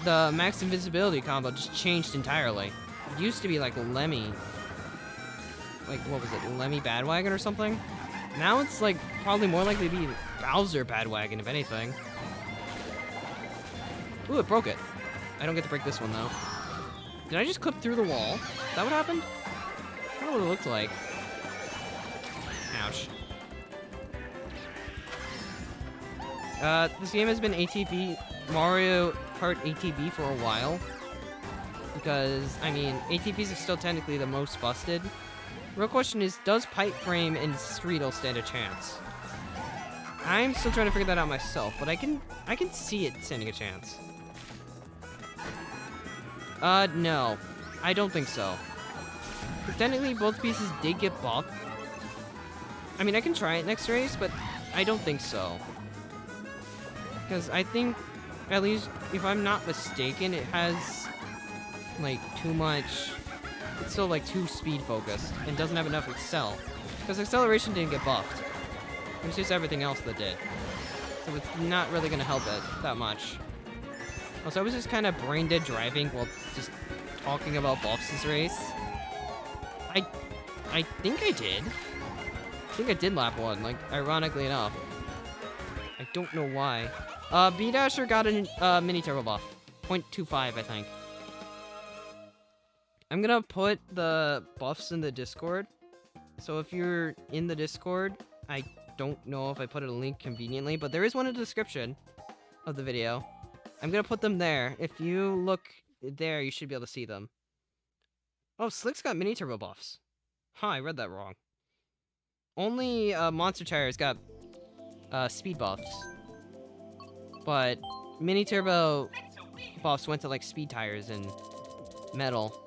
Speaker 1: the max invisibility combo just changed entirely. It used to be like Lemmy. Like, what was it? Lemmy Badwagon or something? Now it's like probably more likely to be Bowser Badwagon, if anything. Ooh, it broke it. I don't get to break this one, though. Did I just clip through the wall? Is that what happened? I don't know what it looked like. Ouch. This game has been ATB, Mario Kart ATB for a while. Because, I mean, ATBs are still technically the most busted. The real question is, does Pipe Frame and Streetle stand a chance? I'm still trying to figure that out myself, but I can see it standing a chance. No. I don't think so. But technically, both pieces did get buffed. I mean, I can try it next race, but I don't think so. Because I think, at least, if I'm not mistaken, it has, like, too much... It's still, like, too speed-focused, and doesn't have enough Excel. Because acceleration didn't get buffed. It's just everything else that did. So it's not really going to help it that much. Also, I was just kind of brain-dead driving while just talking about buffs this race. I think I did. I think I did lap 1, like, ironically enough. I don't know why. B-Dasher got a mini turbo buff. 0.25, I think. I'm gonna put the buffs in the Discord. So if you're in the Discord, I don't know if I put a link conveniently, but there is one in the description of the video. I'm gonna put them there. If you look there, you should be able to see them. Oh, Slick's got mini turbo buffs. Huh, I read that wrong. Only Monster Tires got speed buffs. But mini turbo buffs went to like speed tires and metal.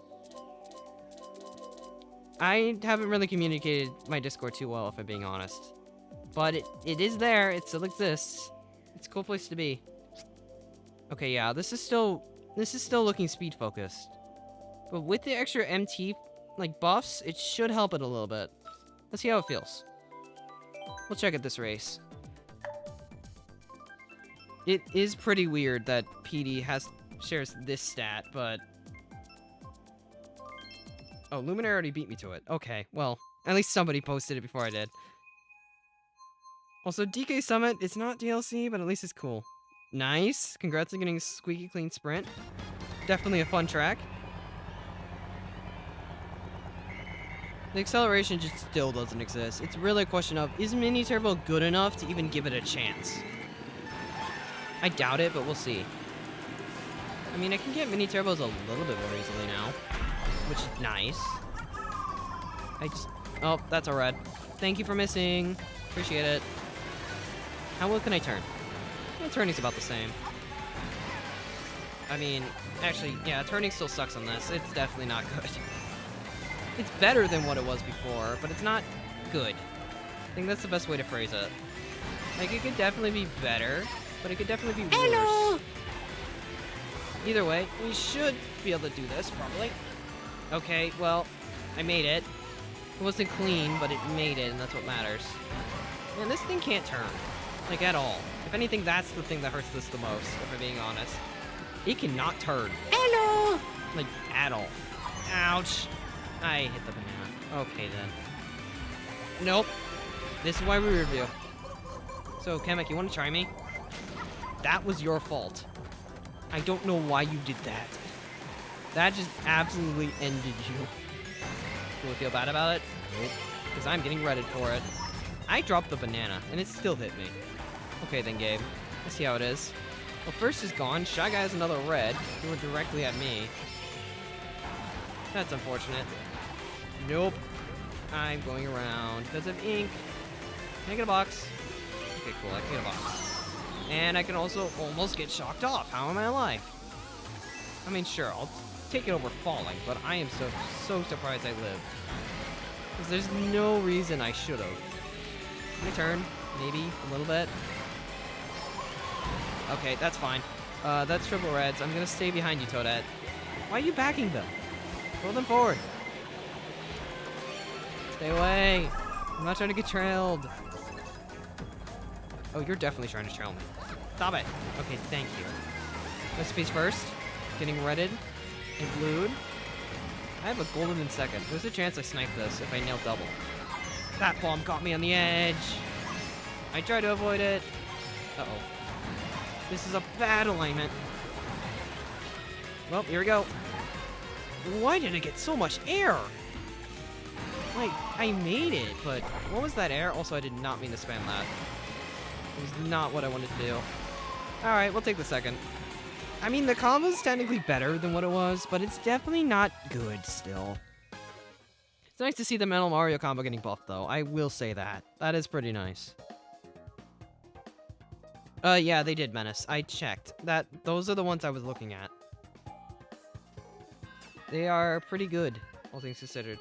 Speaker 1: I haven't really communicated my Discord too well, if I'm being honest. But it is there, it still exists. It's a cool place to be. Okay, yeah, this is still looking speed focused. But with the extra MT like buffs, it should help it a little bit. Let's see how it feels. We'll check out this race. It is pretty weird that PD shares this stat, but... Oh, Luminary already beat me to it. Okay, well, at least somebody posted it before I did. Also, DK Summit, it's not DLC, but at least it's cool. Nice. Congrats on getting Squeaky Clean Sprint. Definitely a fun track. The acceleration just still doesn't exist. It's really a question of, is Mini Turbo good enough to even give it a chance? I doubt it, but we'll see. I mean, I can get Mini Turbos a little bit more easily now, which is nice. Oh, that's a red. Thank you for missing. Appreciate it. How well can I turn? Well, turning's about the same. I mean, actually, yeah, turning still sucks on this. It's definitely not good. It's better than what it was before, but it's not good. I think that's the best way to phrase it. Like, it could definitely be better, but it could definitely be worse. Hello! Either way, we should be able to do this, probably. Okay, well, I made it. It wasn't clean, but it made it, and that's what matters. Man, this thing can't turn. Like, at all. If anything, that's the thing that hurts this the most, if I'm being honest. It cannot turn. Hello! Like, at all. Ouch. I hit the banana. Okay, then. Nope. This is why we review. So, Kamek, you want to try me? That was your fault. I don't know why you did that. That just absolutely ended you. Do you feel bad about it? Nope. Because I'm getting redded for it. I dropped the banana, and it still hit me. Okay then, Gabe. Let's see how it is. Well, first is gone. Shy Guy has another red. He went directly at me. That's unfortunate. Nope. I'm going around because of ink. Can I get a box? Okay, cool. I can get a box. And I can also almost get shocked off. How am I alive? I mean, sure, I'll take it over falling, but I am so surprised I lived. Because there's no reason I should have. Let me turn. Maybe a little bit. Okay, that's fine. That's triple reds. I'm going to stay behind you, Toadette. Why are you backing them? Pull them forward. Stay away. I'm not trying to get trailed. Oh, you're definitely trying to trail me. Stop it. Okay, thank you. Recipes first. getting redded and blued. I have a golden in second. There's a chance I snipe this if I nail double. That bomb got me on the edge. I tried to avoid it. Uh-oh. This is a bad alignment. Well, here we go. Why did I get so much air? Like, I made it, but what was that air? Also, I did not mean to spam that. It was not what I wanted to do. Alright, we'll take the second. I mean, the combo's technically better than what it was, but it's definitely not good still. It's nice to see the Metal Mario combo getting buffed, though. I will say that. That is pretty nice. Yeah, they did Menace. I checked. Those are the ones I was looking at. They are pretty good, all things considered.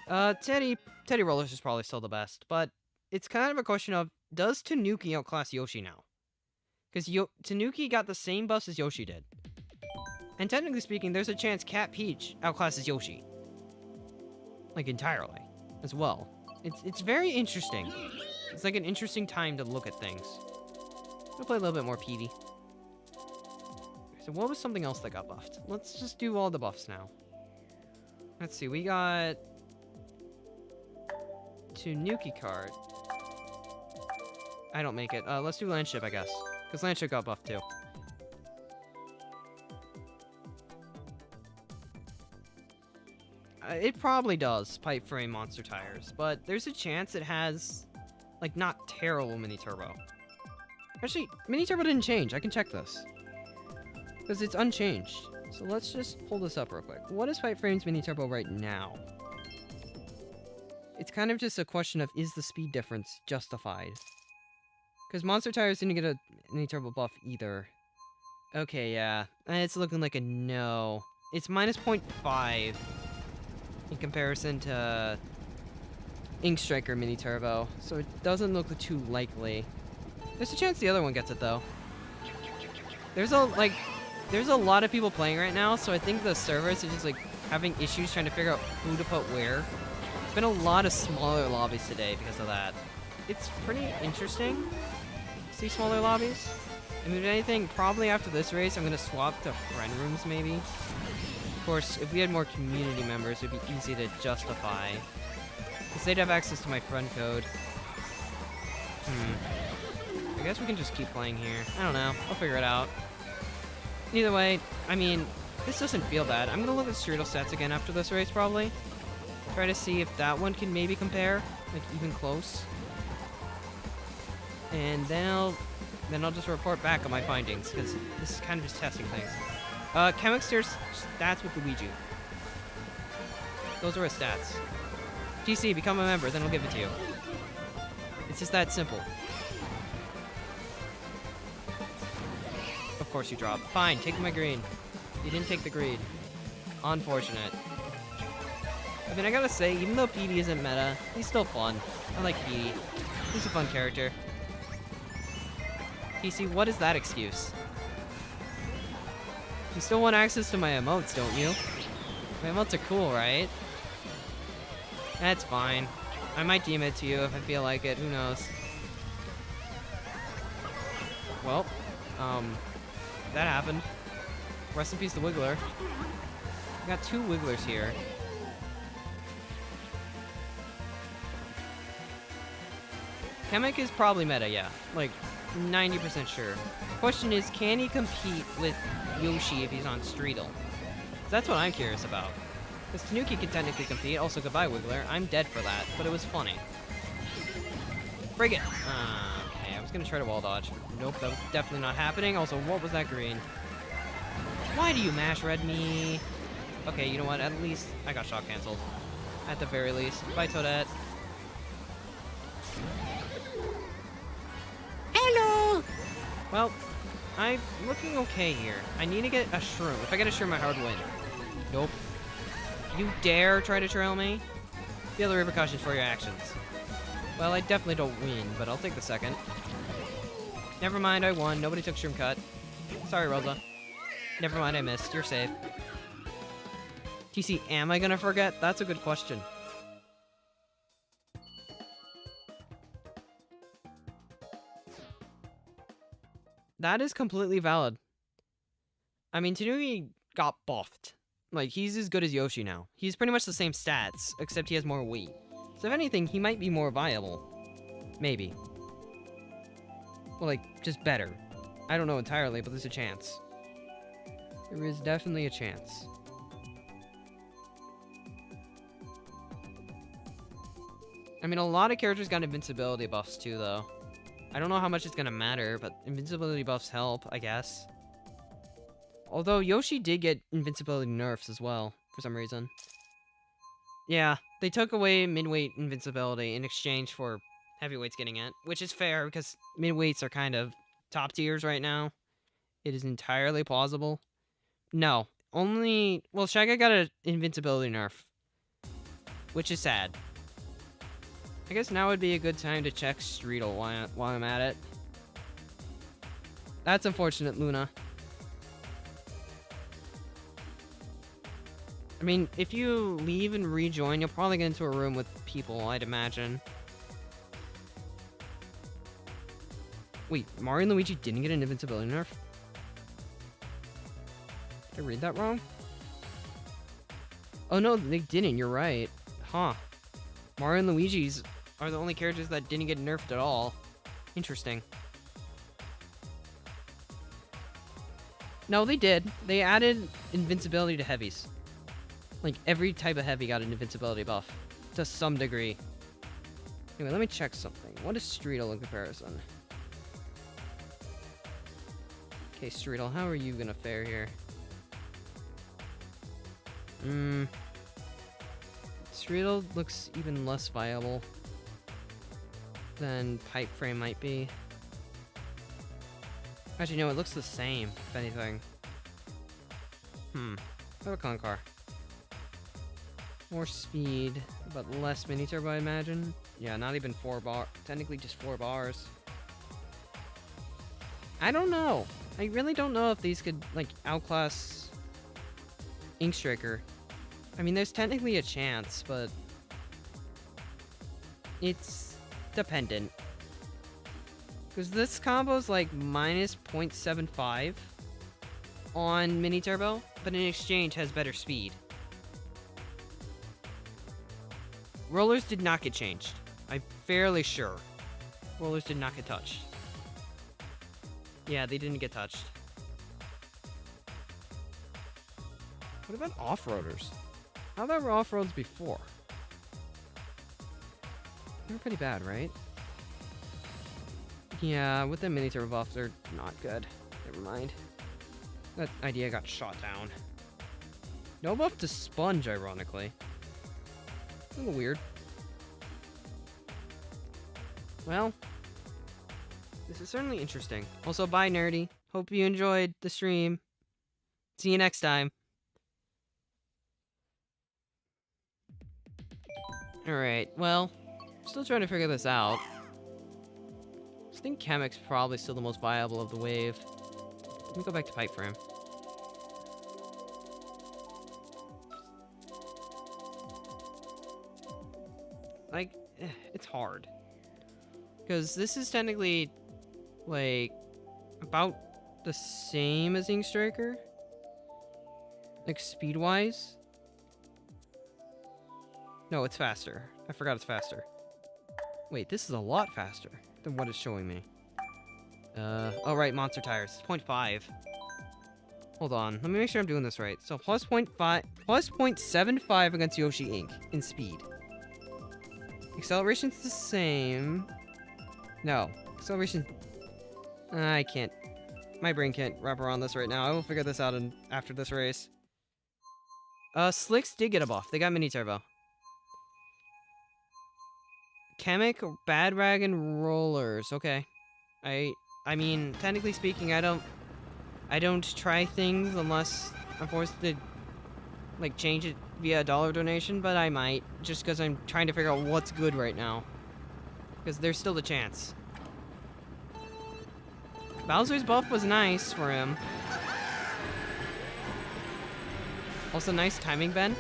Speaker 1: Teddy Rollers is probably still the best, but it's kind of a question of, does Tanuki outclass Yoshi now? Because Tanuki got the same buffs as Yoshi did. And technically speaking, there's a chance Cat Peach outclasses Yoshi. Like, entirely, as well. It's very interesting. It's like an interesting time to look at things. I'll play a little bit more Peevy. So what was something else that got buffed? Let's just do all the buffs now. Let's see, we got... Tanuki card. I don't make it. Let's do Landship, I guess. Because Landship got buffed too. It probably does, Pipe Frame Monster Tires, but there's a chance it has, like, not terrible Mini Turbo. Actually, Mini Turbo didn't change. I can check this. Because it's unchanged. So let's just pull this up real quick. What is Pipe Frame's Mini Turbo right now? It's kind of just a question of, is the speed difference justified? Because Monster Tires didn't get a Mini Turbo buff either. Okay, yeah. It's looking like a no. It's minus 0.5 in comparison to Ink Striker Mini Turbo, so it doesn't look too likely. There's a chance the other one gets it, though. There's a lot of people playing right now, so I think the servers are just, like, having issues trying to figure out who to put where. There's been a lot of smaller lobbies today because of that. It's pretty interesting to see smaller lobbies. I mean, if anything, probably after this race, I'm going to swap to friend rooms, maybe. Of course, if we had more community members, it would be easy to justify. Because they'd have access to my friend code. I guess we can just keep playing here. I don't know. I'll figure it out. Either way, I mean, this doesn't feel bad. I'm going to look at Strudel stats again after this race, probably. Try to see if that one can maybe compare. Like, even close. And then I'll just report back on my findings, because this is kind of just testing things. Chemixter's stats with Luigi. Those are his stats. TC, become a member, then I'll give it to you. It's just that simple. Of course you drop. Fine, take my green. You didn't take the green. Unfortunate. I mean, I gotta say, even though Petey isn't meta, he's still fun. I like Petey. He's a fun character. TC, what is that excuse? You still want access to my emotes, don't you? My emotes are cool, right? That's fine. I might DM it to you if I feel like it, who knows. Well, that happened. Rest in peace the Wiggler. I got 2 Wigglers here. Kamek is probably meta, yeah. Like, 90% sure. Question is, can he compete with Yoshi if he's on Streetle? That's what I'm curious about. Because Tanuki can technically compete. Also, goodbye, Wiggler. I'm dead for that, but it was funny. Brig it! Okay, I was gonna try to wall dodge. Nope, that was definitely not happening. Also, what was that green? Why do you mash red me? Okay, you know what? At least I got shot canceled. At the very least. Bye, Toadette. Hello! Well, I'm looking okay here. I need to get a shroom. If I get a shroom, I hard win. Nope. You dare try to trail me? Feel the repercussions for your actions. Well, I definitely don't win, but I'll take the second. Never mind, I won. Nobody took shroom cut. Sorry, Rosa. Never mind, I missed. You're safe. TC, am I gonna forget? That's a good question. that is completely valid. I mean, Tanuki got buffed. Like, he's as good as Yoshi now. He's pretty much the same stats, except he has more weight. So if anything, he might be more viable. Maybe. Well, like, just better. I don't know entirely, but there's a chance. There is definitely a chance. I mean, a lot of characters got invincibility buffs too, though. I don't know how much it's gonna matter, but invincibility buffs help, I guess. Although Yoshi did get invincibility nerfs as well, for some reason. Yeah, they took away midweight invincibility in exchange for heavyweights getting it, which is fair because midweights are kind of top tiers right now. It is entirely plausible. No, only... Well, Shaggy got an invincibility nerf, which is sad. I guess now would be a good time to check Streetle while I'm at it. That's unfortunate, Luna. I mean, if you leave and rejoin, you'll probably get into a room with people, I'd imagine. Wait, Mario and Luigi didn't get an invincibility nerf? Did I read that wrong? Oh no, they didn't, you're right. Huh. Mario and Luigi's are the only characters that didn't get nerfed at all. Interesting. No, they did. They added invincibility to heavies. Like, every type of heavy got an invincibility buff. To some degree. Anyway, let me check something. What is Streetle in comparison? Okay, Streetle, how are you gonna fare here? Streetle looks even less viable than Pipe Frame might be. Actually, no, it looks the same, if anything. Have a Concar. More speed, but less mini turbo, I imagine. Yeah, not even 4 bar. Technically just 4 bars. I don't know. I really don't know if these could, like, outclass Ink Striker. I mean, there's technically a chance, but it's dependent. Because this combo's like minus 0.75 on mini turbo, but in exchange has better speed. Rollers did not get changed. I'm fairly sure. Rollers did not get touched. Yeah, they didn't get touched. What about off-roaders? How about off-roads before? They were pretty bad, right? Yeah, with the mini turbo buffs, they're not good. Never mind. That idea got shot down. No buff to Sponge, ironically. A little weird. Well, this is certainly interesting. Also, bye, Nerdy. Hope you enjoyed the stream. See you next time. Alright, well, still trying to figure this out. I think Kamek's probably still the most viable of the wave. Let me go back to Pipe Frame. Like, it's hard. Because this is technically, like, about the same as Ink Striker. Like, speed-wise. No, it's faster. I forgot it's faster. Wait, this is a lot faster than what it's showing me. Oh right, monster tires. It's 0.5. Hold on, let me make sure I'm doing this right. So plus 0.5, plus 0.75 against Yoshi Inc. in speed. Acceleration's the same. No, acceleration. I can't. My brain can't wrap around this right now. I will figure this out after this race. Slicks did get a buff. They got mini turbo. Kamek, Bad Rag, and Rollers. Okay. I mean, technically speaking, I don't try things unless I'm forced to, like, change it via a dollar donation, but I might, just because I'm trying to figure out what's good right now. Because there's still the chance. Bowser's buff was nice for him. Also, nice timing, Ben.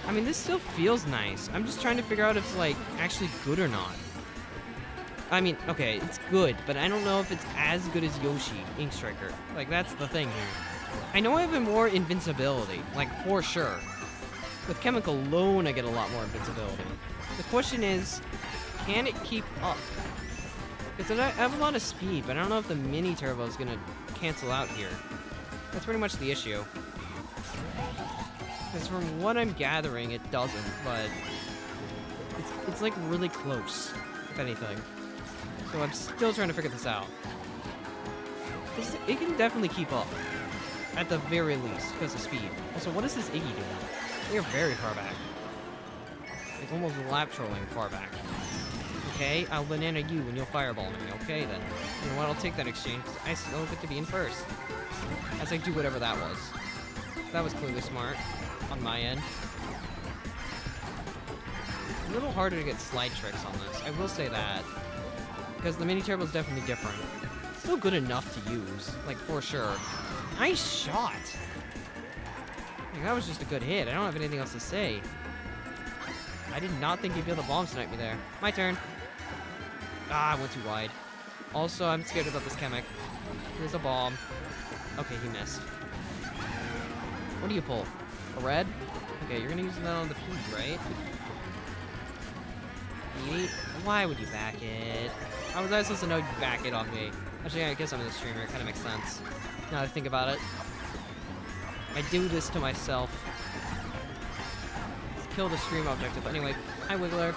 Speaker 1: I mean, this still feels nice. I'm just trying to figure out if it's, like, actually good or not. I mean, okay, it's good, but I don't know if it's as good as Yoshi, Ink Striker. Like, that's the thing here. I know I have more invincibility, like, for sure. With Chemical alone, I get a lot more invincibility. The question is, can it keep up? Because I have a lot of speed, but I don't know if the mini turbo is gonna cancel out here. That's pretty much the issue. Because from what I'm gathering, it doesn't, but it's like really close, if anything. So I'm still trying to figure this out. It can definitely keep up, at the very least, because of speed. Also, what is this Iggy doing? They are very far back. It's almost lap trolling far back. Okay, I'll banana you and you'll fireball me. Okay, then. You know what? I'll take that exchange. I still get to be in first. As I do whatever that was. That was clearly smart on my end. A little harder to get slide tricks on this. I will say that. Because the mini turbo is definitely different. Still good enough to use. Like, for sure. Nice shot! Like, that was just a good hit. I don't have anything else to say. I did not think he'd be able to bomb snipe me there. My turn. Ah, I went too wide. Also, I'm scared about this Chemic. Here's a bomb. Okay, he missed. What do you pull? A red? Okay, you're gonna use that on the P, right? Yeet. Why would you back it? How was I supposed to know you'd back it on me? Actually, I guess I'm the streamer. It kind of makes sense. Now that I think about it. I do this to myself. Let's kill the stream objective. Anyway, hi Wiggler.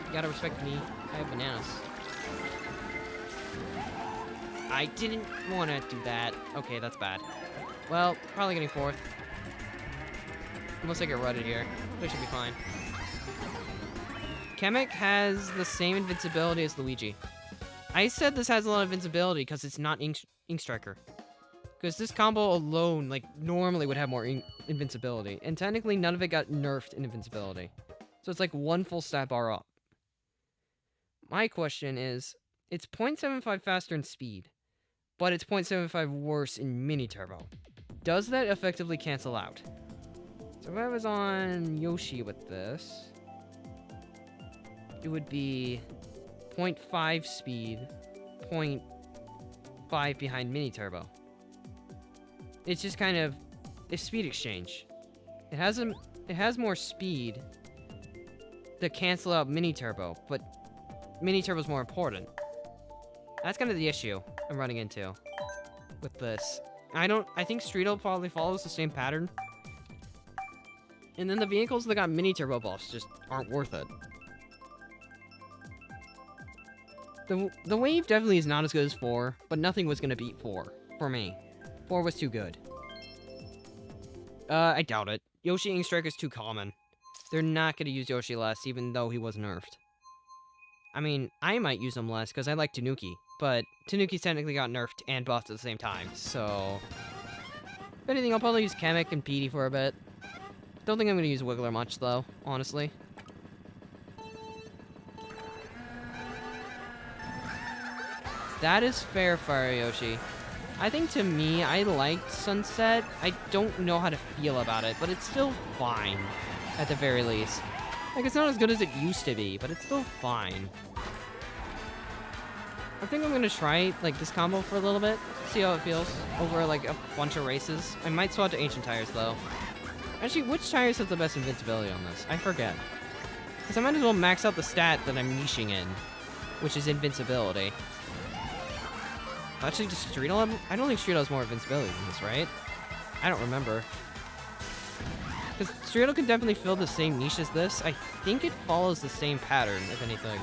Speaker 1: You gotta respect me. I have bananas. I didn't want to do that. Okay, that's bad. Well, probably getting fourth. Unless I get rutted here. But it should be fine. Chemic has the same invincibility as Luigi. I said this has a lot of invincibility because it's not Ink Striker. Because this combo alone, like, normally would have more invincibility. And technically, none of it got nerfed in invincibility. So it's like one full stat bar up. My question is, it's 0.75 faster in speed, but it's 0.75 worse in mini turbo. Does that effectively cancel out? So if I was on Yoshi with this, it would be 0.5 speed, 0.5 behind mini turbo. It's just kind of a speed exchange. It has more speed to cancel out mini turbo, but mini turbo is more important. That's kind of the issue I'm running into with this. I think Streetle probably follows the same pattern. And then the vehicles that got mini turbo buffs just aren't worth it. The wave definitely is not as good as 4, but nothing was gonna beat 4 for me. 4 was too good. I doubt it. Yoshi Ink Striker is too common. They're not gonna use Yoshi less, even though he was nerfed. I mean, I might use him less because I like Tanuki, but Tanuki's technically got nerfed and buffed at the same time, so... If anything, I'll probably use Chemic and Petey for a bit. Don't think I'm gonna use Wiggler much, though, honestly. That is fair, Fire Yoshi. I think to me, I liked Sunset. I don't know how to feel about it, but it's still fine, at the very least. Like, it's not as good as it used to be, but it's still fine. I think I'm gonna try, like, this combo for a little bit, see how it feels over, like, a bunch of races. I might swap to Ancient Tires, though. Actually, which tires have the best invincibility on this? I forget. Because I might as well max out the stat that I'm niching in, which is invincibility. Actually, does Streetle have... I don't think Streetle has more invincibility than this, right? I don't remember. Because Streetle can definitely fill the same niche as this. I think it follows the same pattern, if anything.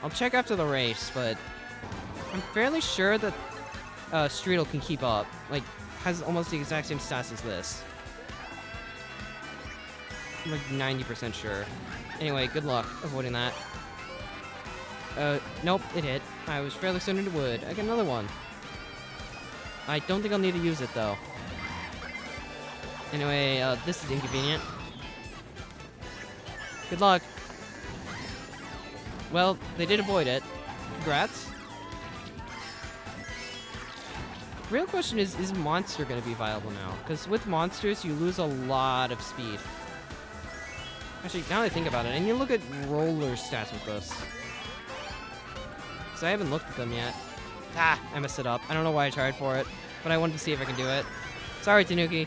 Speaker 1: I'll check after the race, but... I'm fairly sure that Streetle can keep up. Like, has almost the exact same stats as this. I'm like 90% sure. Anyway, good luck avoiding that. Nope, it hit. I was fairly certain it would. I get another one. I don't think I'll need to use it, though. Anyway, this is inconvenient. Good luck. Well, they did avoid it. Congrats. Real question is Monster going to be viable now? Because with Monsters, you lose a lot of speed. Actually, now that I think about it, and you look at roller stats with this. because I haven't looked at them yet. Ah, I messed it up. I don't know why I tried for it, but I wanted to see if I can do it. Sorry, Tanuki.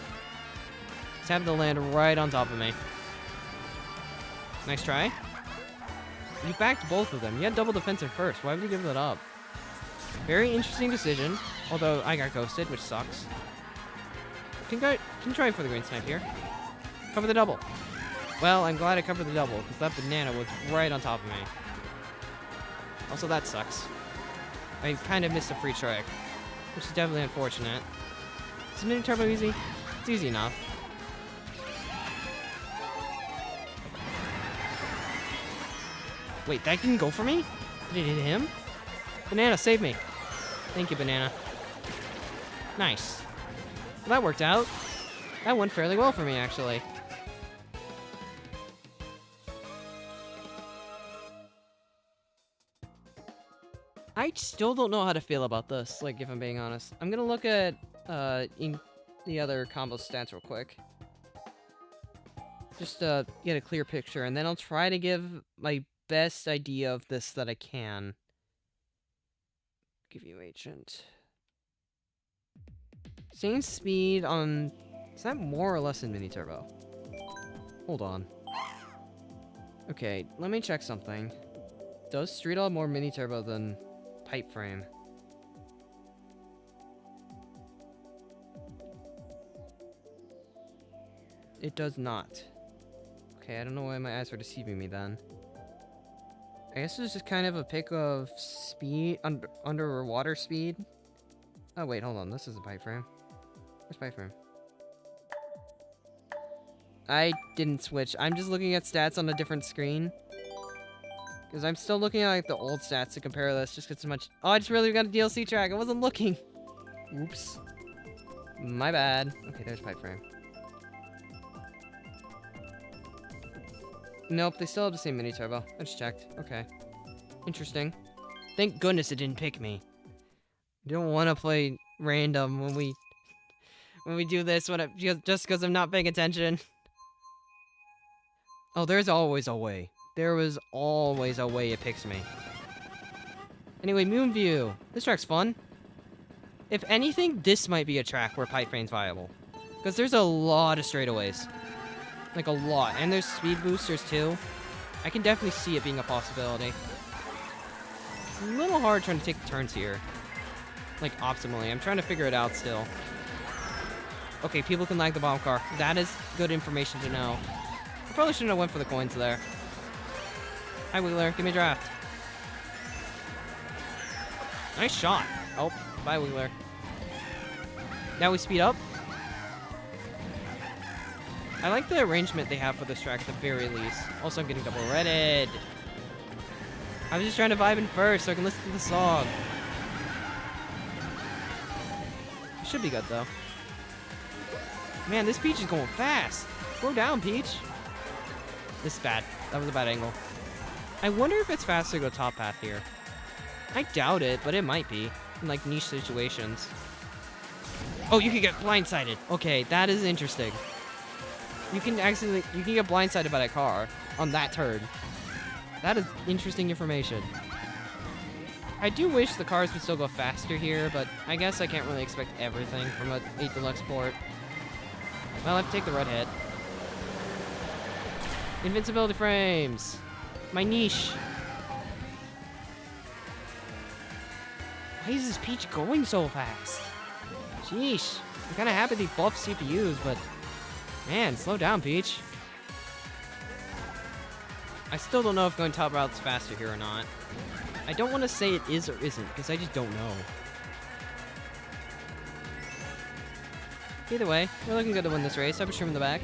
Speaker 1: Just happened to land right on top of me. Nice try. You backed both of them. You had double defense at first. Why would you give that up? Very interesting decision. Although I got ghosted, which sucks. Can try for the green snipe here. Cover the double. Well, I'm glad I covered the double, because that banana was right on top of me. Also, that sucks. I kind of missed a free trick, which is definitely unfortunate. Is mini turbo easy? It's easy enough. Wait, that didn't go for me? Did it hit him? Banana, save me. Thank you, Banana. Nice. Well, that worked out. That went fairly well for me, actually. I still don't know how to feel about this, like, if I'm being honest. I'm gonna look at, in the other combo stats real quick. Just, get a clear picture, and then I'll try to give my best idea of this that I can. Give you agent. Same speed on... Is that more or less in mini turbo? Hold on. Okay, let me check something. Does Street have more mini turbo than pipe frame? It does not. Okay, I don't know why my eyes were deceiving me then. I guess it's just kind of a pick of speed, underwater speed. Oh wait, hold on, this is a pipe frame. Where's pipe frame? I didn't switch. I'm just looking at stats on a different screen. Because I'm still looking at like the old stats to compare this, just because so much... Oh, I just really got a DLC track. I wasn't looking. Oops. My bad. Okay, there's pipe frame. Nope, they still have the same mini turbo. I just checked. Okay. Interesting. Thank goodness it didn't pick me. You don't want to play random when we do this just because I'm not paying attention. Oh, there's always a way. There was always a way it picks me. Anyway, Moonview. This track's fun. If anything, this might be a track where pipe frame's viable. Because there's a lot of straightaways. Like, a lot. And there's speed boosters, too. I can definitely see it being a possibility. It's a little hard trying to take the turns here. Like, optimally. I'm trying to figure it out still. Okay, people can lag the bomb car. That is good information to know. I probably shouldn't have went for the coins there. Hi, Wheeler. Give me a draft. Nice shot. Oh, bye, Wheeler. Now we speed up. I like the arrangement they have for this track at the very least. Also, I'm getting double redded. I was just trying to vibe in first so I can listen to the song. It should be good, though. Man, this Peach is going fast. Slow down, Peach. This is bad. That was a bad angle. I wonder if it's faster to go top path here. I doubt it, but it might be. In, like, niche situations. Oh, you can get blindsided. Okay, that is interesting. You can get blindsided by that car on that turn. That is interesting information. I do wish the cars would still go faster here, but I guess I can't really expect everything from a 8 Deluxe port. Well, I have to take the red hit. Invincibility frames. My niche. Why is this Peach going so fast? Sheesh. I'm kind of happy they buffed CPUs, but... Man, slow down, Peach. I still don't know if going top route's faster here or not. I don't want to say it is or isn't, because I just don't know. Either way, we're looking good to win this race. I have a shroom in the back.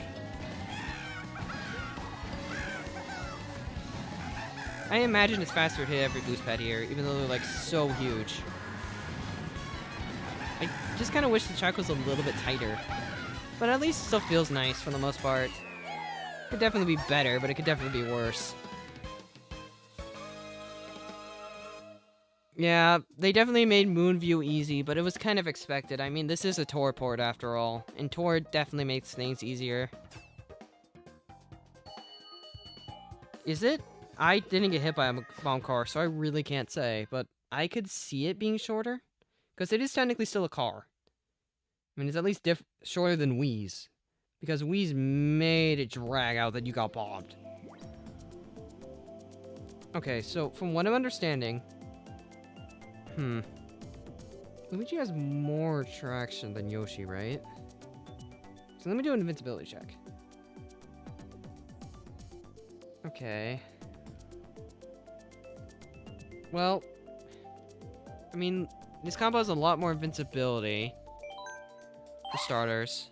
Speaker 1: I imagine it's faster to hit every boost pad here, even though they're like so huge. I just kind of wish the track was a little bit tighter. But at least it still feels nice for the most part. Could definitely be better, but it could definitely be worse. Yeah, they definitely made Moonview easy, but it was kind of expected. I mean, this is a Tor port after all, and Tor definitely makes things easier. Is it? I didn't get hit by a bomb car, so I really can't say, but I could see it being shorter. Because it is technically still a car. I mean, it's at least shorter than Wii's. Because Wii's made it drag out that you got bombed. Okay, so from what I'm understanding... Luigi has more traction than Yoshi, right? So let me do an invincibility check. Okay. Well... I mean, this combo has a lot more invincibility. For starters.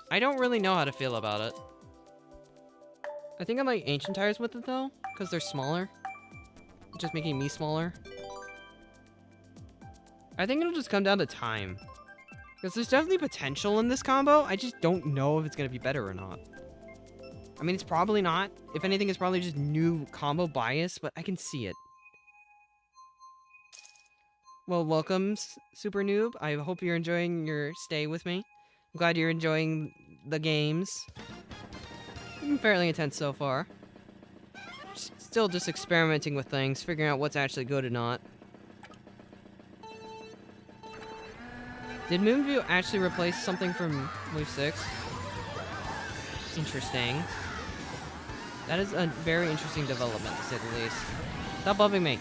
Speaker 1: I don't really know how to feel about it. I think I like ancient tires with it, though. Because they're smaller. Just making me smaller. I think it'll just come down to time. Because there's definitely potential in this combo. I just don't know if it's going to be better or not. I mean, it's probably not. If anything, it's probably just new combo bias, but I can see it. Well, welcome, Super Noob. I hope you're enjoying your stay with me. I'm glad you're enjoying the games. Been fairly intense so far. Still just experimenting with things, figuring out what's actually good or not. Did Moonview actually replace something from Wave 6? Interesting. That is a very interesting development, to say the least. Stop bumping me.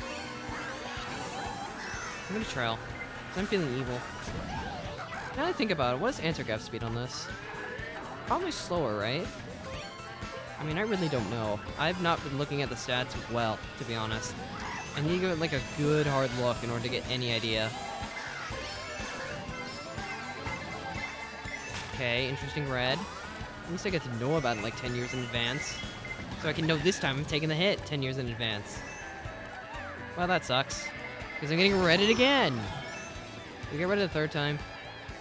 Speaker 1: I'm gonna trail. I'm feeling evil. Now that I think about it, what is anti-grav speed on this? Probably slower, right? I mean, I really don't know. I've not been looking at the stats well, to be honest. I need to give it like a good hard look in order to get any idea. Okay, interesting red. At least I get to know about it like 10 years in advance. So I can know this time I'm taking the hit 10 years in advance. Well, that sucks. Because I'm getting redded again! Did we get redded a third time?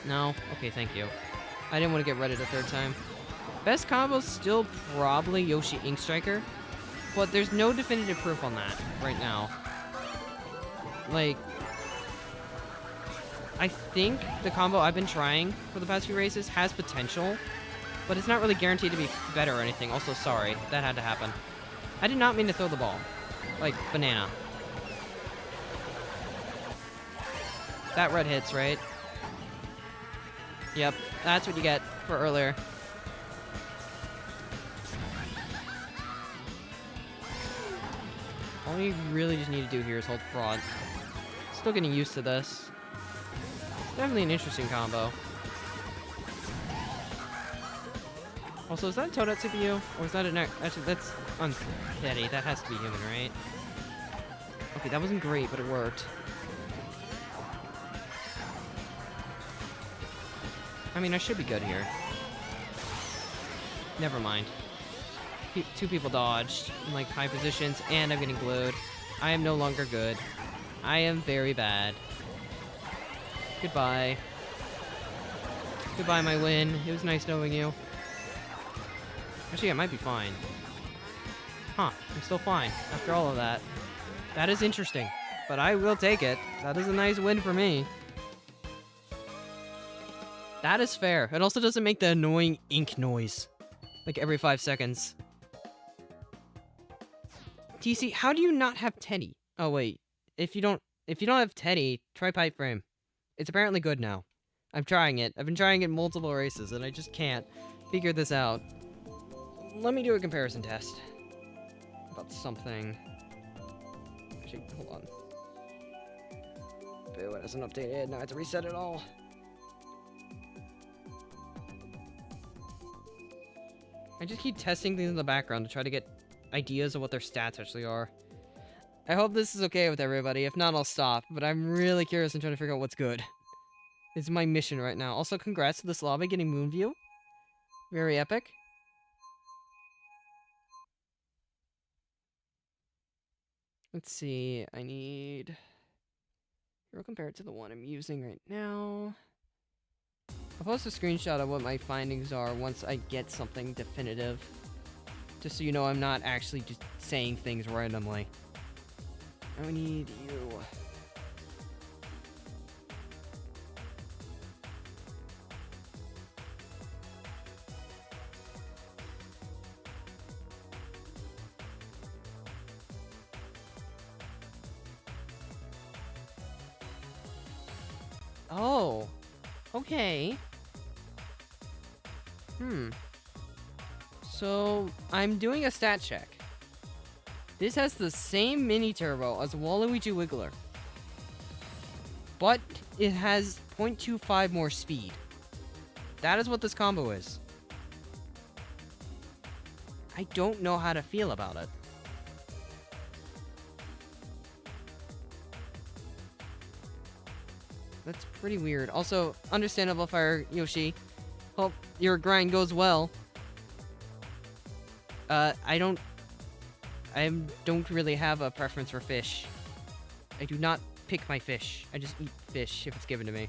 Speaker 1: No? Okay, thank you. I didn't want to get redded a third time. Best combo's still probably Yoshi Ink Striker. But there's no definitive proof on that right now. Like... I think the combo I've been trying for the past few races has potential. But it's not really guaranteed to be better or anything. Also, sorry. That had to happen. I did not mean to throw the ball. Like, banana. That red hits, right? Yep, that's what you get for earlier. All you really just need to do here is hold fraud. Still getting used to this. It's definitely an interesting combo. Also, is that a Toadette CPU? Or is that an... Actually, that's unsteady. That has to be human, right? Okay, that wasn't great, but it worked. I mean, I should be good here. Never mind. Two people dodged in, like, high positions, and I'm getting glued. I am no longer good. I am very bad. Goodbye. Goodbye, my win. It was nice knowing you. Actually, I might be fine. Huh, I'm still fine after all of that. That is interesting, but I will take it. That is a nice win for me. That is fair. It also doesn't make the annoying ink noise. Like every 5 seconds. TC, how do you not have Teddy? Oh wait. If you don't have Teddy, try Pipe Frame. It's apparently good now. I'm trying it. I've been trying it multiple races and I just can't figure this out. Let me do a comparison test. About something. Actually, hold on. Boo, it hasn't updated. Now I have to reset it all. I just keep testing things in the background to try to get ideas of what their stats actually are. I hope this is okay with everybody. If not, I'll stop. But I'm really curious and trying to figure out what's good. It's my mission right now. Also, congrats to this lobby getting Moonview. Very epic. Let's see. I need... Hero compared to the one I'm using right now. I'll post a screenshot of what my findings are once I get something definitive. Just so you know I'm not actually just saying things randomly. I need you. Oh. Okay. So, I'm doing a stat check. This has the same mini turbo as Waluigi Wiggler, but it has 0.25 more speed. That is what this combo is. I don't know how to feel about it. That's pretty weird. Also, understandable, Fire Yoshi. Hope your grind goes well. I don't really have a preference for fish. I do not pick my fish. I just eat fish if it's given to me.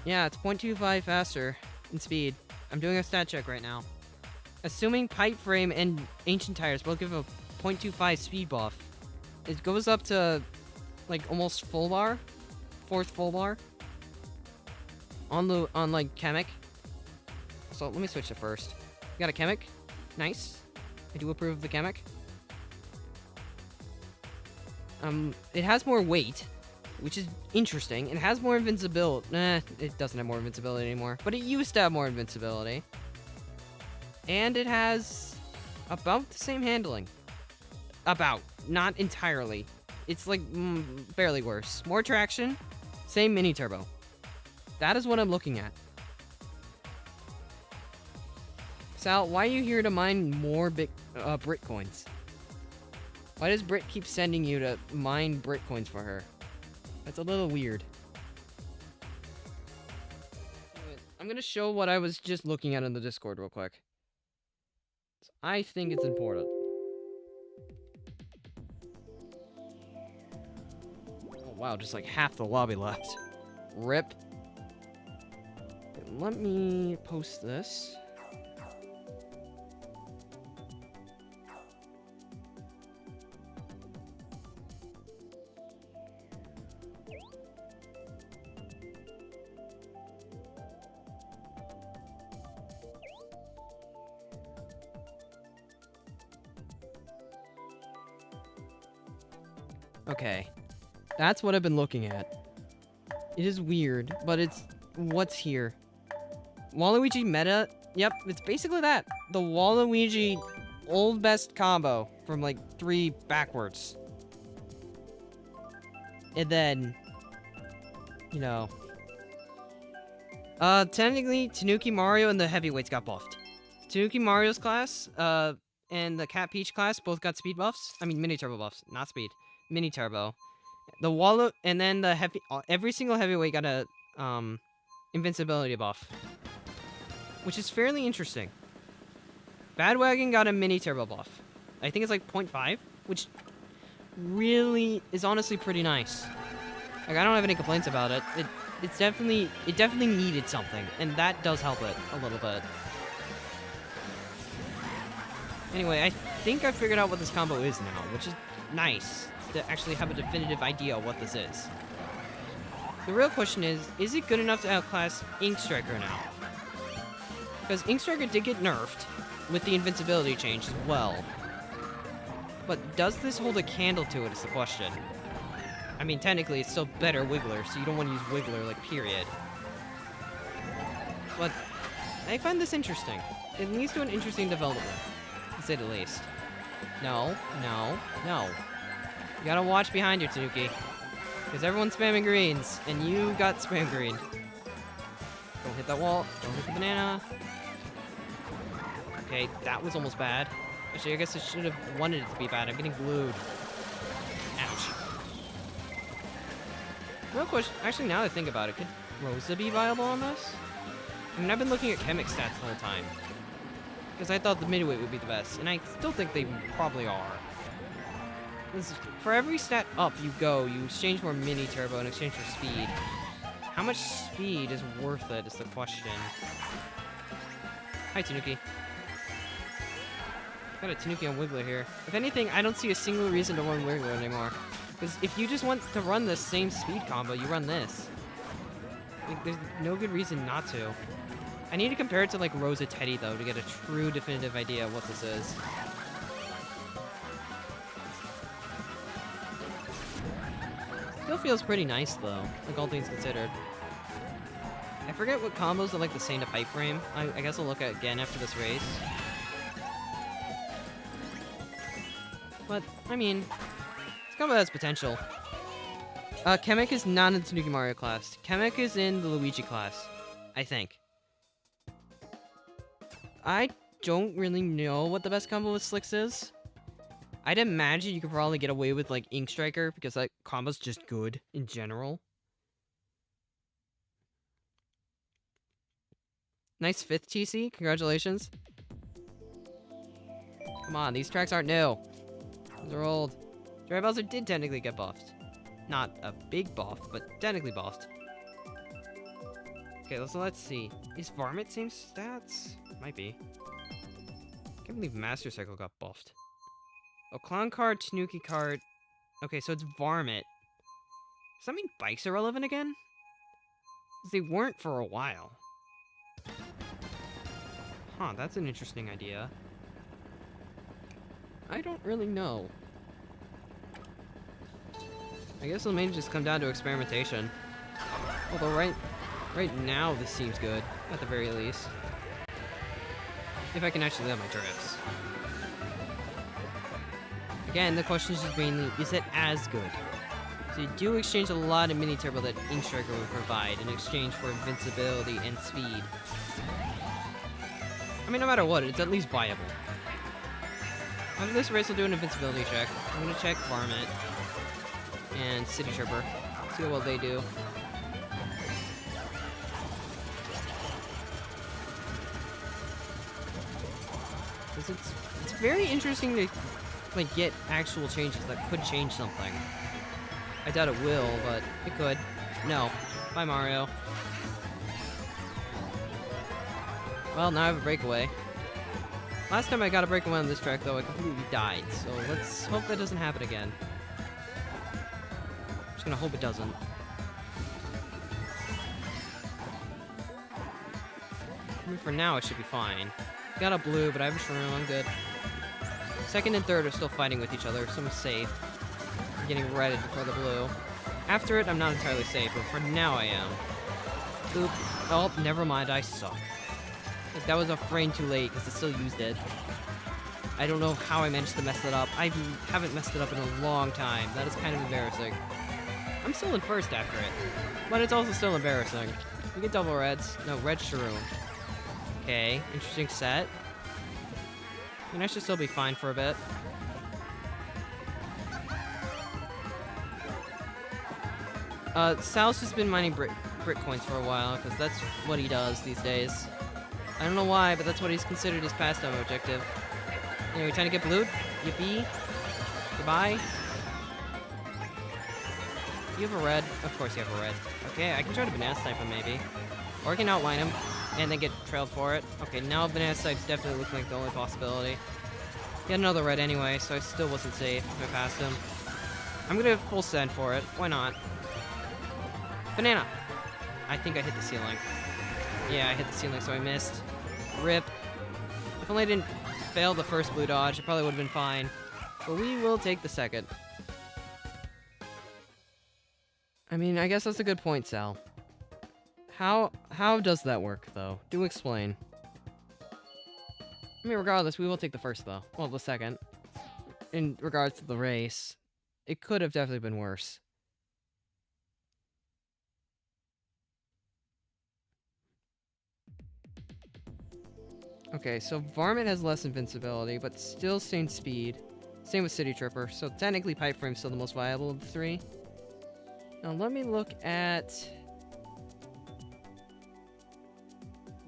Speaker 1: Yeah, it's 0.25 faster in speed. I'm doing a stat check right now. Assuming pipe frame and ancient tires both give a 0.25 speed buff, it goes up to like almost full bar, fourth full bar on like Chemic. So let me switch to first. You got a Chemic, nice. I do approve of the Chemic. It has more weight, which is interesting. It has more invincibility. Nah, it doesn't have more invincibility anymore, but it used to have more invincibility. And it has about the same handling. About, not entirely. It's like barely worse. More traction, same mini turbo. That is what I'm looking at. Sal, why are you here to mine more Brit coins? Why does Brit keep sending you to mine Brit coins for her? That's a little weird. I'm gonna show what I was just looking at in the Discord real quick. I think it's important. Oh wow, just like half the lobby left. RIP. Let me post this. Okay, that's what I've been looking at. It is weird, but it's what's here. Waluigi meta, yep, it's basically that. The Waluigi old best combo from like 3 backwards. And then, you know, technically Tanuki Mario and the heavyweights got buffed. Tanuki Mario's class, and the Cat Peach class both got speed buffs. I mean mini turbo buffs, not speed. Mini turbo. The Walu and then the every single heavyweight got a invincibility buff, which is fairly interesting. Badwagon got a mini turbo buff. I think it's like 0.5, which really is honestly pretty nice. Like I don't have any complaints about it. It definitely needed something, and that does help it a little bit. Anyway, I think I figured out what this combo is now, which is nice to actually have a definitive idea of what this is. The real question is it good enough to outclass Ink Striker now? Because Ink Striker did get nerfed with the invincibility change as well. But does this hold a candle to it is the question. I mean, technically it's still better Wiggler, so you don't want to use Wiggler, like, period. But I find this interesting. It leads to an interesting development, to say the least. No, no, no. You gotta watch behind you, Tanuki. Because everyone's spamming greens, and you got spam green. Don't hit that wall. Don't hit the banana. Okay, that was almost bad. Actually, I guess I should have wanted it to be bad. I'm getting glued. Ouch. Real question. Actually, now that I think about it, could Rosa be viable on this? I mean, I've been looking at Chemic stats the whole time. Because I thought the midweight would be the best, and I still think they probably are. For every stat up you go, you exchange more mini turbo in exchange for speed. How much speed is worth it is the question. Hi, Tanuki. Got a Tanuki on Wiggler here. If anything, I don't see a single reason to run Wiggler anymore. Because if you just want to run the same speed combo, you run this. Like, there's no good reason not to. I need to compare it to like Rosa Teddy though to get a true definitive idea of what this is. Still feels pretty nice though, like all things considered. I forget what combos are like the same to pipe frame. I guess I'll look at it again after this race. But, I mean, this combo has potential. Kamek is not in the Tanuki Mario class. Kamek is in the Luigi class, I think. I don't really know what the best combo with Slicks is. I'd imagine you could probably get away with, like, Ink Striker, because that combo's just good in general. Nice 5th TC, congratulations. Come on, these tracks aren't new. Those are old. Dry Bowser did technically get buffed. Not a big buff, but technically buffed. Okay, so let's see. Is Varmint same stats? Might be. I can't believe Master Cycle got buffed. Oh, Clown Card, Tanuki Card. Okay, so it's Varmint. Does that mean bikes are relevant again? Because they weren't for a while. Huh, that's an interesting idea. I don't really know. I guess it'll maybe just come down to experimentation. Although right now this seems good, at the very least. If I can actually land my drifts. Again, the question is just mainly, is it as good? So you do exchange a lot of mini turbo that Ink Striker would provide in exchange for invincibility and speed. I mean, no matter what, it's at least viable. After this race, I'll do an invincibility check. I'm gonna check Varmint and City Tripper. See how well they do. It's very interesting to like get actual changes that could change something. I doubt it will, but it could. No. Bye, Mario. Well, now I have a breakaway. Last time I got a breakaway on this track, though, I completely died. So let's hope that doesn't happen again. Just gonna hope it doesn't. I mean, for now, it should be fine. Got a blue, but I have a shroom. I'm good. Second and third are still fighting with each other, so I'm safe. I'm getting ready before the blue. After it, I'm not entirely safe, but for now I am. Oop. Oh, never mind. I suck. Like, that was a frame too late, because I still used it. I don't know how I managed to mess that up. I haven't messed it up in a long time. That is kind of embarrassing. I'm still in first after it. But it's also still embarrassing. We get double reds. No, red shroom. Okay, interesting set. I mean, I should still be fine for a bit. Sal's just been mining brick coins for a while, because that's what he does these days. I don't know why, but that's what he's considered his pastime objective. Anyway, trying to get blued? Yippee. Goodbye. You have a red? Of course you have a red. Okay, I can try to banana snipe him maybe. Or I can outline him, and then get trailed for it. Okay, now banana snipe's definitely looking like the only possibility. He had another red anyway, so I still wasn't safe if I passed him. I'm gonna full send for it. Why not? Banana! I think I hit the ceiling. Yeah, I hit the ceiling, so I missed. RIP. If only I didn't fail the first blue dodge, it probably would have been fine. But we will take the second. I mean, I guess that's a good point, Sal. How does that work, though? Do explain. I mean, regardless, we will take the first, though. Well, the second. In regards to the race, it could have definitely been worse. Okay, so Varmint has less invincibility, but still same speed. Same with City Tripper, so technically Pipe Frame's still the most viable of the three. Now let me look at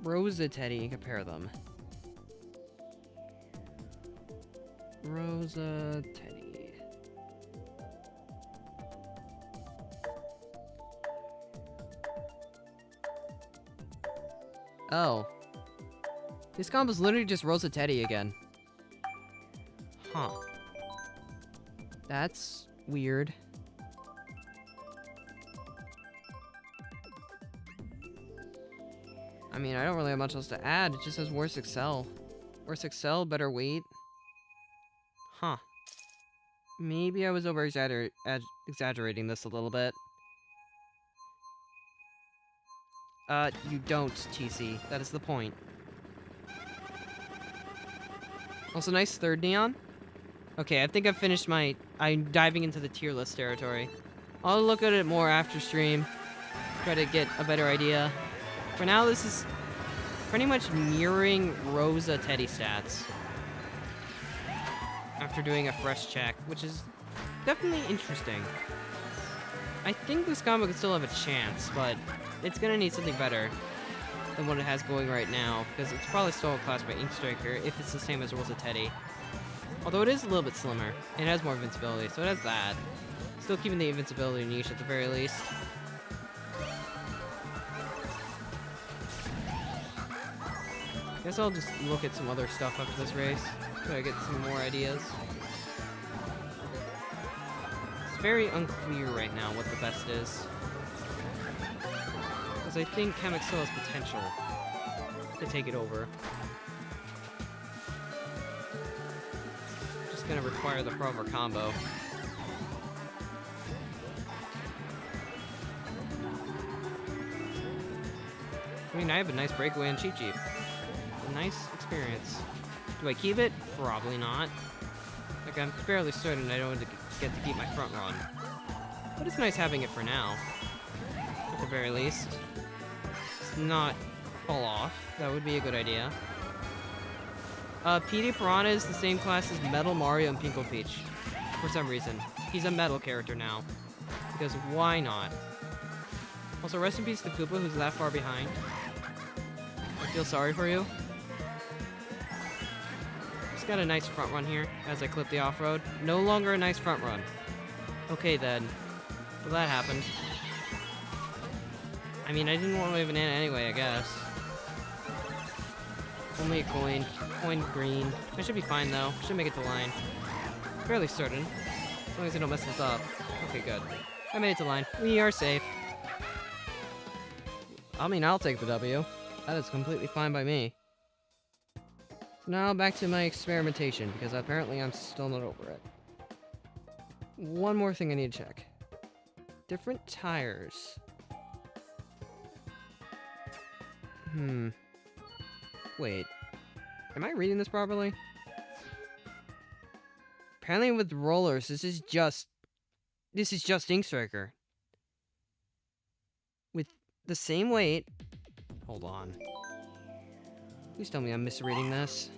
Speaker 1: Rosa Teddy and compare them. Rosa Teddy. Oh. This combo's literally just Rosa Teddy again. Huh. That's weird. I mean, I don't really have much else to add. It just says worse Excel. Worse Excel, better weight. Huh. Maybe I was exaggerating this a little bit. You don't, TC. That is the point. Also, nice third neon. Okay, I think I've finished I'm diving into the tier list territory. I'll look at it more after stream. Try to get a better idea. For now, this is pretty much mirroring Rosa Teddy stats. After doing a fresh check, which is definitely interesting. I think this combo could still have a chance, but it's gonna need something better than what it has going right now, because it's probably still outclassed by Ink Striker if it's the same as Rosa Teddy. Although it is a little bit slimmer, and it has more invincibility, so it has that. Still keeping the invincibility niche at the very least. Guess I'll just look at some other stuff after this race. Try to get some more ideas. It's very unclear right now what the best is. Because I think Kamek still has potential to take it over. Just gonna require the proper combo. I mean, I have a nice breakaway on Cheap Jeep. A nice experience. Do I keep it? Probably not. Like, I'm fairly certain I don't get to keep my front run. But it's nice having it for now. At the very least. It's not fall off. That would be a good idea. PD Piranha is the same class as Metal Mario and Pinko Peach. For some reason. He's a metal character now. Because why not? Also, rest in peace to Koopa, who's that far behind. I feel sorry for you. Just got a nice front run here as I clip the off-road. No longer a nice front run. Okay then. Well, that happened. I mean, I didn't want to leave an in anyway, I guess. Only a coin. Coin green. I should be fine though. Should make it to line. Fairly certain. As long as I don't mess this up. Okay, good. I made it to line. We are safe. I mean, I'll take the W. That is completely fine by me. So now back to my experimentation, because apparently I'm still not over it. One more thing I need to check. Different tires. Wait. Am I reading this properly? Apparently with rollers, this is just Ink Striker. With the same weight. Hold on. Please tell me I'm misreading this.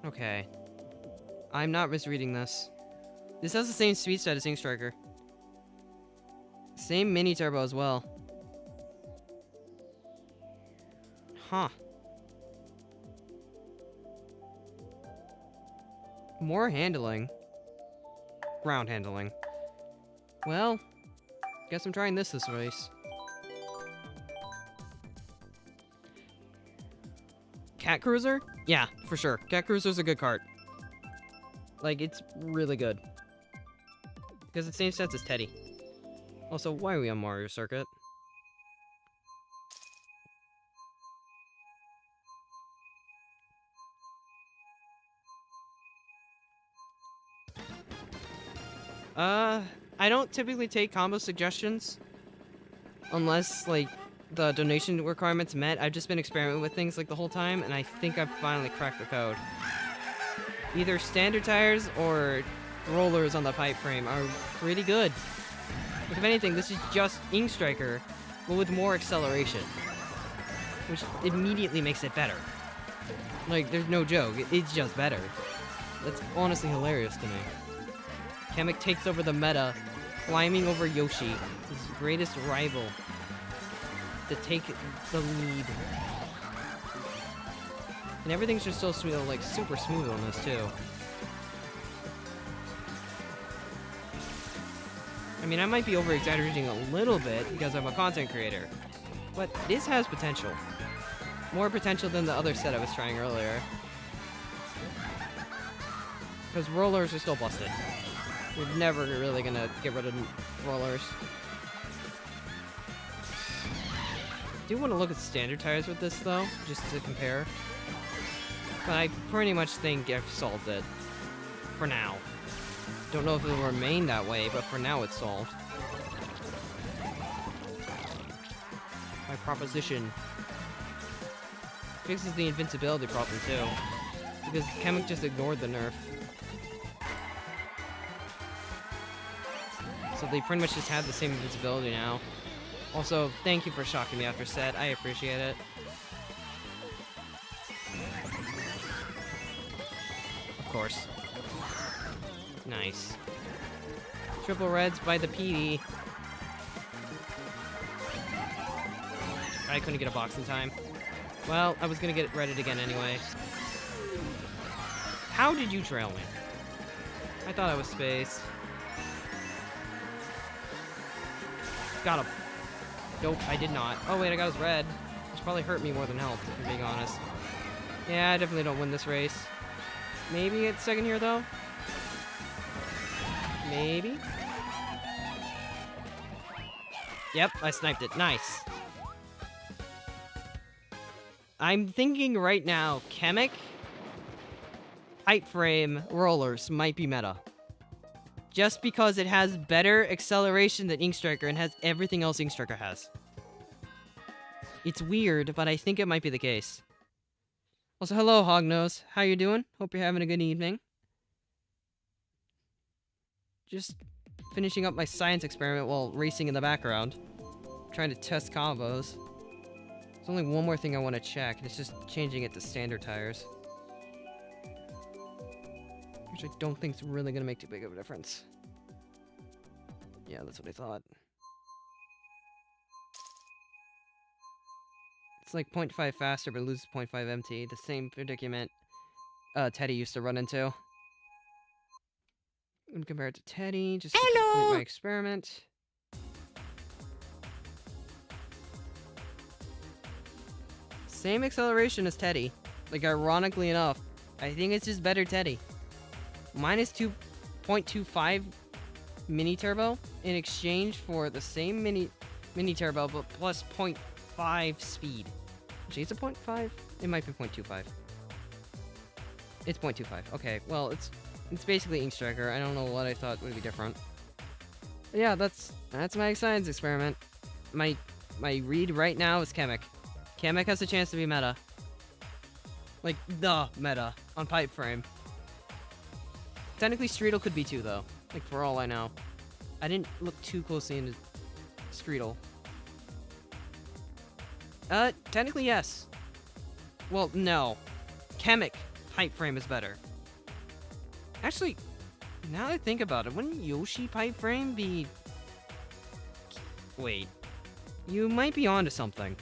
Speaker 1: Okay. I'm not misreading this. This has the same speed stat as Ink Striker. Same mini turbo as well. Huh. More handling. Ground handling. Well, guess I'm trying this race. Cat Cruiser? Yeah, for sure. Cat Cruiser's a good cart. Like, it's really good. Because it's the same stats as Teddy. Also, why are we on Mario Circuit? I don't typically take combo suggestions. Unless, like, the donation requirement's met. I've just been experimenting with things, like, the whole time, and I think I've finally cracked the code. Either standard tires or rollers on the pipe frame are pretty good. Like, if anything, this is just Ink Striker, but with more acceleration. Which immediately makes it better. Like, there's no joke. It's just better. That's honestly hilarious to me. Kamek takes over the meta, climbing over Yoshi, his greatest rival, to take the lead. And everything's just so smooth, like, super smooth on this, too. I mean, I might be over-exaggerating a little bit because I'm a content creator, but this has potential. More potential than the other set I was trying earlier. Because rollers are still busted. We're never really gonna get rid of rollers. I do want to look at standard tires with this, though, just to compare. But I pretty much think I've solved it. For now. Don't know if it'll remain that way, but for now it's solved. My proposition fixes the invincibility problem too, because Kamek just ignored the nerf. So they pretty much just have the same invincibility now. Also, thank you for shocking me after set. I appreciate it. Of course. Nice. Triple reds by the PD. I couldn't get a box in time. Well, I was gonna get redded again anyway. How did you trail me? I thought I was spaced. Got him. Nope, I did not. Oh wait, I got his red. Which probably hurt me more than helped, if I'm being honest. Yeah, I definitely don't win this race. Maybe it's second here though? Maybe? Yep, I sniped it. Nice. I'm thinking right now, Kamek, Pipe Frame, Rollers might be meta. Just because it has better acceleration than Ink Striker and has everything else Ink Striker has. It's weird, but I think it might be the case. Also, hello, Hognose. How you doing? Hope you're having a good evening. Just finishing up my science experiment while racing in the background. Trying to test combos. There's only one more thing I want to check, and it's just changing it to standard tires. Which I don't think is really going to make too big of a difference. Yeah, that's what I thought. It's like 0.5 faster, but loses 0.5 MT. The same predicament Teddy used to run into. I'm going to compare it to Teddy, just to complete my experiment. Same acceleration as Teddy. Like, ironically enough, I think it's just better Teddy. Minus 2.25 mini turbo in exchange for the same mini turbo, but plus 0.5 speed. Actually, it's a 0.5? It might be 0.25. It's 0.25. Okay, well, it's basically Ink Striker. I don't know what I thought would be different. But yeah, that's my science experiment. My read right now is Kamek. Kamek has a chance to be meta. Like, the meta on Pipe Frame. Technically, Streetle could be too, though. Like, for all I know. I didn't look too closely into Streetle. Technically, yes. Well, no. Kamek Pipe Frame is better. Actually, now that I think about it, wouldn't Yoshi Pipe Frame be... Wait. You might be onto something.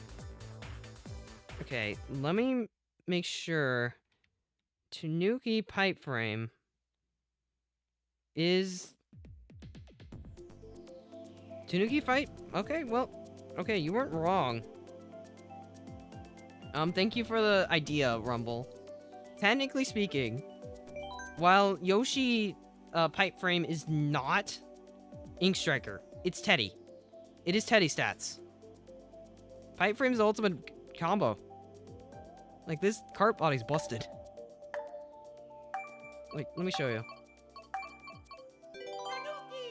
Speaker 1: Okay, let me make sure. Tanuki Pipe Frame is... Tanuki Pipe? Okay, well, okay, you weren't wrong. Thank you for the idea, Rumble. Technically speaking, while Yoshi Pipe Frame is not Ink Striker, it's Teddy. It is Teddy stats. Pipe Frame's the ultimate combo. Like, this cart body's busted. Like, let me show you.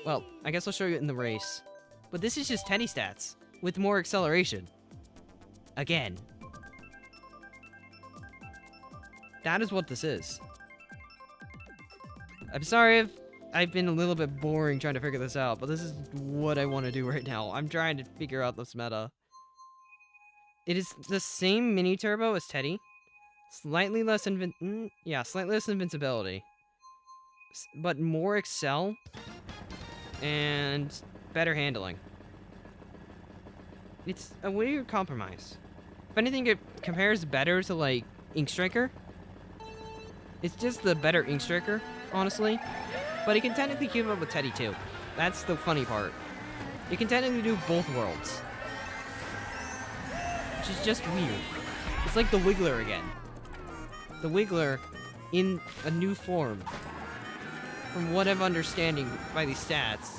Speaker 1: Well, I guess I'll show you in the race. But this is just Teddy stats, with more acceleration. Again. That is what this is. I'm sorry if I've been a little bit boring trying to figure this out, but this is what I want to do right now. I'm trying to figure out this meta. It is the same mini turbo as Teddy. Slightly less slightly less invincibility. But more excel. And better handling. It's a weird compromise. If anything, it compares better to, like, Ink Striker. It's just the better Ink Striker, honestly. But it can technically keep up with Teddy, too. That's the funny part. It can technically do both worlds. Which is just weird. It's like the Wiggler again. The Wiggler in a new form. From what I'm understanding by these stats,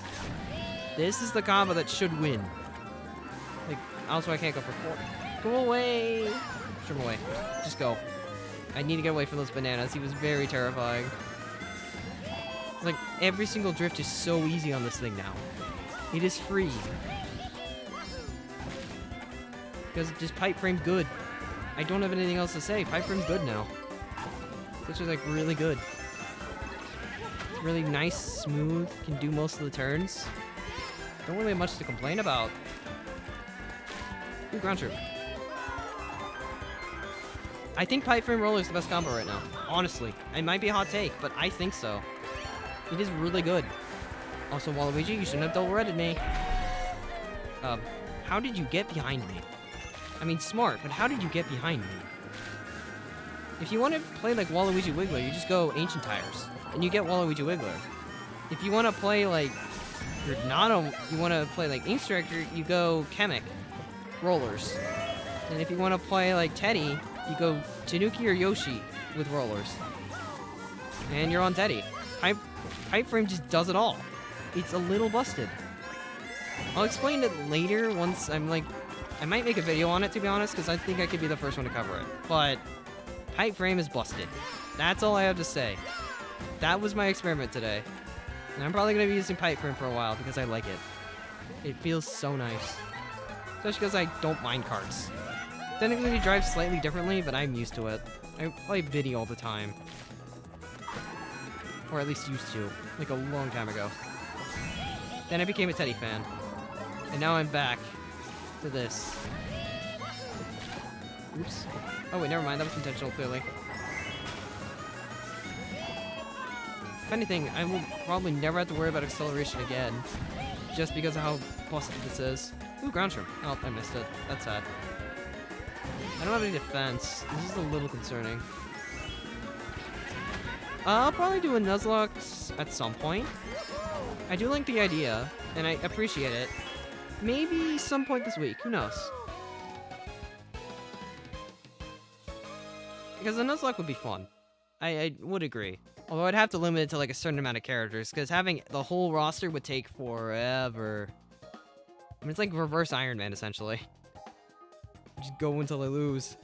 Speaker 1: this is the combo that should win. Like, also I can't go for 4. Go away! Push him away. Just go. I need to get away from those bananas. He was very terrifying. every single drift is so easy on this thing now. It is free. Because just pipe frame good. I don't have anything else to say. Pipe frame's good now. This is like really good. It's really nice, smooth, can do most of the turns. Don't really have much to complain about. Ooh, ground troop. I think pipe frame roller is the best combo right now. Honestly. It might be a hot take, but I think so. It is really good. Also, Waluigi, you shouldn't have double-redded me. How did you get behind me? I mean, smart, but how did you get behind me? If you want to play like Waluigi Wiggler, you just go Ancient Tires, and you get Waluigi Wiggler. If you want to play like, you want to play like Ink Striker, you go Chemic Rollers. And if you want to play like Teddy, you go Tanuki or Yoshi with Rollers. And you're on Teddy. Pipe frame just does it all. It's a little busted. I'll explain it later once I'm like... I might make a video on it, to be honest, because I think I could be the first one to cover it. But pipe frame is busted. That's all I have to say. That was my experiment today. And I'm probably going to be using pipe frame for a while because I like it. It feels so nice. Especially because I don't mind carts. Technically, it drives slightly differently, but I'm used to it. I play Biddy all the time. Or at least used to. Like a long time ago. Then I became a Teddy fan. And now I'm back to this. Oops. Oh wait, never mind. That was intentional, clearly. Funny thing, I will probably never have to worry about acceleration again. Just because of how busted this is. Ooh, ground shrimp. Oh, I missed it. That's sad. I don't have any defense. This is a little concerning. I'll probably do a Nuzlocke at some point. I do like the idea, and I appreciate it. Maybe some point this week. Who knows? Because a Nuzlocke would be fun. I would agree. Although I'd have to limit it to like a certain amount of characters, because having the whole roster would take forever. I mean, it's like reverse Iron Man, essentially. Just go until I lose.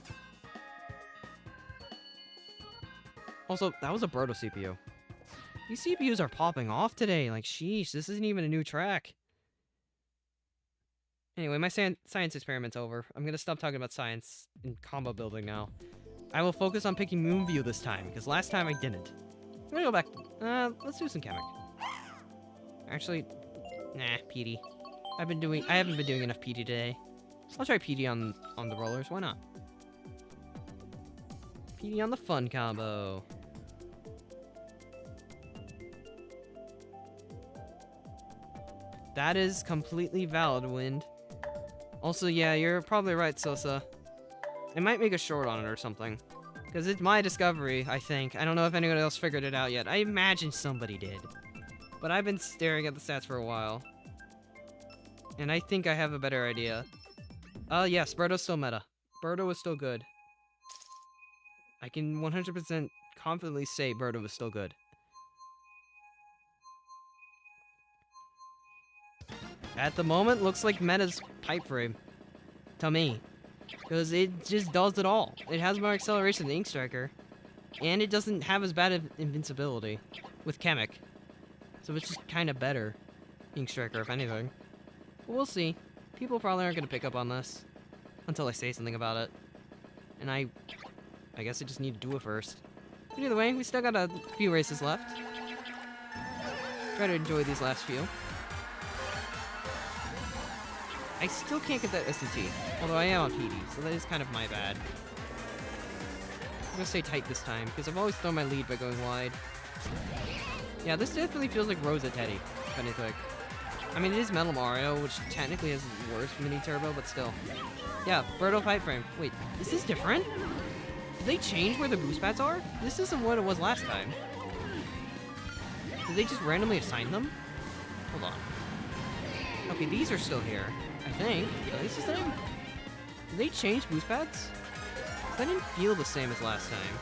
Speaker 1: Also, that was a Birdo CPU. These CPUs are popping off today. Like, sheesh, this isn't even a new track. Anyway, my science experiment's over. I'm gonna stop talking about science and combo building now. I will focus on picking Moonview this time, because last time I didn't. I'm gonna go back. Let's do some Chemic. Actually, nah, PD. I haven't been doing enough PD today. I'll try PD on the rollers. Why not? PD on the fun combo. That is completely valid, Wind. Also, yeah, you're probably right, Sosa. I might make a short on it or something. Because it's my discovery, I think. I don't know if anyone else figured it out yet. I imagine somebody did. But I've been staring at the stats for a while. And I think I have a better idea. Yes, Birdo's still meta. Birdo is still good. I can 100% confidently say Birdo is still good. At the moment, looks like meta's pipe frame. To me. Because it just does it all. It has more acceleration than Ink Striker. And it doesn't have as bad of invincibility with Chemic. So it's just kind of better. Ink Striker, if anything. But we'll see. People probably aren't going to pick up on this. Until I say something about it. And I guess I just need to do it first. But either way, we still got a few races left. Try to enjoy these last few. I still can't get that SCT, although I am on PD, so that is kind of my bad. I'm gonna stay tight this time, because I've always thrown my lead by going wide. Yeah, this definitely feels like Rosa Teddy, if anything. I mean, it is Metal Mario, which technically has worse mini turbo, but still. Yeah, Birdo pipe frame. Wait, is this different? Did they change where the boost pads are? This isn't what it was last time. Did they just randomly assign them? Hold on. Okay, these are still here. I think. At least the same. Did they change boost pads? That didn't feel the same as last time.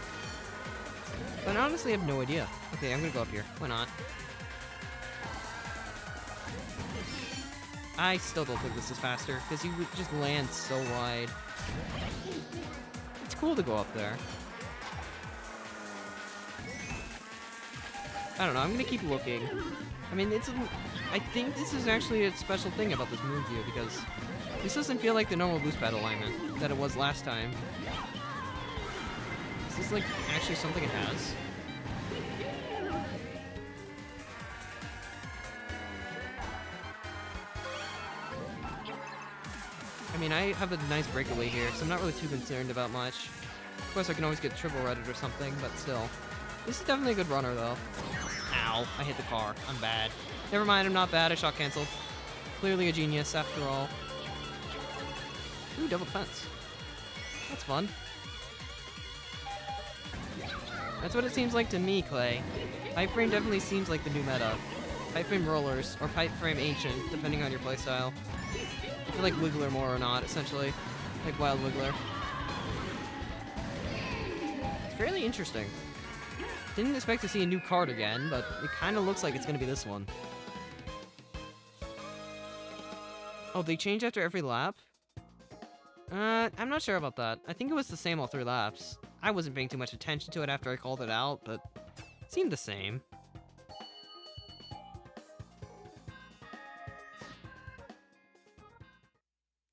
Speaker 1: But I honestly have no idea. Okay, I'm gonna go up here. Why not? I still don't think this is faster, because you would just land so wide. It's cool to go up there. I don't know, I'm gonna keep looking. I mean, I think this is actually a special thing about this Moonview, because this doesn't feel like the normal boost pad alignment that it was last time. Is this, like, actually something it has? I mean, I have a nice breakaway here, so I'm not really too concerned about much. Of course, I can always get triple redded or something, but still. This is definitely a good runner, though. Ow, I hit the car. I'm bad. Never mind, I'm not bad. I shot canceled. Clearly a genius, after all. Ooh, double defense. That's fun. That's what it seems like to me, Clay. Pipe frame definitely seems like the new meta. Pipe frame rollers, or pipe frame ancient, depending on your playstyle. I feel like Wiggler more or not, essentially. Like Wild Wiggler. It's fairly interesting. Didn't expect to see a new card again, but it kind of looks like it's going to be this one. Oh, they change after every lap? I'm not sure about that. I think it was the same all 3 laps. I wasn't paying too much attention to it after I called it out, but it seemed the same.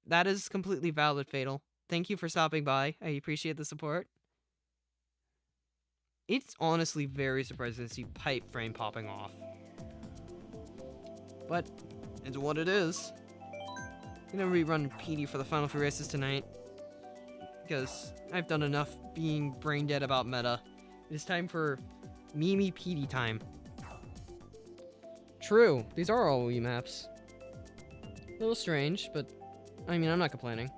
Speaker 1: That is completely valid, Fatal. Thank you for stopping by. I appreciate the support. It's honestly very surprising to see pipe frame popping off. But it's what it is. I'm gonna rerun PD for the final 3 races tonight, because I've done enough being brain dead about meta. It is time for Mimi PD time. True, these are all Wii maps. A little strange, but I mean, I'm not complaining.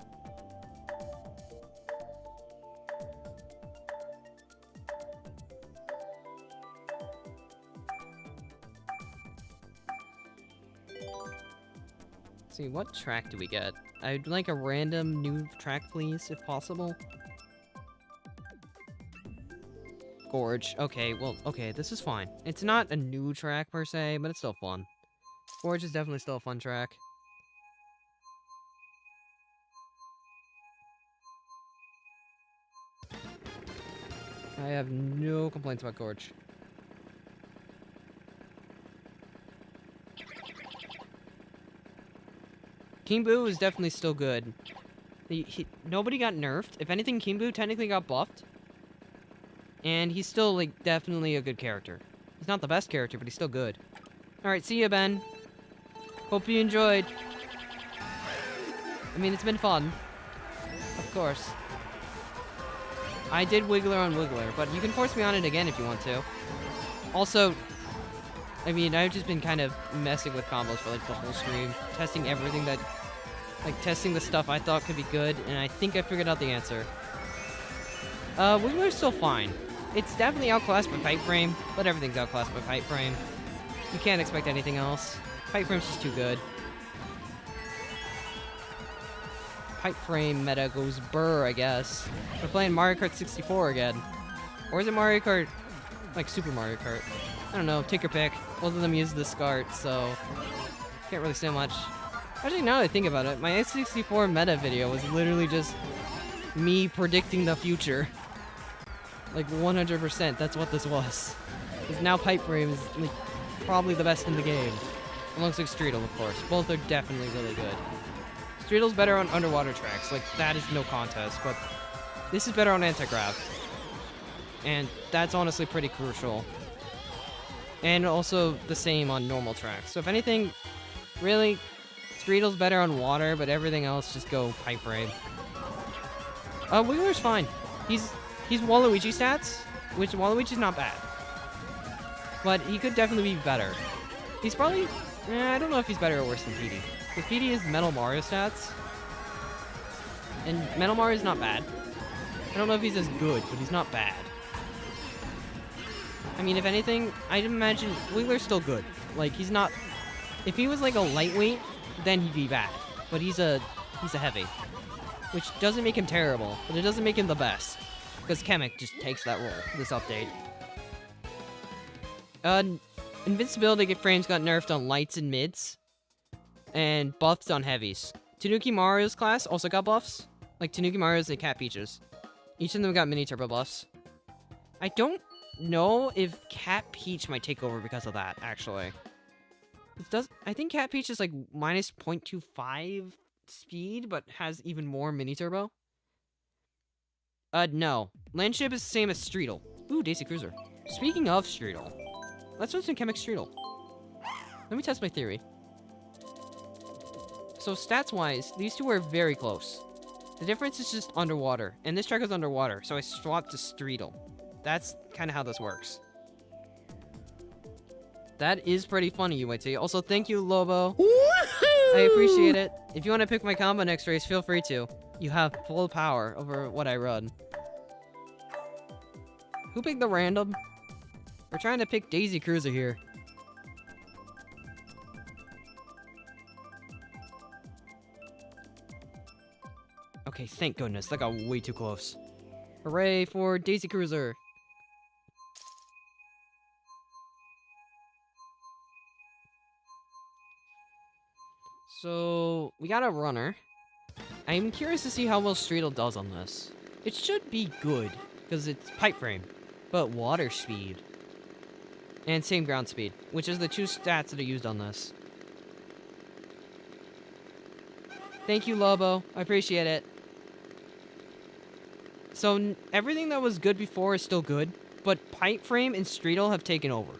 Speaker 1: Let's see, what track do we get? I'd like a random new track, please, if possible. Gorge. Okay, well, okay, this is fine. It's not a new track, per se, but it's still fun. Gorge is definitely still a fun track. I have no complaints about Gorge. King Boo is definitely still good. Nobody got nerfed. If anything, King Boo technically got buffed. And he's still, like, definitely a good character. He's not the best character, but he's still good. Alright, see ya, Ben. Hope you enjoyed. I mean, it's been fun. Of course. I did Wiggler on Wiggler, but you can force me on it again if you want to. Also, I mean, I've just been kind of messing with combos for, like, the whole stream. Testing everything that... Like, testing the stuff I thought could be good, and I think I figured out the answer. Wiggler's still fine. It's definitely outclassed by Pipe Frame, but everything's outclassed by Pipe Frame. You can't expect anything else. Pipe Frame's just too good. Pipe Frame meta goes burr, I guess. We're playing Mario Kart 64 again. Or is it Mario Kart... like, Super Mario Kart? I don't know, take your pick. Both of them use the SCART, so... can't really say much. Actually, now that I think about it, my N64 meta video was literally just... me predicting the future. Like, 100%, that's what this was. Because now Pipe Frame is, like, probably the best in the game. Alongside Streetle, of course. Both are definitely really good. Streetle's better on underwater tracks, like, that is no contest, but this is better on anti-grav. And that's honestly pretty crucial. And also the same on normal tracks. So if anything, really, Streetle's better on water, but everything else just go Pipe Frame. Wiggler's fine. He's Waluigi stats, which Waluigi's not bad. But he could definitely be better. He's probably... I don't know if he's better or worse than PD. Because PD is Metal Mario stats. And Metal Mario's not bad. I don't know if he's as good, but he's not bad. I mean, if anything, I'd imagine Wiggler's still good. Like, he's not... If he was like a lightweight, then he'd be bad. But he's a heavy. Which doesn't make him terrible, but it doesn't make him the best. Because Kamek just takes that role, this update. Invincibility frames got nerfed on lights and mids. And buffed on heavies. Tanuki Mario's class also got buffs. Like Tanuki Mario's and Cat Peaches. Each of them got mini turbo buffs. I don't know if Cat Peach might take over because of that, actually. I think Cat Peach is like minus 0.25 speed, but has even more mini turbo. No. Landship is the same as Streetle. Ooh, Daisy Cruiser. Speaking of Streetle, let's run some Chemic Streetle. Let me test my theory. So stats-wise, these two are very close. The difference is just underwater, and this track is underwater, so I swapped to Streetle. That's kind of how this works. That is pretty funny, you might say. Also, thank you, Lobo. I appreciate it. If you want to pick my combo next race, feel free to. You have full power over what I run. Who picked the random? We're trying to pick Daisy Cruiser here. Okay, thank goodness. That got way too close. Hooray for Daisy Cruiser. So, we got a runner. I'm curious to see how well Streetle does on this. It should be good, because it's pipe frame, but water speed. And same ground speed, which is the two stats that are used on this. Thank you, Lobo. I appreciate it. So, everything that was good before is still good, but pipe frame and Streetle have taken over.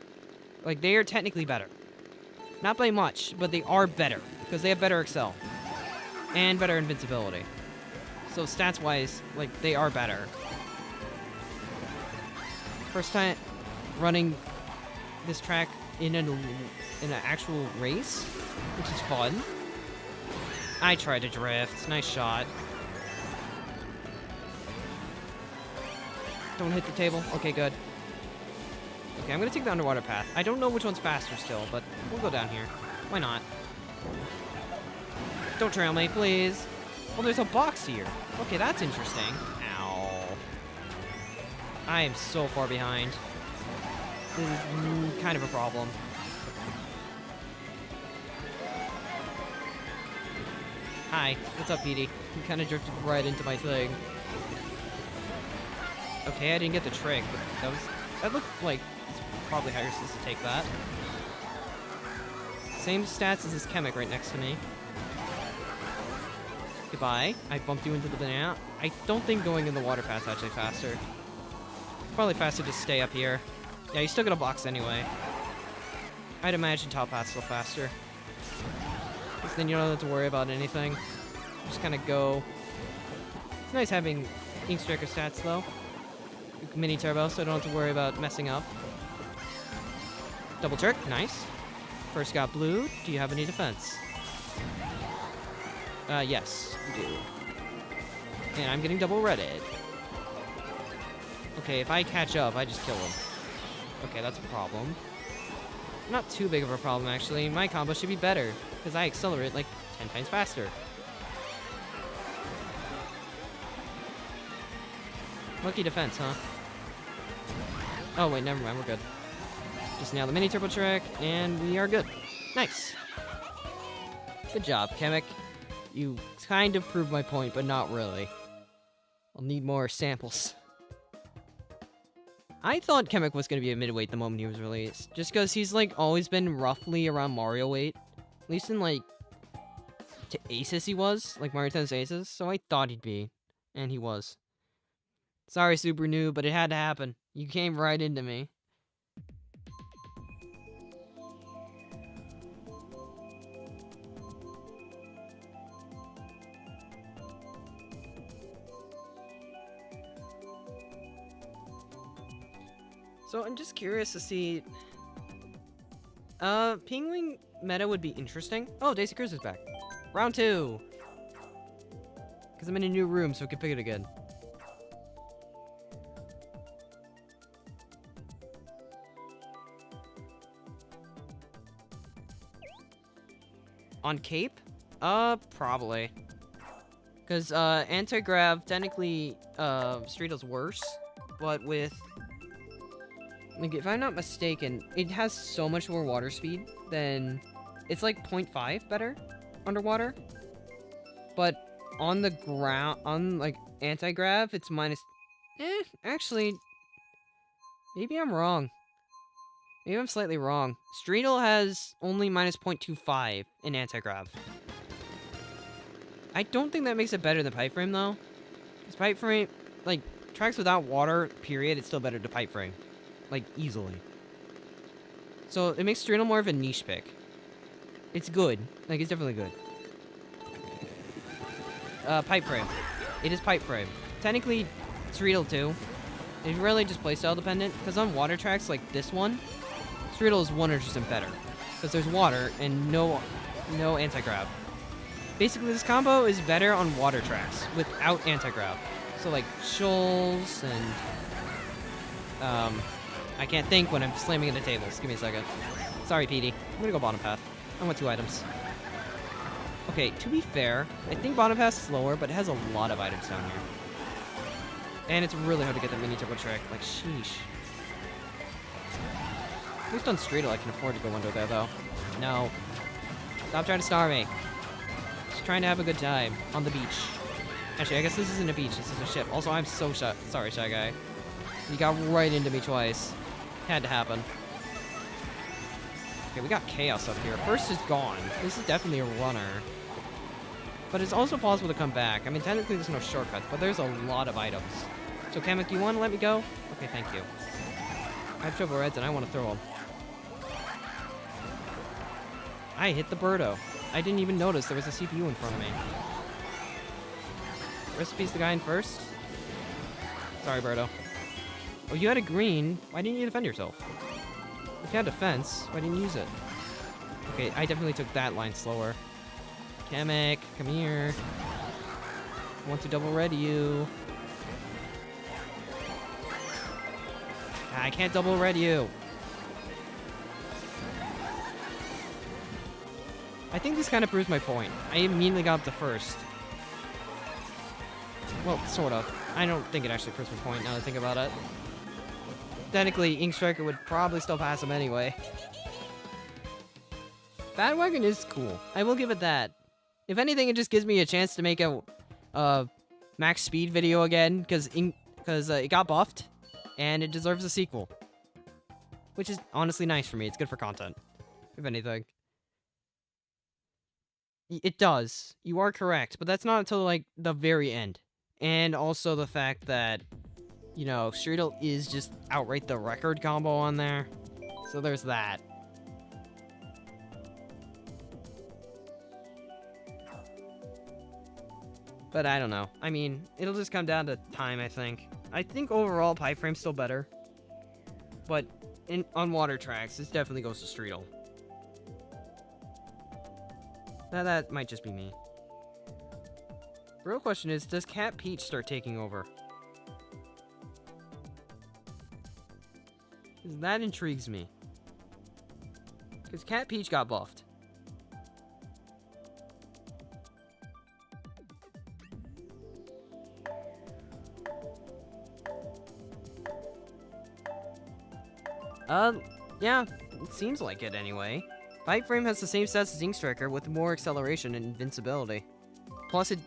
Speaker 1: Like, they are technically better. Not by much, but they are better, because they have better Excel. And better invincibility. So stats-wise, like, they are better. First time running this track in an actual race, which is fun. I tried to drift. Nice shot. Don't hit the table. Okay, good. Okay, I'm gonna take the underwater path. I don't know which one's faster still, but we'll go down here. Why not? Don't trail me, please. Oh, there's a box here. Okay, that's interesting. Ow. I am so far behind. This is kind of a problem. Hi. What's up, Petey? You kind of drifted right into my thing. Okay, I didn't get the trick, but that looked like it's probably how you're supposed to take that. Same stats as this Chemic right next to me. Goodbye. I bumped you into the banana. I don't think going in the water path's actually faster. Probably faster to stay up here. Yeah, you still got a box anyway. I'd imagine top path's still faster. Because then you don't have to worry about anything. Just kind of go. It's nice having Ink Striker stats though. Mini turbo, so I don't have to worry about messing up. Double trick, nice. First got blue. Do you have any defense? Yes, you do. And I'm getting double redded. Okay, if I catch up, I just kill him. Okay, that's a problem. Not too big of a problem, actually. My combo should be better, because I accelerate like 10 times faster. Lucky defense, huh? Oh, wait, never mind, we're good. Just nail the mini turbo trick, and we are good. Nice. Good job, Chemic. You kind of proved my point, but not really. I'll need more samples. I thought Chemic was going to be a midweight the moment he was released, just because he's, like, always been roughly around Mario weight. At least in, like, to Aces he was, like Mario Tennis Aces, so I thought he'd be. And he was. Sorry, Super Noob, but it had to happen. You came right into me. So I'm just curious to see... Penguin meta would be interesting. Oh, Daisy Cruiser's back. Round 2! Because I'm in a new room, so we can pick it again. On Cape? Probably. Because, anti-grav, technically, Streetle's worse. But with... Like, if I'm not mistaken, it has so much more water speed than... It's like 0.5 better underwater. But on the ground, on, like, anti-grav, it's minus... actually... Maybe I'm wrong. Maybe I'm slightly wrong. Streetle has only minus 0.25 in anti-grav. I don't think that makes it better than Pipe Frame, though. Because Pipe Frame, like, tracks without water, period, it's still better to Pipe Frame. Like, easily. So, it makes Streetle more of a niche pick. It's good. Like, it's definitely good. Pipe Frame. It is Pipe Frame. Technically, Streetle, too. It's really just playstyle dependent. Because on water tracks like this one, Streetle is 100% better. Because there's water and no anti-grab. Basically, this combo is better on water tracks without anti-grab. So, like, shoals and... I can't think when I'm slamming into tables. Give me a second. Sorry, Petey. I'm gonna go bottom path. I want 2 items. Okay, to be fair, I think bottom path's slower, but it has a lot of items down here. And it's really hard to get that mini turbo trick. Like, sheesh. At least on Streetle, I can afford to go under there, though. No. Stop trying to star me. Just trying to have a good time on the beach. Actually, I guess this isn't a beach. This is a ship. Also, I'm so shy. Sorry, Shy Guy. You got right into me twice. Had to happen. Okay, we got Chaos up here. First is gone. This is definitely a runner. But it's also possible to come back. I mean, technically there's no shortcuts, but there's a lot of items. So, Kamek, you want to let me go? Okay, thank you. I have Triple Reds and I want to throw them. I hit the Birdo. I didn't even notice there was a CPU in front of me. Recipe's the guy in first. Sorry, Birdo. Oh, you had a green. Why didn't you defend yourself? If you had defense, why didn't you use it? Okay, I definitely took that line slower. Kamek, come here. I want to double red you. I can't double red you. I think this kind of proves my point. I immediately got up to first. Well, sort of. I don't think it actually proves my point now that I think about it. Technically, Ink Striker would probably still pass him anyway. Bandwagon is cool. I will give it that. If anything, it just gives me a chance to make a max speed video again, because it got buffed, and it deserves a sequel. Which is honestly nice for me. It's good for content, if anything. It does. You are correct, but that's not until, like, the very end. And also the fact that, you know, Streetle is just outright the record combo on there. So there's that. But I don't know. I mean, it'll just come down to time, I think. I think overall, Pipe Frame's still better. But on water tracks, this definitely goes to Streetle. Now that might just be me. The real question is, does Cat Peach start taking over? Because that intrigues me. Because Cat Peach got buffed. Yeah, it seems like it anyway. Pipe Frame has the same stats as Ink Striker with more acceleration and invincibility. Plus, it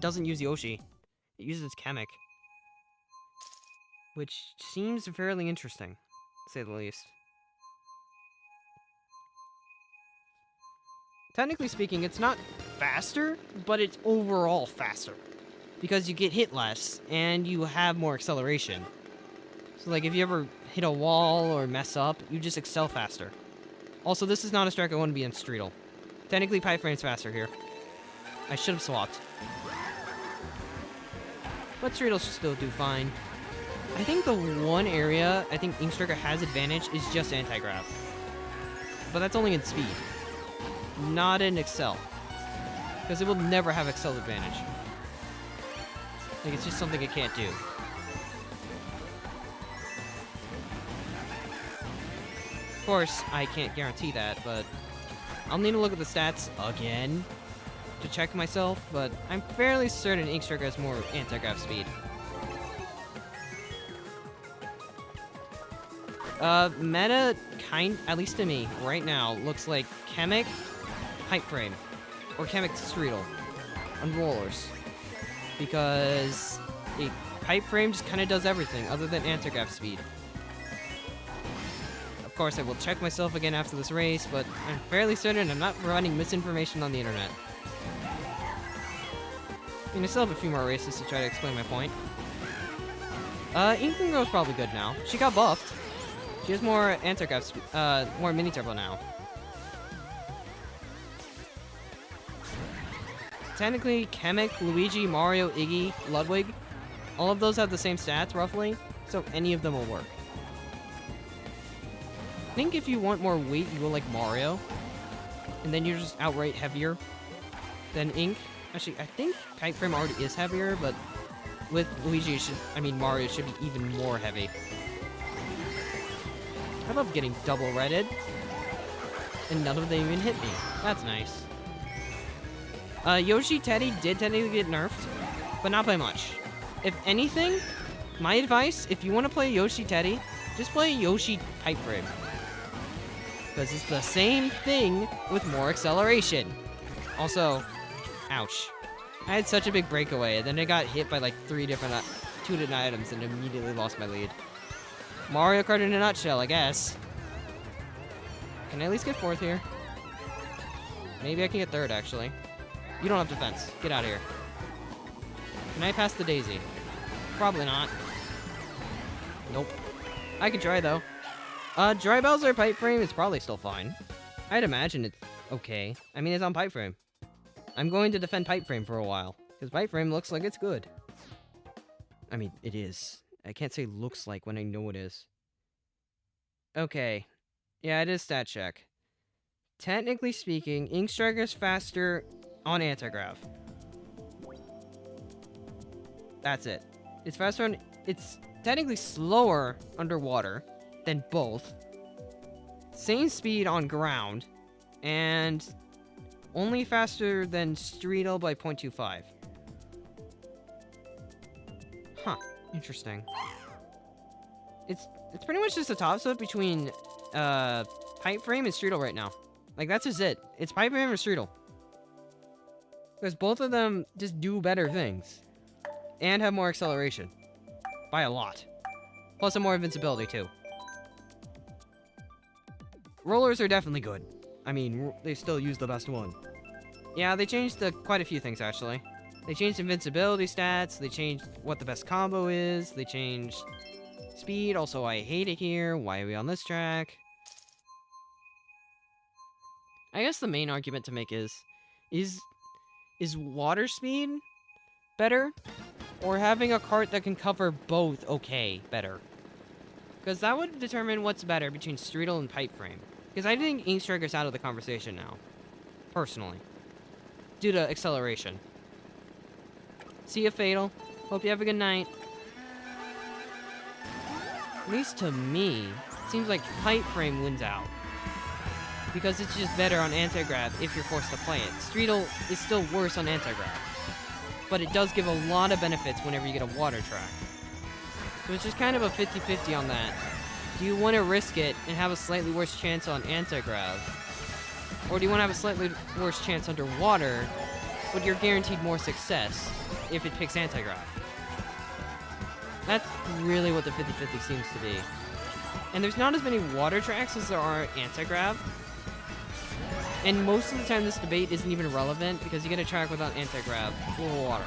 Speaker 1: doesn't use Yoshi. It uses Kamek. Which seems fairly interesting, to say the least. Technically speaking, it's not faster, but it's overall faster. Because you get hit less, and you have more acceleration. So, like, if you ever hit a wall or mess up, you just excel faster. Also, this is not a strike I want to be in Streetle. Technically, Pipe Frame's faster here. I should have swapped. But Streetle should still do fine. I think the one area I think Ink Striker has advantage is just anti-grav. But that's only in speed. Not in Excel. Because it will never have Excel advantage. Like, it's just something it can't do. Of course, I can't guarantee that, but I'll need to look at the stats again to check myself, but I'm fairly certain Ink Striker has more anti-grav speed. Meta, at least to me, right now, looks like Kamek, Pipe Frame, or Kamek Streetle on rollers. Because Pipe Frame just kind of does everything other than anti-grav speed. Of course, I will check myself again after this race, but I'm fairly certain I'm not providing misinformation on the internet. I mean, I still have a few more races to try to explain my point. Inkling Girl's probably good now. She got buffed. She has more anti-grav more mini turbo now. Technically, Kamek, Luigi, Mario, Iggy, Ludwig, all of those have the same stats, roughly, so any of them will work. I think if you want more weight, you go like Mario, and then you're just outright heavier than Ink. Actually, I think Pipe Frame already is heavier, but with Luigi, Mario should be even more heavy. I love getting double redded, and none of them even hit me. That's nice. Yoshi Teddy did technically get nerfed, but not by much. If anything, my advice, if you want to play Yoshi Teddy, just play Yoshi Pipe Frame. Because it's the same thing with more acceleration. Also, ouch. I had such a big breakaway, and then I got hit by like two different items and immediately lost my lead. Mario Kart in a nutshell, I guess. Can I at least get 4th here? Maybe I can get 3rd, actually. You don't have defense. Get out of here. Can I pass the Daisy? Probably not. Nope. I can try, though. Dry Bowser Pipe Frame is probably still fine. I'd imagine it's okay. I mean, it's on Pipe Frame. I'm going to defend Pipe Frame for a while, because Pipe Frame looks like it's good. I mean, it is. I can't say looks like when I know it is. Okay. Yeah, it is stat check. Technically speaking, Ink Striker's faster on anti-grav. That's it. It's faster on... It's technically slower underwater than both. Same speed on ground. And only faster than Streetle by 0.25. Huh. Interesting. It's pretty much just a toss-up between Pipe Frame and Streetle right now. Like, that's just it. It's Pipe Frame or Streetle. Because both of them just do better things. And have more acceleration. By a lot. Plus, more invincibility, too. Rollers are definitely good. I mean, they still use the best one. Yeah, they changed quite a few things, actually. They changed invincibility stats. They changed what the best combo is. They changed speed. Also, I hate it here. Why are we on this track? I guess the main argument to make is water speed better? Or having a cart that can cover both okay better? Because that would determine what's better between Streetle and Pipe Frame. Because I think Ink Striker's out of the conversation now. Personally. Due to acceleration. See you, Fatal. Hope you have a good night. At least to me, it seems like Pipe Frame wins out. Because it's just better on anti-grav if you're forced to play it. Streetle is still worse on anti-grav. But it does give a lot of benefits whenever you get a water track. So it's just kind of a 50-50 on that. Do you want to risk it and have a slightly worse chance on anti-grav? Or do you want to have a slightly worse chance underwater, but you're guaranteed more success if it picks anti-grav? That's really what the 50-50 seems to be. And there's not as many water tracks as there are anti-grav. And most of the time this debate isn't even relevant because you get a track without anti-grav or water.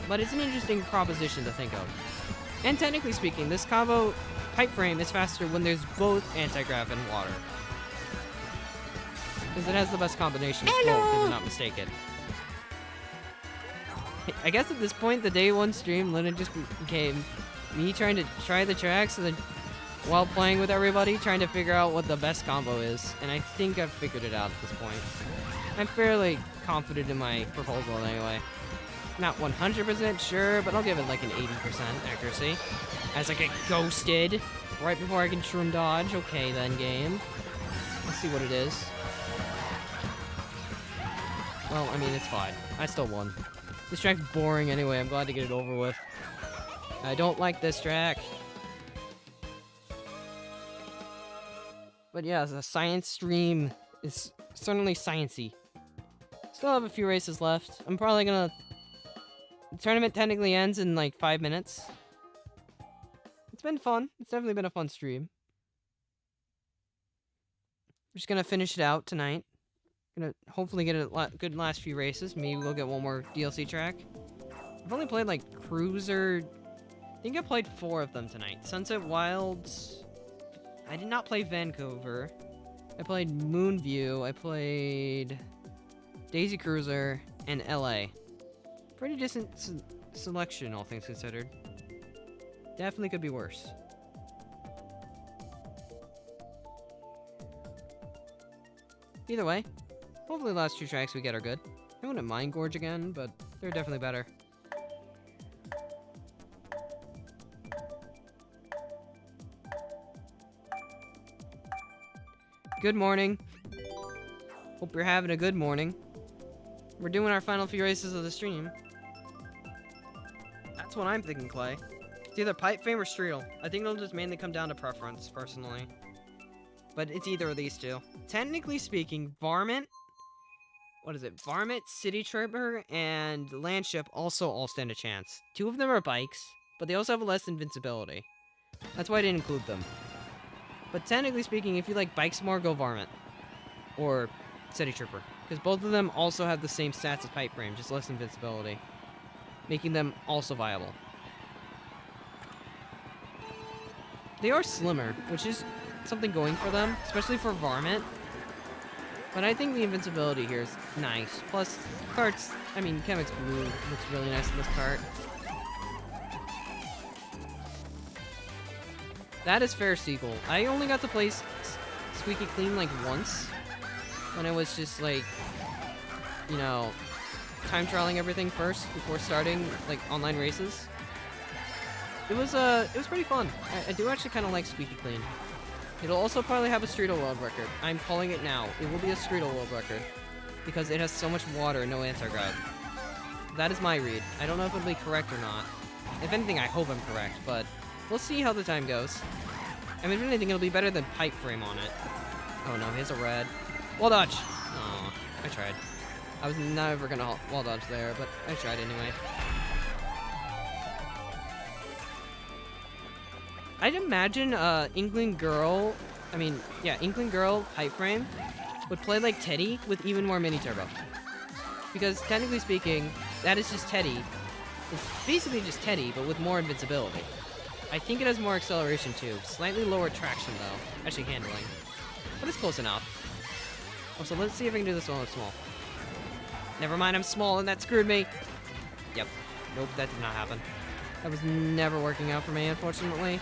Speaker 1: But it's an interesting proposition to think of. And technically speaking, this combo Pipe Frame is faster when there's both anti-grav and water. Because it has the best combination of both, if I'm not mistaken. I guess at this point, the day one stream literally just became me trying to try the tracks and then while playing with everybody, trying to figure out what the best combo is. And I think I've figured it out at this point. I'm fairly confident in my proposal anyway. Not 100% sure, but I'll give it like an 80% accuracy. As I get ghosted right before I can shroom dodge. Okay then, game. Let's see what it is. Well, I mean, it's fine. I still won. This track's boring anyway. I'm glad to get it over with. I don't like this track. But yeah, the science stream is certainly sciencey. Still have a few races left. I'm probably gonna... The tournament technically ends in like 5 minutes. It's been fun. It's definitely been a fun stream. Just gonna finish it out tonight. Gonna hopefully get a good last few races. Maybe we'll get one more DLC track. I've only played like Cruiser. I think I played 4 of them tonight. Sunset Wilds. I did not play Vancouver. I played Moonview. I played Daisy Cruiser and LA. Pretty decent selection, all things considered. Definitely could be worse. Either way, hopefully the last 2 tracks we get are good. I wouldn't mind Gorge again, but they're definitely better. Good morning. Hope you're having a good morning. We're doing our final few races of the stream. That's what I'm thinking, Clay. It's either Pipe Frame or Streetle. I think it'll just mainly come down to preference, personally. But it's either of these two. Technically speaking, Varmint... What is it? Varmint, City Tripper, and Landship also all stand a chance. 2 of them are bikes, but they also have less invincibility. That's why I didn't include them. But technically speaking, if you like bikes more, go Varmint. Or City Tripper. Because both of them also have the same stats as Pipe Frame, just less invincibility. Making them also viable. They are slimmer, which is something going for them, especially for Varmint. But I think the invincibility here is nice. Plus, carts, I mean, Chemix Blue looks really nice in this cart. That is fair, Seagull. I only got to play Squeaky Clean like once. When I was just like, you know, time trialing everything first before starting like online races. It was pretty fun. I do actually kind of like Squeaky Clean. It'll also probably have a Streetle world record. I'm calling it now. It will be a Streetle world record because it has so much water and no anti-grav. That is my read. I don't know if it'll be correct or not. If anything, I hope I'm correct, but we'll see how the time goes. I mean, if anything, it'll be better than Pipe Frame on it. Oh no, here's a red. Wall dodge! Oh, I tried. I was never gonna wall dodge there, but I tried anyway. I'd imagine Inkling Girl Pipe Frame would play like Teddy with even more mini turbo. Because technically speaking, that is just Teddy. It's basically just Teddy, but with more invincibility. I think it has more acceleration too. Slightly lower traction though. Actually handling. But it's close enough. Also, let's see if I can do this one with small. Never mind, I'm small and that screwed me. Yep. Nope, that did not happen. That was never working out for me, unfortunately.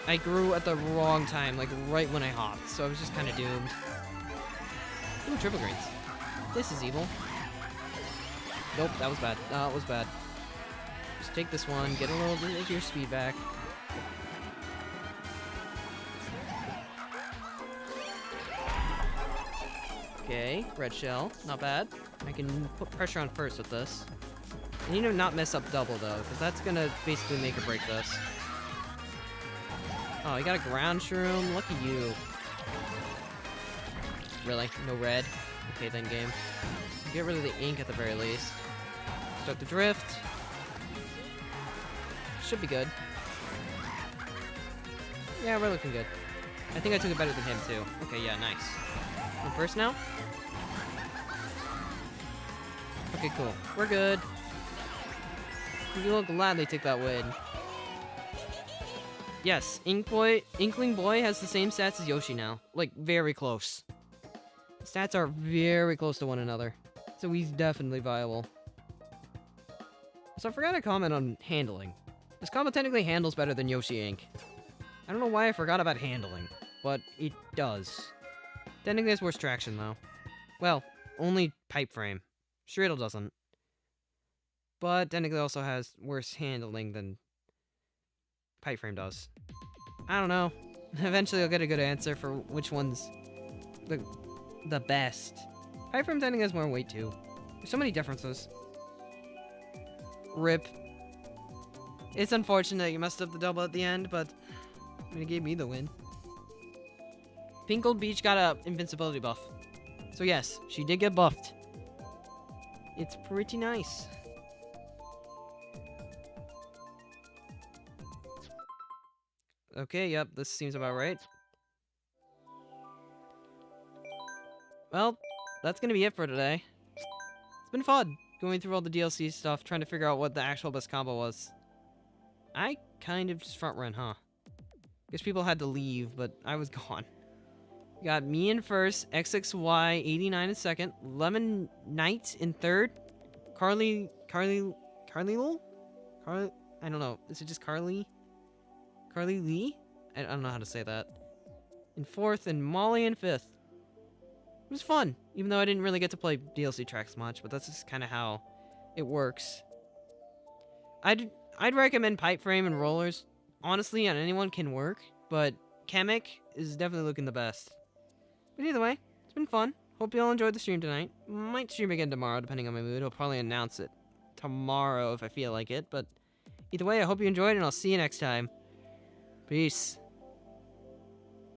Speaker 1: I grew at the wrong time, like right when I hopped, so I was just kind of doomed. Ooh, triple greens. This is evil. Nope, that was bad. That was bad. Just take this one, get a little bit of your speed back. Okay, red shell, not bad. I can put pressure on first with this. I need to not mess up double though, because that's gonna basically make or break this. Oh, you got a ground shroom? Lucky you. Really? No red? Okay then, game. Get rid of the ink at the very least. Start the drift. Should be good. Yeah, we're looking good. I think I took it better than him too. Okay, yeah, nice. I'm first now? Okay, cool. We're good. We will gladly take that win. Yes, Inkling Boy has the same stats as Yoshi now. Like, very close. Stats are very close to one another. So he's definitely viable. So I forgot to comment on handling. This combo technically handles better than Yoshi Ink. I don't know why I forgot about handling, but it does. Technically has worse traction though. Well, only Pipe Frame. Streetle doesn't. But technically also has worse handling than Pipe Frame does. I don't know. Eventually I'll get a good answer for which one's the best. Pipe Frame technically has more weight too. There's so many differences. RIP. It's unfortunate you messed up the double at the end, but I mean, it gave me the win. Pink Gold Beach got a invincibility buff. So yes, she did get buffed. It's pretty nice. Okay, yep, this seems about right. well, that's gonna be it for today. It's been fun going through all the DLC stuff, trying to figure out what the actual best combo was. I kind of just front ran, huh? Guess people had to leave, but I was gone. Got me in first, XXY89 in second, Lemon Knight in third, Carly Lul? I don't know. Is it just Carly? Carly Lee? I don't know how to say that. In fourth, and Molly in fifth. It was fun, even though I didn't really get to play DLC tracks much, but that's just kind of how it works. I'd recommend Pipe Frame and Rollers. Honestly, on anyone can work, but Kamek is definitely looking the best. But either way, it's been fun. Hope you all enjoyed the stream tonight. Might stream again tomorrow, depending on my mood. I'll probably announce it tomorrow if I feel like it, but either way, I hope you enjoyed, and I'll see you next time. Peace.